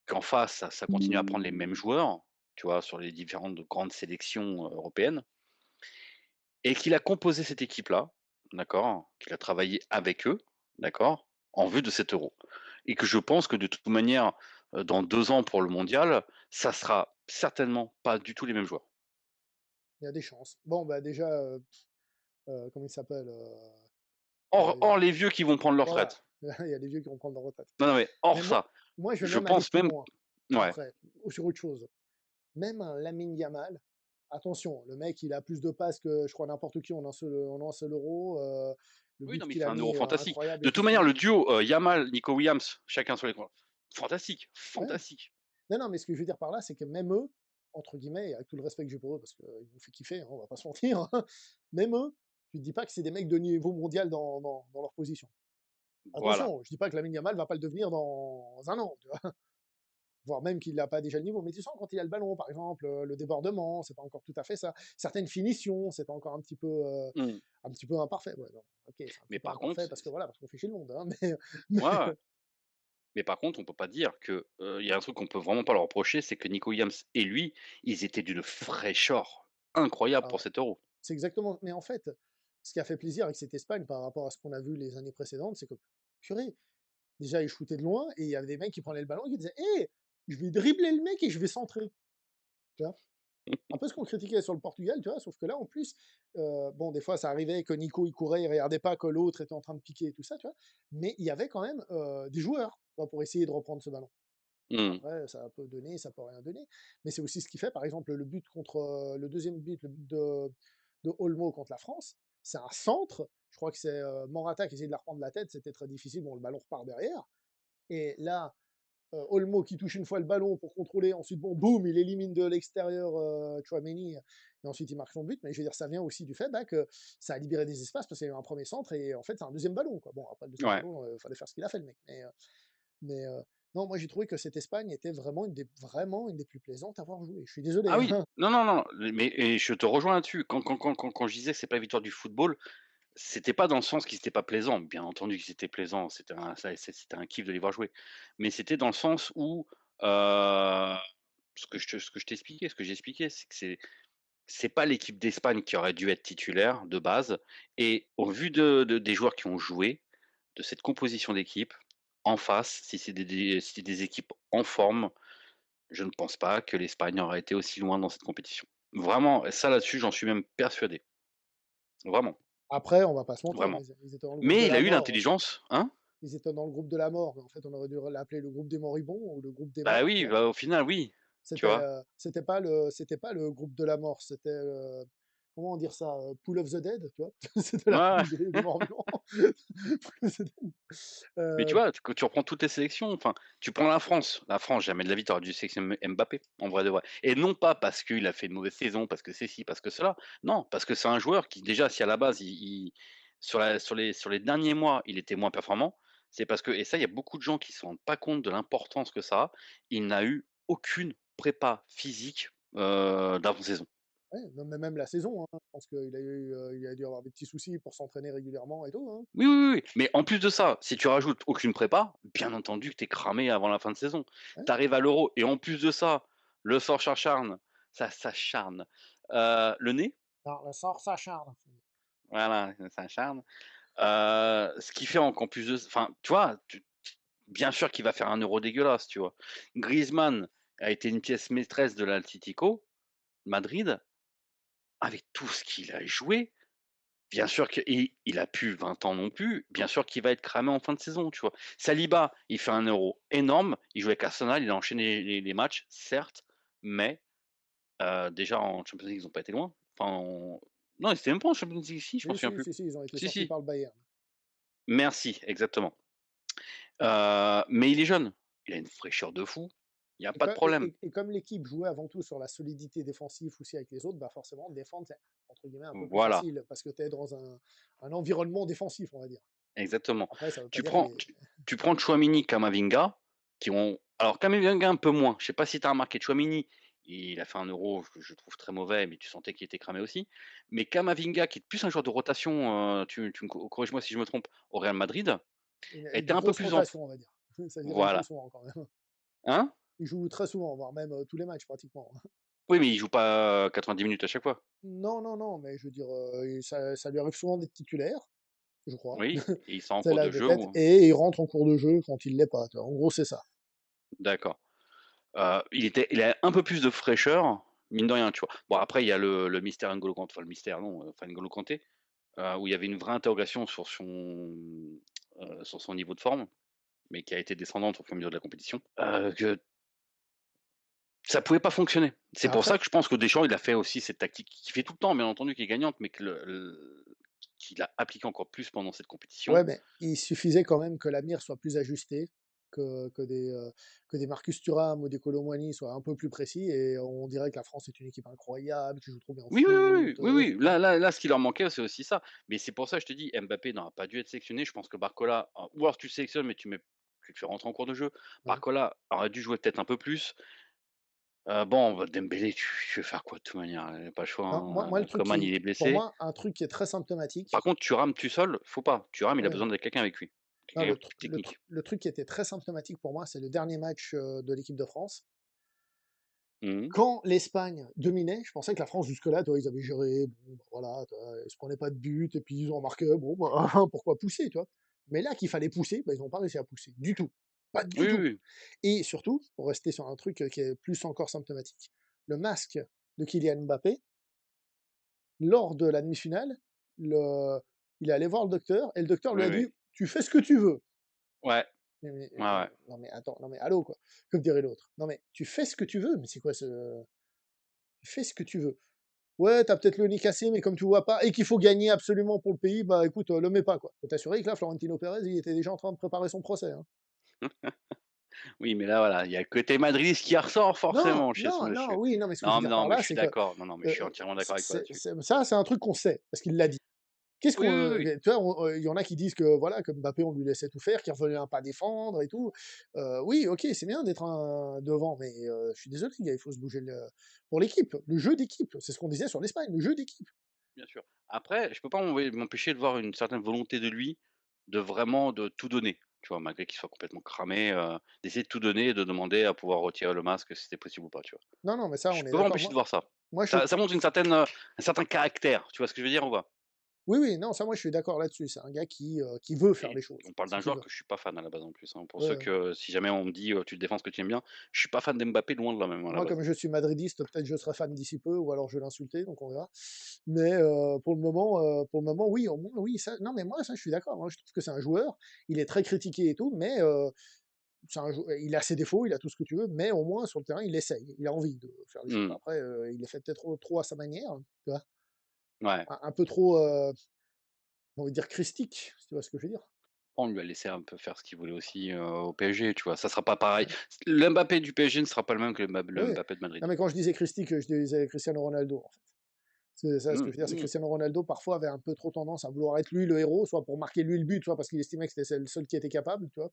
qu'en face, ça continue à prendre les mêmes joueurs, tu vois, sur les différentes grandes sélections, européennes et qu'il a composé cette équipe-là, d'accord? Qu'il a travaillé avec eux, d'accord? En vue de cet Euro et que je pense que de toute manière, dans 2 ans pour le mondial, ça sera certainement pas du tout les mêmes joueurs. Il y a des chances. Bon, bah déjà, comment il s'appelle Hors les vieux qui vont prendre leur voilà, retraite. il y a des vieux qui vont prendre leur retraite. Non, non, mais Mais hors moi, ça, je vais je même aller pense plus même loin ouais. après, ou sur autre chose. Même un Lamine Yamal. attention, le mec, il a plus de passes que, je crois, n'importe qui en un seul Euro, le Oui, but non, mais il qu'il fait a un Euro mis, fantastique. incroyable De et tout toute ça. manière, le duo, Yamal, Nico Williams, chacun sur les coins, fantastique, Ouais. fantastique. Non, non, mais ce que je veux dire par là, c'est que même eux, entre guillemets, avec tout le respect que j'ai pour eux, parce qu'ils m'ont fait kiffer, hein, on va pas se mentir, même eux, tu te dis pas que c'est des mecs de niveau mondial dans leur position. Voilà. Attention, je dis pas que Lamine Yamal va pas le devenir dans un an, tu vois? Voire même qu'il n'a pas déjà le niveau, mais tu sens quand il a le ballon, par exemple, le débordement, c'est pas encore tout à fait ça. Certaines finitions, c'est pas encore Mmh. un petit peu imparfait. Ouais, non, OK, c'est un Mais petit peu par contre, imparfait parce que voilà, parce qu'on fait chez le monde, hein, mais ouais, ouais. Mais par contre, on peut pas dire que, il y a un truc qu'on peut vraiment pas leur reprocher, c'est que Nico Williams et lui, ils étaient d'une fraîcheur incroyable ah pour ouais, cet Euro. c'est exactement, mais en fait, ce qui a fait plaisir avec cette Espagne par rapport à ce qu'on a vu les années précédentes, c'est que, purée, déjà ils shootaient de loin et il y avait des mecs qui prenaient le ballon et qui disaient: «Hé, je vais dribbler le mec et je vais centrer», tu vois? Un peu ce qu'on critiquait sur le Portugal, tu vois? Sauf que là, en plus, bon, des fois, ça arrivait que Nico, il courait, il regardait pas que l'autre était en train de piquer et tout ça, tu vois? Mais il y avait quand même, des joueurs, tu vois, pour essayer de reprendre ce ballon. Mmh. Après, ça peut donner, ça peut rien donner, mais c'est aussi ce qui fait, par exemple, le but contre, le 2e but, le but de Olmo contre la France, c'est un centre, je crois que c'est, Morata qui essayait de la reprendre de la tête, c'était très difficile, bon, le ballon repart derrière et là, Olmo qui touche une fois le ballon pour contrôler, ensuite, bon, boum, il élimine de l'extérieur Tchouaméni, et ensuite il marque son but. Mais je veux dire, ça vient aussi du fait bah, que ça a libéré des espaces parce qu'il y a eu un premier centre et en fait, c'est un deuxième ballon. Quoi. Bon, après le deuxième Ouais. ballon, il fallait faire ce qu'il a fait, le mec. Mais non, moi j'ai trouvé que cette Espagne était vraiment une des plus plaisantes à voir jouer. Je suis désolé. Ah oui, Hein. non, non, non, mais et je te rejoins là-dessus. Quand je disais que c'est pas la victoire du football, c'était pas dans le sens qu'ils étaient pas plaisants. Bien entendu qu'ils étaient plaisants, c'était un kiff de les voir jouer. Mais c'était dans le sens où, ce que je t'expliquais, ce que j'expliquais, c'est que c'est pas l'équipe d'Espagne qui aurait dû être titulaire de base et au vu des joueurs qui ont joué, de cette composition d'équipe, en face, si c'est des équipes en forme, je ne pense pas que l'Espagne aurait été aussi loin dans cette compétition. Vraiment, ça là-dessus, j'en suis même persuadé. Vraiment, Après, on va pas se mentir, hein, vraiment. ils étaient dans le groupe de Mais il a la eu mort. l'intelligence, hein? Ils étaient dans le groupe de la mort, mais en fait, on aurait dû l'appeler le groupe des moribonds ou le groupe des Bah morts, tu oui, vois. bah, au final, oui, tu vois? C'était pas le groupe de la mort, c'était, comment dire ça? Pool of the Dead, tu vois? C'était la Ouais, poule des morts vivants. Pool of the Dead. mais tu Heu, vois, quand tu reprends toutes les sélections, enfin, tu prends la France, jamais de la vie tu aurais dû sélectionner Mbappé, en vrai de vrai. Et non pas parce qu'il a fait une mauvaise saison, parce que c'est ci, parce que cela. Non, parce que c'est un joueur qui déjà, si à la base, il sur les derniers mois, il était moins performant, c'est parce que et ça, il y a beaucoup de gens qui se rendent pas compte de l'importance que ça a, il n'a eu aucune prépa physique, d'avant-saison. ouais, non, mais même la saison, hein, je pense il a dû avoir des petits soucis pour s'entraîner régulièrement et tout, hein. Oui, oui, oui, oui, mais en plus de ça, si tu rajoutes aucune prépa, bien entendu que tu es cramé avant la fin de saison. Ouais, Tu arrives à l'Euro et en plus de ça, le sort s'acharne, ça s'acharne, le nez, non, le sort s'acharne. voilà, ça s'acharne, ce qui fait qu'en plus de enfin, tu vois, bien sûr qu'il va faire un Euro dégueulasse, tu vois? Griezmann a été une pièce maîtresse de l'Atlético Madrid, avec tout ce qu'il a joué. Bien sûr qu'il a plus 20 ans non plus, bien sûr qu'il va être cramé en fin de saison, tu vois? Saliba, il fait un Euro énorme, il joue avec Arsenal, il a enchaîné les matchs, certes, mais déjà en Champions League, ils ont pas été loin. Enfin en non, ils étaient même pas en Champions League, si, je m'en Oui, souviens si, plus. si, si, ils ont été Si, sortis si, par le Bayern. merci, exactement. Mais il est jeune, il a une fraîcheur de fou, il y a Et, pas de problème. comme l'équipe jouait avant tout sur la solidité défensive aussi avec les autres, bah forcément, défendre, c'est entre guillemets un peu plus Voilà, facile parce que tu es dans un environnement défensif, on va dire. exactement. Après, ça veut pas Tu dire que prends les. tu prends Tchouaméni, Camavinga, qui ont alors Camavinga un peu moins, je sais pas si tu as remarqué Tchouaméni, il a fait un Euro que je trouve très mauvais, mais tu sentais qu'il était cramé aussi. Mais Camavinga qui est plus un joueur de rotation, tu me corrige-moi si je me trompe, au Real Madrid, Une était un peu grosse plus en rotation, on va dire. Ça veut dire il joue voilà. souvent quand même. Hein? Il joue très souvent, voire même tous les matchs pratiquement. Oui, mais il joue pas 90 minutes à chaque fois. Non, non, non, mais je veux dire, ça lui arrive souvent d'être titulaire, je crois. Oui, et il sort en C'est cours là de de jeu tête, ou et il rentre en cours de jeu quand il l'est pas. Tu vois. En gros, c'est ça. d'accord. Il a un peu plus de fraîcheur, mine de rien, tu vois? Bon après il y a le mystère N'Golo Kanté, enfin le mystère non, enfin N'Golo Kanté, où il y avait une vraie interrogation sur son niveau de forme, mais qui a été descendante au fur et à mesure de la compétition. Que, Ça pouvait pas fonctionner. C'est Bah, pour ça après que je pense que Deschamps, il a fait aussi cette tactique qu'il fait tout le temps, bien entendu, qui est gagnante, mais que qu'il a appliqué encore plus pendant cette compétition. ouais, mais il suffisait quand même que la mire soit plus ajustée, que des Marcus Thuram ou des Kolo Muani soient un peu plus précis et on dirait que la France est une équipe incroyable, qui joue trop bien au Oui, oui, oui, oui, foot, oui, oui, tu là, ce qui leur manquait, c'est aussi ça. Mais c'est pour ça, je te dis, Mbappé n'aurait pas dû être sélectionné. Je pense que Barcola, ou alors tu le sélectionnes, mais tu le fais rentrer en cours de jeu. ouais. Barcola aurait dû jouer peut-être un peu plus. Bon, bah, Dembélé, tu veux faire quoi de toute manière? Il a pas le choix, Non, moi hein, le truc Coman, il qui est pour blessé. moi, un truc qui est très Par symptomatique, contre, Thuram tout seul, faut pas. Thuram, il a ouais, besoin de quelqu'un avec lui, non, quelqu'un plus technique. le truc qui était très symptomatique pour moi, c'est le dernier match, de l'équipe de France. Mmh mh. Quand l'Espagne dominait, je pensais que la France jusque-là, tu vois, ils avaient géré, bon, bah, voilà, tu vois, ils se prenaient pas de but et puis ils ont marqué, bon, bah, pourquoi pousser, tu vois? Mais là qu'il fallait pousser, bah, ils ont pas réussi à pousser, du tout. Pas du Oui, oui, tout. oui. Et surtout, pour rester sur un truc, qui est plus encore symptomatique, le masque de Kylian Mbappé, lors de la demi-finale, le il est allé voir le docteur et le docteur lui Oui, a oui. dit: «Tu fais ce que tu veux». Ouais, ouais, Non ouais. mais non mais attends, non mais allô, quoi, comme dirait l'autre. Non mais tu fais ce que tu veux, mais c'est quoi ce tu fais ce que tu veux. Ouais, t'as peut-être le nez cassé, mais comme tu vois pas et qu'il faut gagner absolument pour le pays, bah, écoute, le mets pas, quoi. Je peux t'assurer que là, Florentino Pérez, il était déjà en train de préparer son procès, hein. Oui, mais là, voilà, il y a le côté madridiste qui ressort Non, forcément chez ce non, non, monsieur. oui, non, mais ce que je veux Non, mais dire non, par mais je là, suis c'est que, d'accord. Non, non, mais je suis entièrement d'accord avec toi là-dessus. ça, c'est un truc qu'on sait, parce qu'il l'a dit. Qu'est-ce Oui, qu'on, oui, oui, oui. tu vois, il y en a qui disent que, voilà, que Mbappé, on lui laissait tout faire, qu'il revenait pas défendre et tout. Oui, OK, c'est bien d'être un devant, mais je suis désolé, les gars, il faut se bouger le pour l'équipe, le jeu d'équipe. C'est ce qu'on disait sur l'Espagne, le jeu d'équipe. Bien sûr. Après, je peux pas m'empêcher de voir une certaine volonté de lui, de vraiment de tout donner, tu vois? Malgré qu'il soit complètement cramé, d'essayer de tout donner et de demander à pouvoir retirer le masque si c'était possible ou pas, tu vois? Non, non, mais ça, Je on est peux pas d'accord. m'empêcher de voir ça. Moi, je Ça montre une certaine, un certain caractère, tu vois ce que je veux dire ou pas? Oui, oui, non, ça, moi, je suis d'accord là-dessus. C'est un gars qui veut faire Et les choses, on parle c'est d'un qu'il joueur veut. que je suis pas fan à la base en plus, hein. Pour Ouais, ceux ouais. que si jamais on me dit, «Tu défends ce que tu aimes bien», je suis pas fan d'Mbappé, loin de là même à la Moi, base. comme je suis madridiste, peut-être je serai fan d'ici peu ou alors je vais l'insulter, donc on verra. Mais pour le moment, oui, au moins, oui, ça non, mais moi, ça, je suis d'accord, hein. Je trouve que c'est un joueur, il est très critiqué et tout, mais c'est un jou il a ses défauts, il a tout ce que tu veux, mais au moins sur le terrain, il essaye, il a envie de faire les choses. Mmh. Après, il les fait peut-être trop à sa manière, tu vois? Ouais. Un peu trop, j'ai envie de dire christique, si tu vois ce que je veux dire? On lui a laissé un peu faire ce qu'il voulait aussi, au PSG, tu vois? Ça sera pas pareil. Ouais. Le Mbappé du PSG ne sera pas le même que le Ouais. Mbappé de Madrid. Non, mais quand je disais christique, je disais Cristiano Ronaldo, en fait. C'est ça, ce que Mmh, je veux dire, c'est que mmh. Cristiano Ronaldo, parfois, avait un peu trop tendance à vouloir être lui le héros, soit pour marquer lui le but, soit parce qu'il estimait que c'était le seul qui était capable, tu vois?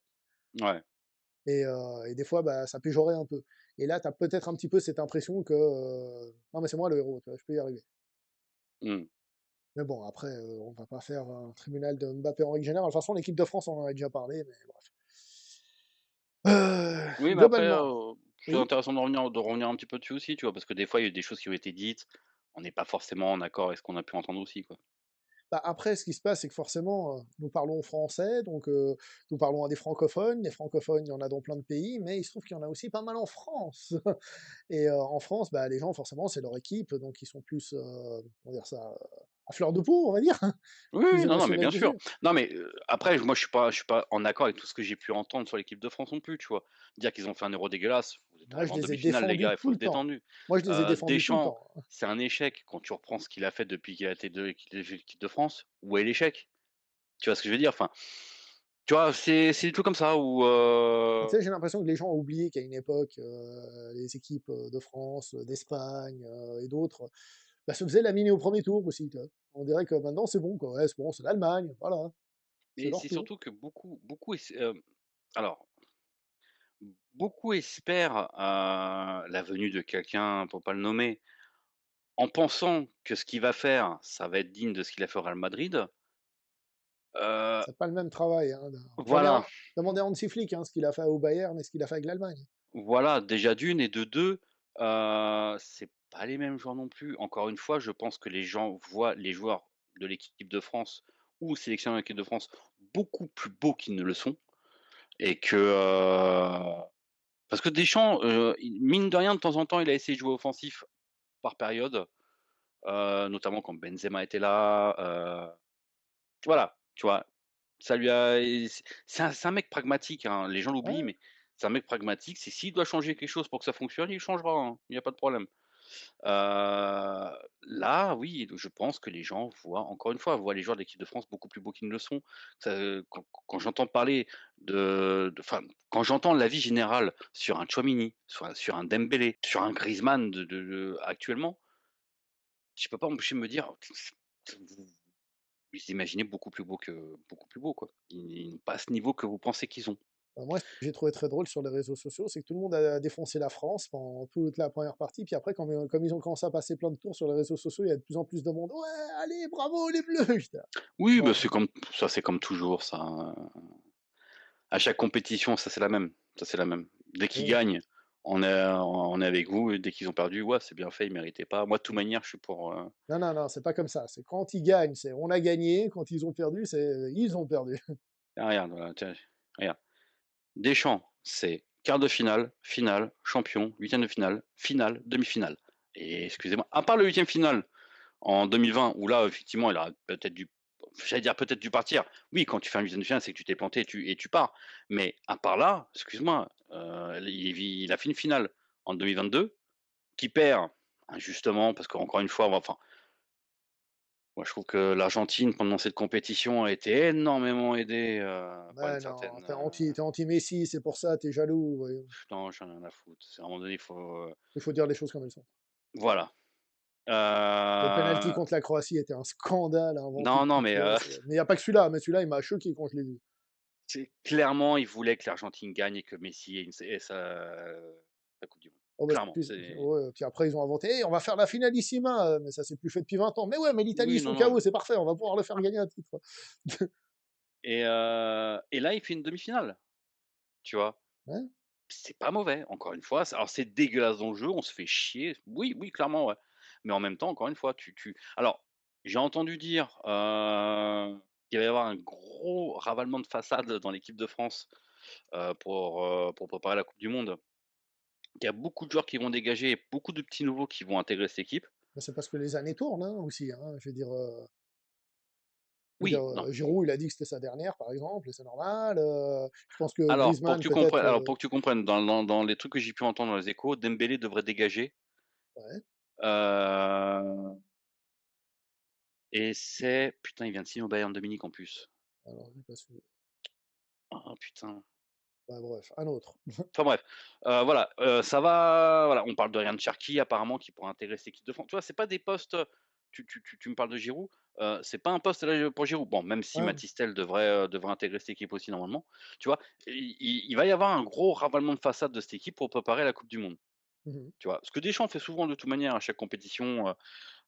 Ouais. Et des fois, bah, ça péjorait un peu. Et là, tu as peut-être un petit peu cette impression que, non, mais c'est moi le héros, tu vois? Je peux y arriver. Mmh. Mais bon, après, on va pas faire un tribunal de Mbappé en règle générale. De toute façon, l'équipe de France, on en a déjà parlé, mais bref. Oui, mais après, Globalement, c'est oui? intéressant de revenir un petit peu dessus aussi, tu vois? Parce que des fois, il y a eu des choses qui ont été dites, on n'est pas forcément en accord avec ce qu'on a pu entendre aussi, quoi. Bah, après, ce qui se passe, c'est que forcément, nous parlons français, donc nous parlons à des francophones. Les francophones, il y en a dans plein de pays, mais il se trouve qu'il y en a aussi pas mal en France. Et en France, bah, les gens, forcément, c'est leur équipe, donc ils sont plus, comment dire ça? À fleur de peau, on va dire, Oui, plus oui, non, non, mais émotionnels bien sûr. dessus. Non, mais, après, moi, je suis pas en accord avec tout ce que j'ai pu entendre sur l'équipe de France non plus, tu vois? Dire qu'ils ont fait un Euro dégueulasse, vous êtes Moi, arrivés je en les ai demi-finale les gars, défendus il tout faut le être temps. détendu. Moi, je les ai défendus tout le Deschamps, temps. c'est un échec quand tu reprends ce qu'il a fait depuis qu'il a été de qu'il est l'équipe de France. Où est l'échec? Tu vois ce que je veux dire? Enfin, tu vois, c'est des trucs comme ça où, Tu sais, j'ai l'impression que les gens ont oublié qu'à une époque, les équipes, de France, d'Espagne, et d'autres, bah, se faisaient laminer au premier tour aussi, tu vois? On dirait que maintenant c'est bon, quoi. Ouais, c'est bon, c'est l'Allemagne, voilà, c'est mais leur c'est tour. surtout que beaucoup alors, beaucoup espèrent, la venue de quelqu'un, pour pas le nommer, en pensant que ce qu'il va faire, ça va être digne de ce qu'il a fait au Real Madrid. Heu, C'est pas le même travail, hein, de voilà, demandez à Hansi Flick, hein, ce qu'il a fait au Bayern et ce qu'il a fait avec l'Allemagne. voilà, déjà d'une et de 2, c'est pas les mêmes joueurs non plus. Encore une fois, je pense que les gens voient les joueurs de l'équipe de France ou sélectionnés en équipe de France beaucoup plus beaux qu'ils ne le sont et que, parce que Deschamps, il mine de rien, de temps en temps, il a essayé de jouer offensif par période, notamment quand Benzema était là, voilà, tu vois? Ça lui a et c'est un mec pragmatique, hein, les gens l'oublient, Ouais, mais C'est un mec pragmatique, c'est s'il doit changer quelque chose pour que ça fonctionne, il changera, hein, il y a pas de problème. Là, oui, je pense que les gens voient encore une fois, voient les joueurs de l'équipe de France beaucoup plus beaux qu'ils ne le sont. Ça, quand j'entends parler enfin, quand j'entends l'avis général sur un Tchouaméni, sur un Dembélé, sur un Griezmann actuellement, je peux pas m'empêcher de me dire: «Vous vous imaginez beaucoup plus beaux, quoi. Ils n'ont pas ce niveau que vous pensez qu'ils ont». Moi, ce que j'ai trouvé très drôle sur les réseaux sociaux, c'est que tout le monde a défoncé la France pendant toute la première partie, puis après, comme ils ont commencé à passer plein de tours sur les réseaux sociaux, il y a de plus en plus de monde: «Ouais, allez, bravo les bleus!» J'étais là: Oui, bah, «Bon, c'est comme toujours ça, hein. À chaque compétition, ça c'est la même, ça c'est la même. Dès qu'ils ouais, gagnent, on est avec vous et dès qu'ils ont perdu, ouais, c'est bien fait, ils méritaient pas. Moi, de toute manière, je suis pour, non, non, non, c'est pas comme ça. C'est quand ils gagnent, c'est on a gagné, quand ils ont perdu, c'est ils ont perdu». ah regarde, voilà, tiens, regarde. Deschamps, c'est quart de finale, finale, champion, huitième de finale, finale, demi-finale et excusez-moi, à part le huitième finale en 2020 où là, effectivement, il aurait peut-être dû j'allais dire peut-être dû partir. Oui, quand tu fais un huitième de finale, c'est que tu t'es planté et tu pars. Mais à part là, excuse-moi, il a fait une finale en 2022 qui perd injustement parce qu'encore une fois, enfin, moi je trouve que l'Argentine pendant cette compétition a été énormément aidée, par une «Ouais, non, certaine, tu anti-Messi, c'est pour ça, tu es jaloux», voyons. non, j'en ai rien à foutre. C'est à un moment donné, il faut, Il faut dire les choses comme elles sont. voilà. Le penalty contre la Croatie était un scandale avant Non, toute non, mais, pièce, mais il y a pas que celui-là, mais celui-là, il m'a choqué quand je l'ai vu. c'est clairement, ils voulaient que l'Argentine gagne et que Messi ait sa coupe du monde. Oh bah, Clairement, puis c'est ouais, puis après ils ont inventé: «Hey, on va faire la finalissima», mais ça s'est plus fait depuis 20 ans. «Mais ouais, mais l'Italie, ils oui, sont non, KO, non, c'est parfait, on va pouvoir le faire gagner un titre». et là, il fait une demi-finale, tu vois? Ouais, C'est pas mauvais, encore une fois, c'est dégueulasse dans le jeu, on se fait chier. Oui, oui, clairement, ouais. Mais en même temps, encore une fois, alors, j'ai entendu dire, qu'il va y avoir un gros ravalement de façade dans l'équipe de France, pour préparer la coupe du monde. Il y a beaucoup de joueurs qui vont dégager et beaucoup de petits nouveaux qui vont intégrer cette équipe. bah, c'est parce que les années tournent, hein, aussi, hein. Oui, non. Giroud, il a dit que c'était sa dernière, par exemple, et c'est normal, je pense que Alors, pour que Griezmann tu peut-être, comprennes dans les trucs que j'ai pu entendre dans les échos, Dembélé devrait dégager, ouais, heu et c'est putain, il vient de signer au Bayern de Munich en plus. alors j'ai pas suivi. Ah putain. Bah, bref, un autre. Enfin bref, voilà, ça va voilà, on parle de Ryan Cherki apparemment qui pourrait intégrer cette équipe de France. Tu vois, c'est pas des postes, tu me parles de Giroud, c'est pas un poste là, pour Giroud. Bon, même si Ouais, Mathys Tel devrait intégrer cette équipe aussi normalement, tu vois? Il va y avoir un gros ravalement de façade de cette équipe pour préparer la coupe du monde, mmh. tu vois? Ce que Deschamps fait souvent de toute manière à chaque compétition,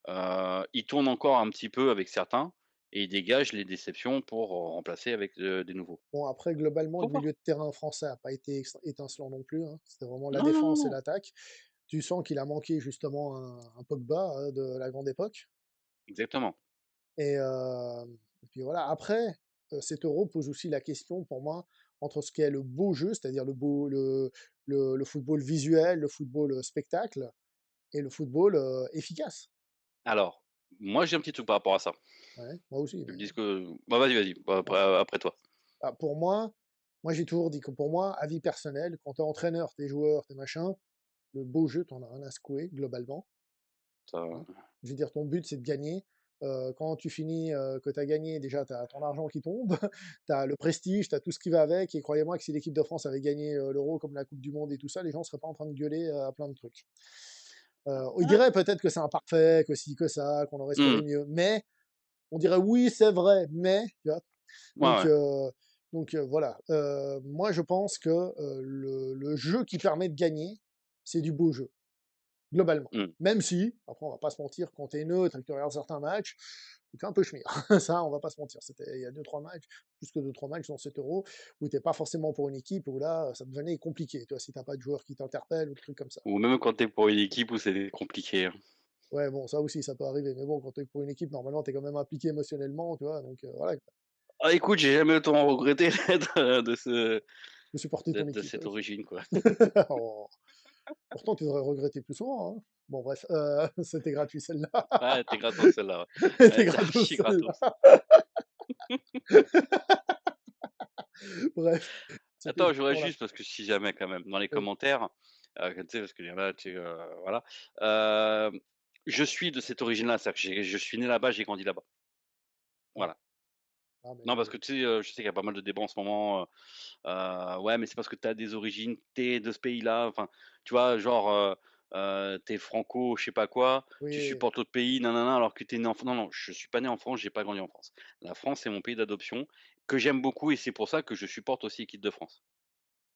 il tourne encore un petit peu avec certains et il dégage les déceptions pour, remplacer avec, des nouveaux. Bon, après, globalement, Faut le voir. milieu de terrain français a pas été étincelant non plus, hein. C'était vraiment la Non, non, non, défense et non. l'attaque. Tu sens qu'il a manqué justement un Pogba, de la grande époque. Exactement. Et puis voilà. Après, cet Euro pose aussi la question pour moi entre ce qu'est le beau jeu, c'est-à-dire le football visuel, le football, spectacle et le football, efficace. Alors, moi j'ai un petit truc par rapport à ça. Ouais, moi aussi, Tu mais me dis que bah, vas-y, vas-y, bah, bah, après toi. pour moi, j'ai toujours dit que pour moi, avis personnel, quand tu es entraîneur, tu es joueur, tu es machin, le beau jeu, tu en as rien à secouer globalement, Ça hein. Je veux dire, ton but, c'est de gagner. Quand tu finis, que tu as gagné, déjà, tu as ton argent qui tombe, tu as le prestige, tu as tout ce qui va avec, et croyez-moi que si l'équipe de France avait gagné, l'Euro comme la coupe du monde et tout ça, les gens seraient pas en train de gueuler, à plein de trucs. Ils ah, diraient peut-être que c'est imparfait, que ci, que ça, qu'on aurait espéré mmh, mieux, mais on dirait: «Oui, c'est vrai, mais», tu vois? ouais, Donc ouais, heu voilà, moi je pense que, le jeu qui permet de gagner, c'est du beau jeu. Globalement. mmh. Même si, après on va pas se mentir, quand tu es neutre et que tu regardes certains matchs, tu un peu schmire. Ça, on va pas se mentir. Il y a 2-3 matchs, plus que 2-3 matchs dans cet Euro, où tu pas forcément pour une équipe, où là, ça devenait compliqué, tu vois? Si tu pas de joueurs qui t'interpellent ou des trucs comme ça. Ou même quand tu es pour une équipe où c'est compliqué, hein. Ouais, bon, ça aussi, ça peut arriver, mais bon, quand tu es pour une équipe, normalement, tu es quand même impliqué émotionnellement, tu vois? Donc voilà, Ah écoute, j'ai jamais autant regretté d'être, de supporter ton de équipe, cette ouais. origine, quoi. Oh, pourtant, tu devrais regretter plus souvent, hein. Bon bref, c'était gratuit celle-là. Ouais, elle était gratos celle-là, ouais. Elle C'était était gratos archi gratos. celle-là. Bref. C'était attends, juste j'aurais pour la juste parce que si jamais quand même, dans les oui, commentaires, tu sais, parce qu'il y en a, tu sais, voilà, hem, je suis de cette origine-là, c'est-à-dire que je suis né là-bas, j'ai grandi là-bas. ouais. Voilà. Ah mais Non, parce que tu sais, je sais qu'il y a pas mal de débats en ce moment, ouais, mais c'est parce que tu as des origines, tu es de ce pays-là, enfin, tu vois? Genre, tu es franco je sais pas quoi, tu oui, supportes l'autre pays, nanana, alors que tu es né en non, non, je suis pas né en France, j'ai pas grandi en France. La France, c'est mon pays d'adoption que j'aime beaucoup et c'est pour ça que je supporte aussi l'équipe de France.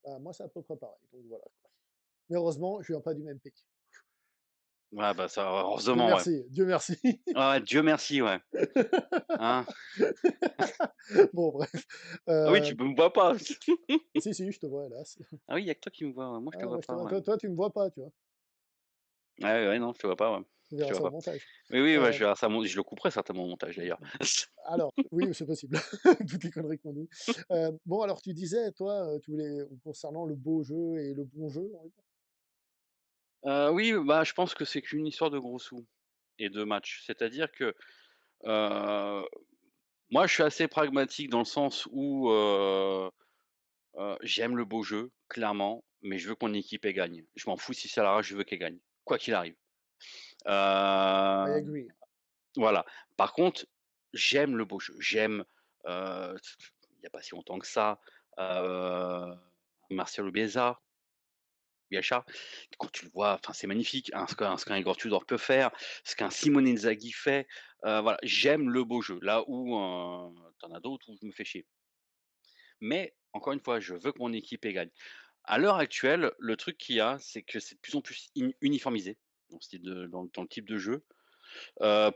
bah, moi, c'est à peu près pareil, donc voilà, quoi. Mais heureusement, je viens pas du même pays. Ouais, bah, ça Dieu heureusement, ouais. merci, Dieu merci. Ouais, ouais, Dieu merci, ouais. Hein? Bon bref, Ah oui, tu me vois pas. si, si, je te vois hélas. Ah oui, il y a que toi qui me vois, ouais, moi je te Ah, vois moi je te pas, vois. ouais. Toi, tu me vois pas, tu vois? Ouais, ouais, ouais, non, je te vois pas, ouais. Tu Je te verras vois ça au pas. montage. Oui, oui, bah, Heu, je verrai ça mon je le couperai certainement au montage d'ailleurs. alors, oui, c'est possible, toutes les conneries qu'on dit. Bon alors tu disais toi, tu voulais concernant le beau jeu et le bon jeu, on va dire? Oui, bah, je pense que c'est qu'une histoire de gros sous et de match. C'est-à-dire que, heu, moi, je suis assez pragmatique dans le sens où, j'aime le beau jeu, clairement, mais je veux que mon équipe, elle gagne. Je m'en fous si c'est à l'arrache, je veux qu'elle gagne, quoi qu'il arrive. I Hem, agree. voilà. Par contre, j'aime le beau jeu. J'aime, il y a pas si longtemps que ça, Marcelo Bielsa, quand tu le vois, enfin, c'est magnifique, hein, ce qu'un Igor Tudor peut faire, ce qu'un Simone Inzaghi fait, voilà, j'aime le beau jeu, là où, tu as d'autres où je me fais chier. Mais encore une fois, je veux que mon équipe, elle gagne. À l'heure actuelle, le truc qu'il y a, c'est que c'est de plus en plus uniformisé dans le type de jeu,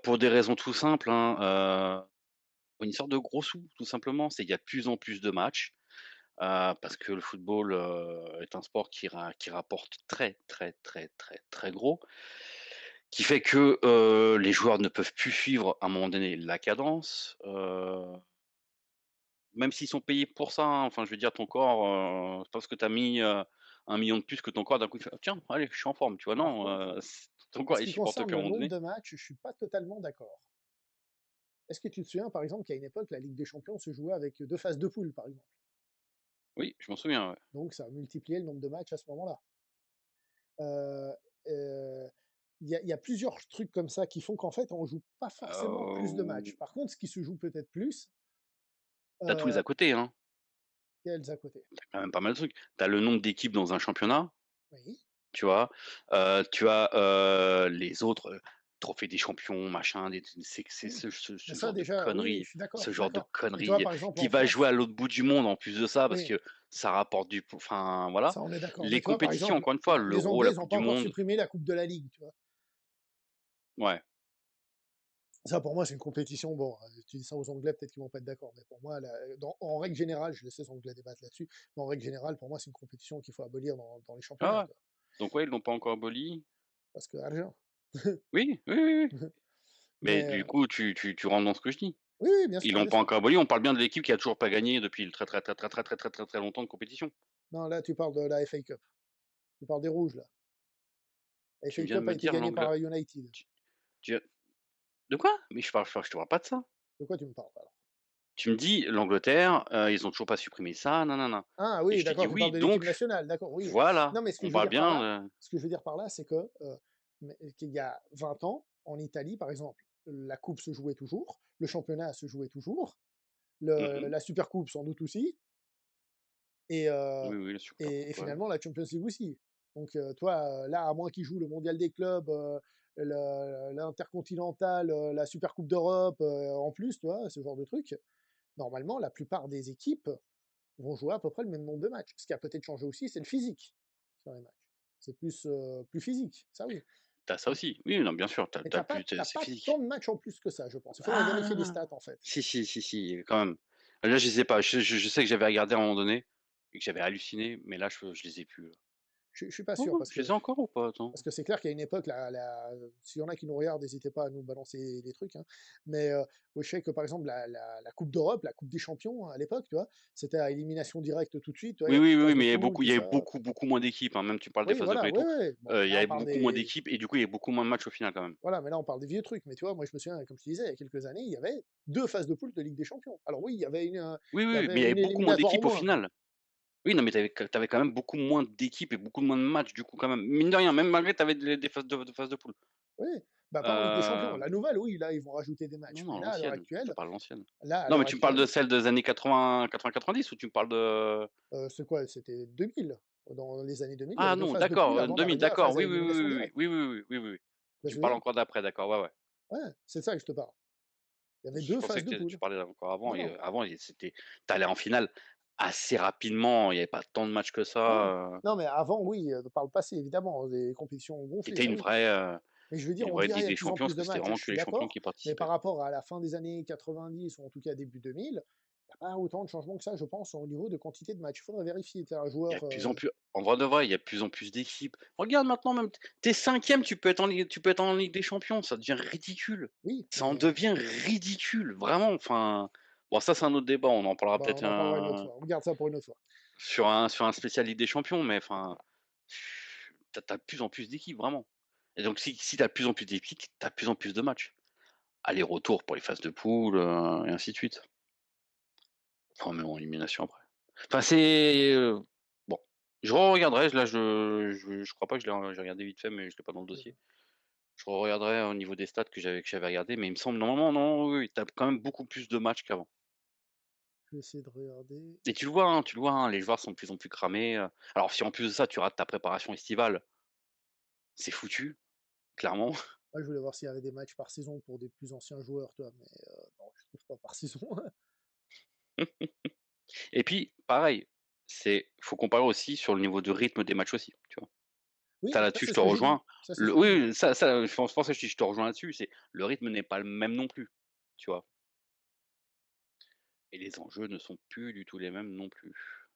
pour des raisons tout simples, hein, pour une sorte de gros sous, tout simplement. C'est il y a de plus en plus de matchs, parce que le football, est un sport qui rapporte très, très, très, très, très gros. Qui fait que, les joueurs ne peuvent plus suivre à un moment donné la cadence, même s'ils sont payés pour ça, hein. Enfin, je veux dire ton corps, c'est pas parce que tu as mis, 1 000 de plus que ton corps d'un coup il fait: «Ah tiens, allez, je suis en forme», tu vois? Par Non, contre, c ton en corps ce il qui supporte concerne plus à un le moment nombre donné. de matchs, je suis pas totalement d'accord. Est-ce que tu te souviens, par exemple, qu'à une époque, la Ligue des champions se jouait avec 2 phases de poule, par exemple? Oui, je m'en souviens, ouais. Donc ça a multiplié le nombre de matchs à ce moment-là. Heu, heu, il y a plusieurs trucs comme ça qui font qu'en fait, on joue pas forcément plus de Heu, matchs. Par contre, ce qui se joue peut-être plus, tu tous les heu à côté, hein. quels à côté? Tu quand même pas mal de trucs. Tu as le nombre d'équipes dans un championnat. Oui, Tu vois? Tu as, les autres, trophées des champions, machin, des c'est oui. ce Mais ça genre de déjà, oui, oui, conneries je suis d'accord. Mais tu vois, conneries, par exemple, qui en va jouer France à l'autre bout du monde en plus de ça, parce oui, que ça rapporte du enfin voilà. ça on est d'accord. Mais Les tu vois, par compétitions, exemple, encore une fois, les l'Euro, la Anglais, ils ont coupe pas du encore monde, supprimé la coupe de la Ligue, tu vois? ouais. Ça, pour moi, c'est une compétition, bon, tu dis ça aux Anglais, peut-être qu'ils vont pas être d'accord, mais pour moi, en règle générale, je laisse les Anglais débattre là-dessus, mais en règle générale, pour moi, c'est une compétition qu'il faut abolir dans les championnats, Ah ouais. tu vois? Donc ouais, ils l'ont pas encore aboli. Parce que argent. Oui, oui, oui, oui. Mais Mais du coup, tu rentres dans ce que je dis. oui, oui, Ils l'ont bien pas sûr. encore aboli, on parle bien de l'équipe qui a toujours pas gagné depuis le très, très, très, très, très, très, très, très, très longtemps de compétition. Non, là, tu parles de la FA Cup. Tu parles des rouges, là. La Tu FA viens de Cup a me été dire gagnée l'Angleterre. par United. Tu De quoi? Mais je te parle pas de ça. De quoi tu me parles, alors? Tu me dis l'Angleterre, ils ont toujours pas supprimé ça, nanana Ah et oui, je te dis: d'accord, tu parles «Oui, de l'équipe donc nationale, d'accord, oui. voilà, Non, mais ce que on je veux parle dire par bien là de». ce que je veux dire par là, c'est que, mais qu'il y a 20 ans, en Italie, par exemple, la coupe se jouait toujours, le championnat se jouait toujours, Mmh mh. la super coupe sans doute aussi, et Oui, oui, la Super et Coupe, ouais. finalement la Champions League aussi. Donc, toi, là, à moins qu'ils jouent le mondial des clubs, l'intercontinental, la super coupe d'Europe, en plus, tu vois? Ce genre de truc, normalement, la plupart des équipes vont jouer à peu près le même nombre de matchs. Ce qui a peut-être changé aussi, c'est le physique sur les matchs. C'est plus physique, ça oui. Tu as ça aussi. Oui, non, bien sûr, tu Mais as plus tu c'est pas physique. tant de matchs en plus que ça, je pense. Il faudrait vérifier les Ah! stats, en fait. Si, si, si, si, quand même. Là, je les ai pas. Je sais que j'avais regardé à un moment donné et que j'avais halluciné, mais là, je les ai plus, là. Je suis pas sûr Oh, je les ai encore ou pas? Attends. parce que c'est clair qu'à une époque, s'il y en a qui nous regardent, n'hésitez pas à nous balancer des trucs, hein. Mais, moi, je sais que, par exemple, la coupe d'Europe, la coupe des champions, hein, à l'époque, tu vois? C'était à élimination directe tout de suite, tu vois? Il y Oui, a plus oui, de oui, phase oui, de mais poule, il tout y avait ça. beaucoup, beaucoup moins d'équipes, hein. Même tu parles des Oui, phases de voilà, poule et oui, tout, oui. Bon, il y là, on avait parle beaucoup moins des d'équipes et du coup, il y avait beaucoup moins de matchs au final, quand même. voilà, mais là, on parle des vieux trucs. Mais tu vois, moi, je me souviens, comme je te disais, il y a quelques années, il y avait 2 phases de poule de Ligue des champions. Alors oui, Oui, il y oui, avait mais il y avait une beaucoup moins éliminatoire en d'équipes au moins, mais final. Oui, non, mais tu avais quand même beaucoup moins d'équipes et beaucoup moins de matchs du coup quand même. Mine de rien, même malgré tu avais des phases de poule. Oui, bah, pas en Ligue des Champions. Heu, La nouvelle, oui, là, ils vont rajouter des non, matchs. Mais non, là, à l'heure l'ancienne, je te actuelle parle de l'ancienne. là, à Non, l'heure mais tu me parles de actuelle, celle des années 80-90 ou tu me parles de c'est quoi? C'était 2000. Dans les années 2000, il y avait ah 2 non, phases de poule d'accord, avant 2000, d'arriver à la d'accord, phase à oui, oui, élimination oui, oui, directe. oui, oui, oui, oui, oui, oui, oui. Tu vois ce Tu que me je veux parles dire? encore d'après, d'accord, ouais, ouais. Ouais, c'est ça que je te parle. Il y avait Je 2 pensais phases de que tu poule. parlais encore avant Non, et non. avant c'était tu allais en finale assez rapidement, il y avait pas tant de matchs que Ouais. ça, Non, mais avant, oui, par le passé, évidemment, les compétitions ont gonflé, c'était ça oui. Mais je veux dire, une on vraie dirait il Ligue y a de des plus en Champions plus parce de que c'était matchs, vraiment je que suis les champions d'accord, qui mais par participaient. rapport à la fin des années 90 ou en tout cas début 2000, il y a pas autant de changements que ça, je pense, au niveau de quantité de matchs. Il faudrait vérifier. Tu es un Il y a joueur, de plus en plus en vrai de vrai, il y a de plus en plus d'équipes. Regarde maintenant même, tu es 5e, tu peux être en Ligue des Champions, ça devient ridicule. oui, Ça en mais devient ridicule, vraiment, enfin, bon ça c'est un autre débat, on en parlera bah, peut-être on en parlera une autre fois. On garde ça pour une autre fois. sur un spécial Ligue des Champions, mais enfin, tu as de plus en plus d'équipes, vraiment. Et donc si tu as de plus en plus d'équipes, tu as de plus en plus de matchs. Aller-retour pour les phases de poule, et ainsi de suite. Enfin même en élimination après. Enfin c'est, bon, je regarderai, là je crois pas que j'ai regardé vite fait, mais je l'ai pas dans le dossier. Je regarderai au niveau des stats que j'avais regardé, mais il me semble normalement non, oui, oui, tu as quand même beaucoup plus de matchs qu'avant. Je vais essayer de regarder. Et tu le vois, hein, les joueurs sont de plus en plus cramés, alors si en plus de ça, tu rates ta préparation estivale, c'est foutu, clairement. Ouais, je voulais voir s'il y avait des matchs par saison pour des plus anciens joueurs, toi, mais non, je trouve pas par saison. Et puis pareil, faut comparer aussi sur le niveau de rythme des matchs aussi, tu vois? Oui, Ça ça là-dessus, je c'est te ce que j'ai dit. rejoins. Ça c'est ce Le que j'ai Oui, dit. oui, ça, je pense que je te rejoins là-dessus, c'est le rythme n'est pas le même non plus, tu vois? Et les enjeux ne sont plus du tout les mêmes non plus.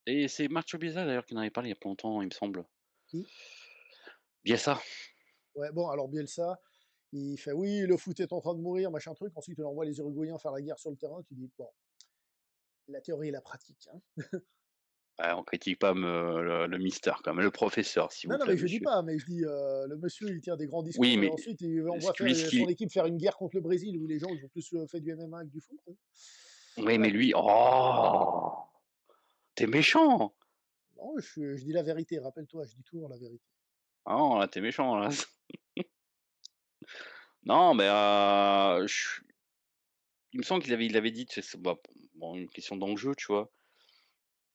Et c'est Macho Bielsa d'ailleurs qui en avait parlé il y a pas longtemps, il me semble. Qui? Bielsa. Ouais, bon, alors Bielsa, il fait: «Oui, le foot est en train de mourir», machin truc. Ensuite, il envoie les Uruguayens faire la guerre sur le terrain. Tu dis: «Bon, la théorie et la pratique, hein». Ouais, on critique pas me le mister quand même, le professeur s'il Non, vous non, plaît mais je dis monsieur. pas, mais je dis, le monsieur, il tient des grands Oui, discours et mais ensuite il ce envoie qui lui ce son qui équipe faire une guerre contre le Brésil où les gens, ils ont plus, fait du MMA que du foot, hein. oui, mais Ouais, lui, oh! Tu es méchant! non, je dis la vérité, rappelle-toi, je dis toujours la vérité. Ah non, là, tu es méchant là. Non, mais il me semble il avait dit, tu sais, c'est bah, bon, une question d'enjeu, tu vois?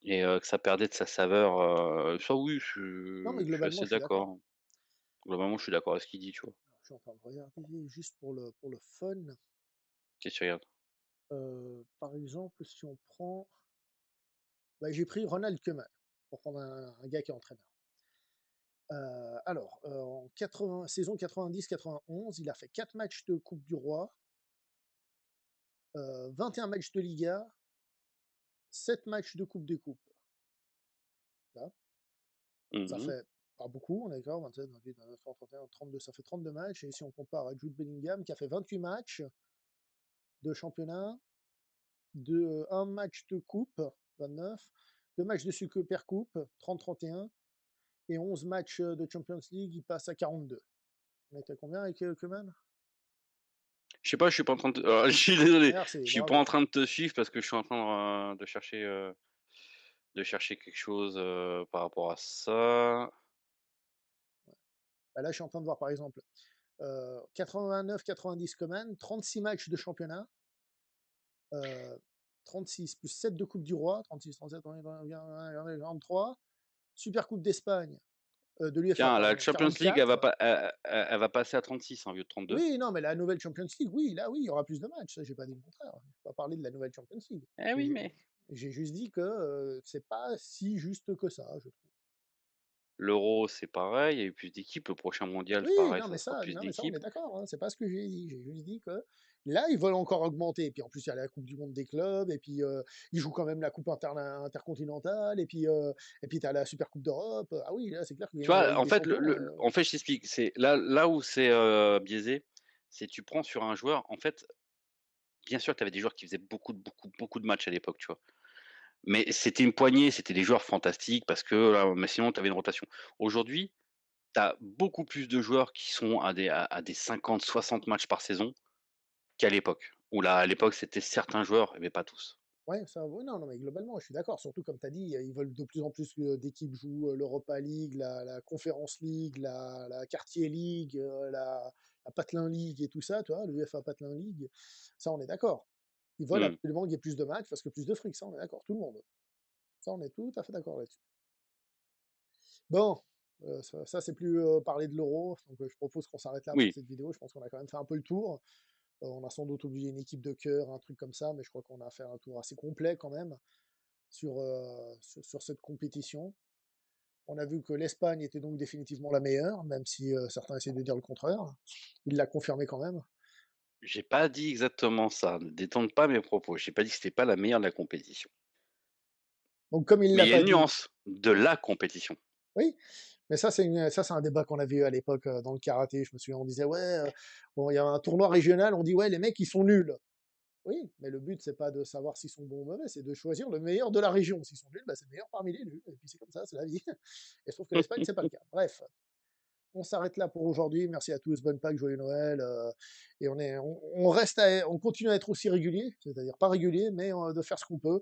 Et que ça perdait de sa saveur, ça oui, Non, mais je suis globalement, assez je suis d'accord. d'accord. Globalement, je suis d'accord avec ce qu'il dit, tu vois? Alors, je suis en train de regarder juste pour le fun, Qu'est-ce que tu regardes? par exemple, si on prend bah, j'ai pris Ronald Koeman pour prendre un gars qui est entraîneur. En 80 saison 90-91, il a fait 4 matchs de coupe du roi, 21 matchs de Liga, 7 matchs de coupe des coupes. Là, ça Mmh. fait pas beaucoup, on est d'accord, 27, 28, 29, 30, 31, 32, ça fait 32 matchs. Et si on compare à Jude Bellingham qui a fait 28 matchs de championnat, 1 match de coupe, 29, 2 matchs de Supercoupe, 30-31, et 11 matchs de Champions League, il passe à 42. On était à combien avec Koeman? Je sais pas, je suis pas en train de je suis désolé, Merci, je suis pas en bravo. train de te suivre parce que je suis en train, de chercher quelque chose, par rapport à ça. Bah, là, je suis en train de voir par exemple 89-90 Coman, 36 matchs de championnat, euh, 36 plus 7 de Coupe du Roi, 36, 37, 43, Super Coupe d'Espagne, de l'UEFA, Tiens, la pardon, Champions League, elle va 44. pas elle va passer à 36 hein, au lieu de 32. Oui, non, mais la nouvelle Champions League, oui, là, oui, il y aura plus de matchs. Ça, j'ai pas dit le contraire. Je pas parlé de la nouvelle Champions League. Eh oui, J'ai mais j'ai juste dit que c'est pas si juste que ça, je trouve. l'Euro, c'est pareil, il y a eu plus d'équipes. Le prochain mondial, Oui, pareil, ça sera plus non, mais ça, on d'équipes. est d'accord, hein, c'est pas ce que j'ai dit. J'ai juste dit que là, ils veulent encore augmenter. Et puis en plus, il y a la Coupe du monde des clubs, et puis ils jouent quand même la Coupe intercontinentale, et puis tu as la Super Coupe d'Europe. Ah oui, là, c'est clair que Tu gagner la vois, Ligue en des fait, Champions. je t'explique, c'est là où c'est, biaisé, c'est tu prends sur un joueur, en fait, bien sûr, tu avais des joueurs qui faisaient beaucoup de matchs à l'époque, tu vois? Mais c'était une poignée, c'était des joueurs fantastiques parce que, mais sinon tu avais une rotation. Aujourd'hui, tu as beaucoup plus de joueurs qui sont à des 50-60 matchs par saison qu'à l'époque. Où là, à l'époque, c'était certains joueurs, mais pas tous. Ouais, ça, oui, non, non, mais globalement, je suis d'accord. Surtout comme tu as dit, ils veulent de plus en plus, d'équipes jouent, l'Europa League, la Conference League, la Quartier League, la Patelin League et tout ça, tu vois? L'UEFA Patelin League. Ça, on est d'accord. Ils veulent Mmh. absolument qu'il y ait plus de matchs parce que plus de fric, ça, on est d'accord, tout le monde. Ça, on est tout à fait d'accord là-dessus. Bon, ça c'est plus, parler de l'Euro, donc je propose qu'on s'arrête là pour Oui, cette vidéo. Je pense qu'on a quand même fait un peu le tour. On a sans doute oublié une équipe de cœur, un truc comme ça, mais je crois qu'on a fait un tour assez complet quand même sur cette compétition. On a vu que l'Espagne était donc définitivement la meilleure, même si, certains essaient de dire le contraire. Il l'a confirmé quand même. j'ai pas dit exactement ça, ne détourne pas mes propos. J'ai pas dit que c'était pas la meilleure de la compétition. Donc comme il Mais l'a il y a pas une dit, nuance, de la compétition. oui, mais ça c'est un débat qu'on avait eu à l'époque, dans le karaté. Je me souviens, on disait: «Ouais, bon, il y a un tournoi régional», on dit: «Ouais, les mecs, ils sont nuls». Oui, mais le but, c'est pas de savoir s'ils sont bons ou mauvais, c'est de choisir le meilleur de la région. S'ils sont nuls, bah, c'est le meilleur parmi les nuls. Et puis c'est comme ça, c'est la vie. Et je trouve que l'Espagne, c'est pas le cas. Bref, on s'arrête là pour aujourd'hui. Merci à tous, bonne Pâques, joyeux Noël. Et on continue à être aussi régulier, c'est-à-dire pas régulier, mais de faire ce qu'on peut.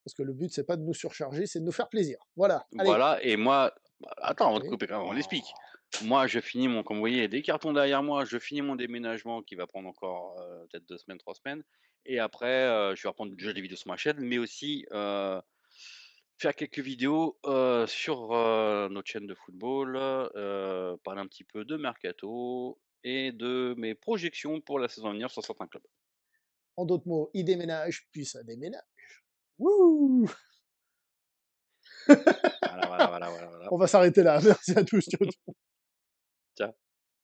Parce que le but, c'est pas de nous surcharger, c'est de nous faire plaisir. Voilà, allez. Voilà et moi bah, attends, avant de Oui. couper quand même, on explique. Oh. Moi, je finis mon comme vous voyez, il y a des cartons derrière moi, je finis mon déménagement qui va prendre encore, peut-être 2 semaines, 3 semaines et après, je vais reprendre déjà des vidéos sur ma chaîne, mais aussi, faire quelques vidéos, sur, notre chaîne de football, parler un petit peu de mercato et de mes projections pour la saison à venir sur certains clubs. En d'autres mots, il déménage, puis ça déménage. Wouh. Voilà, voilà, voilà, voilà, voilà. On va s'arrêter là. Merci à tous. Ciao, ciao.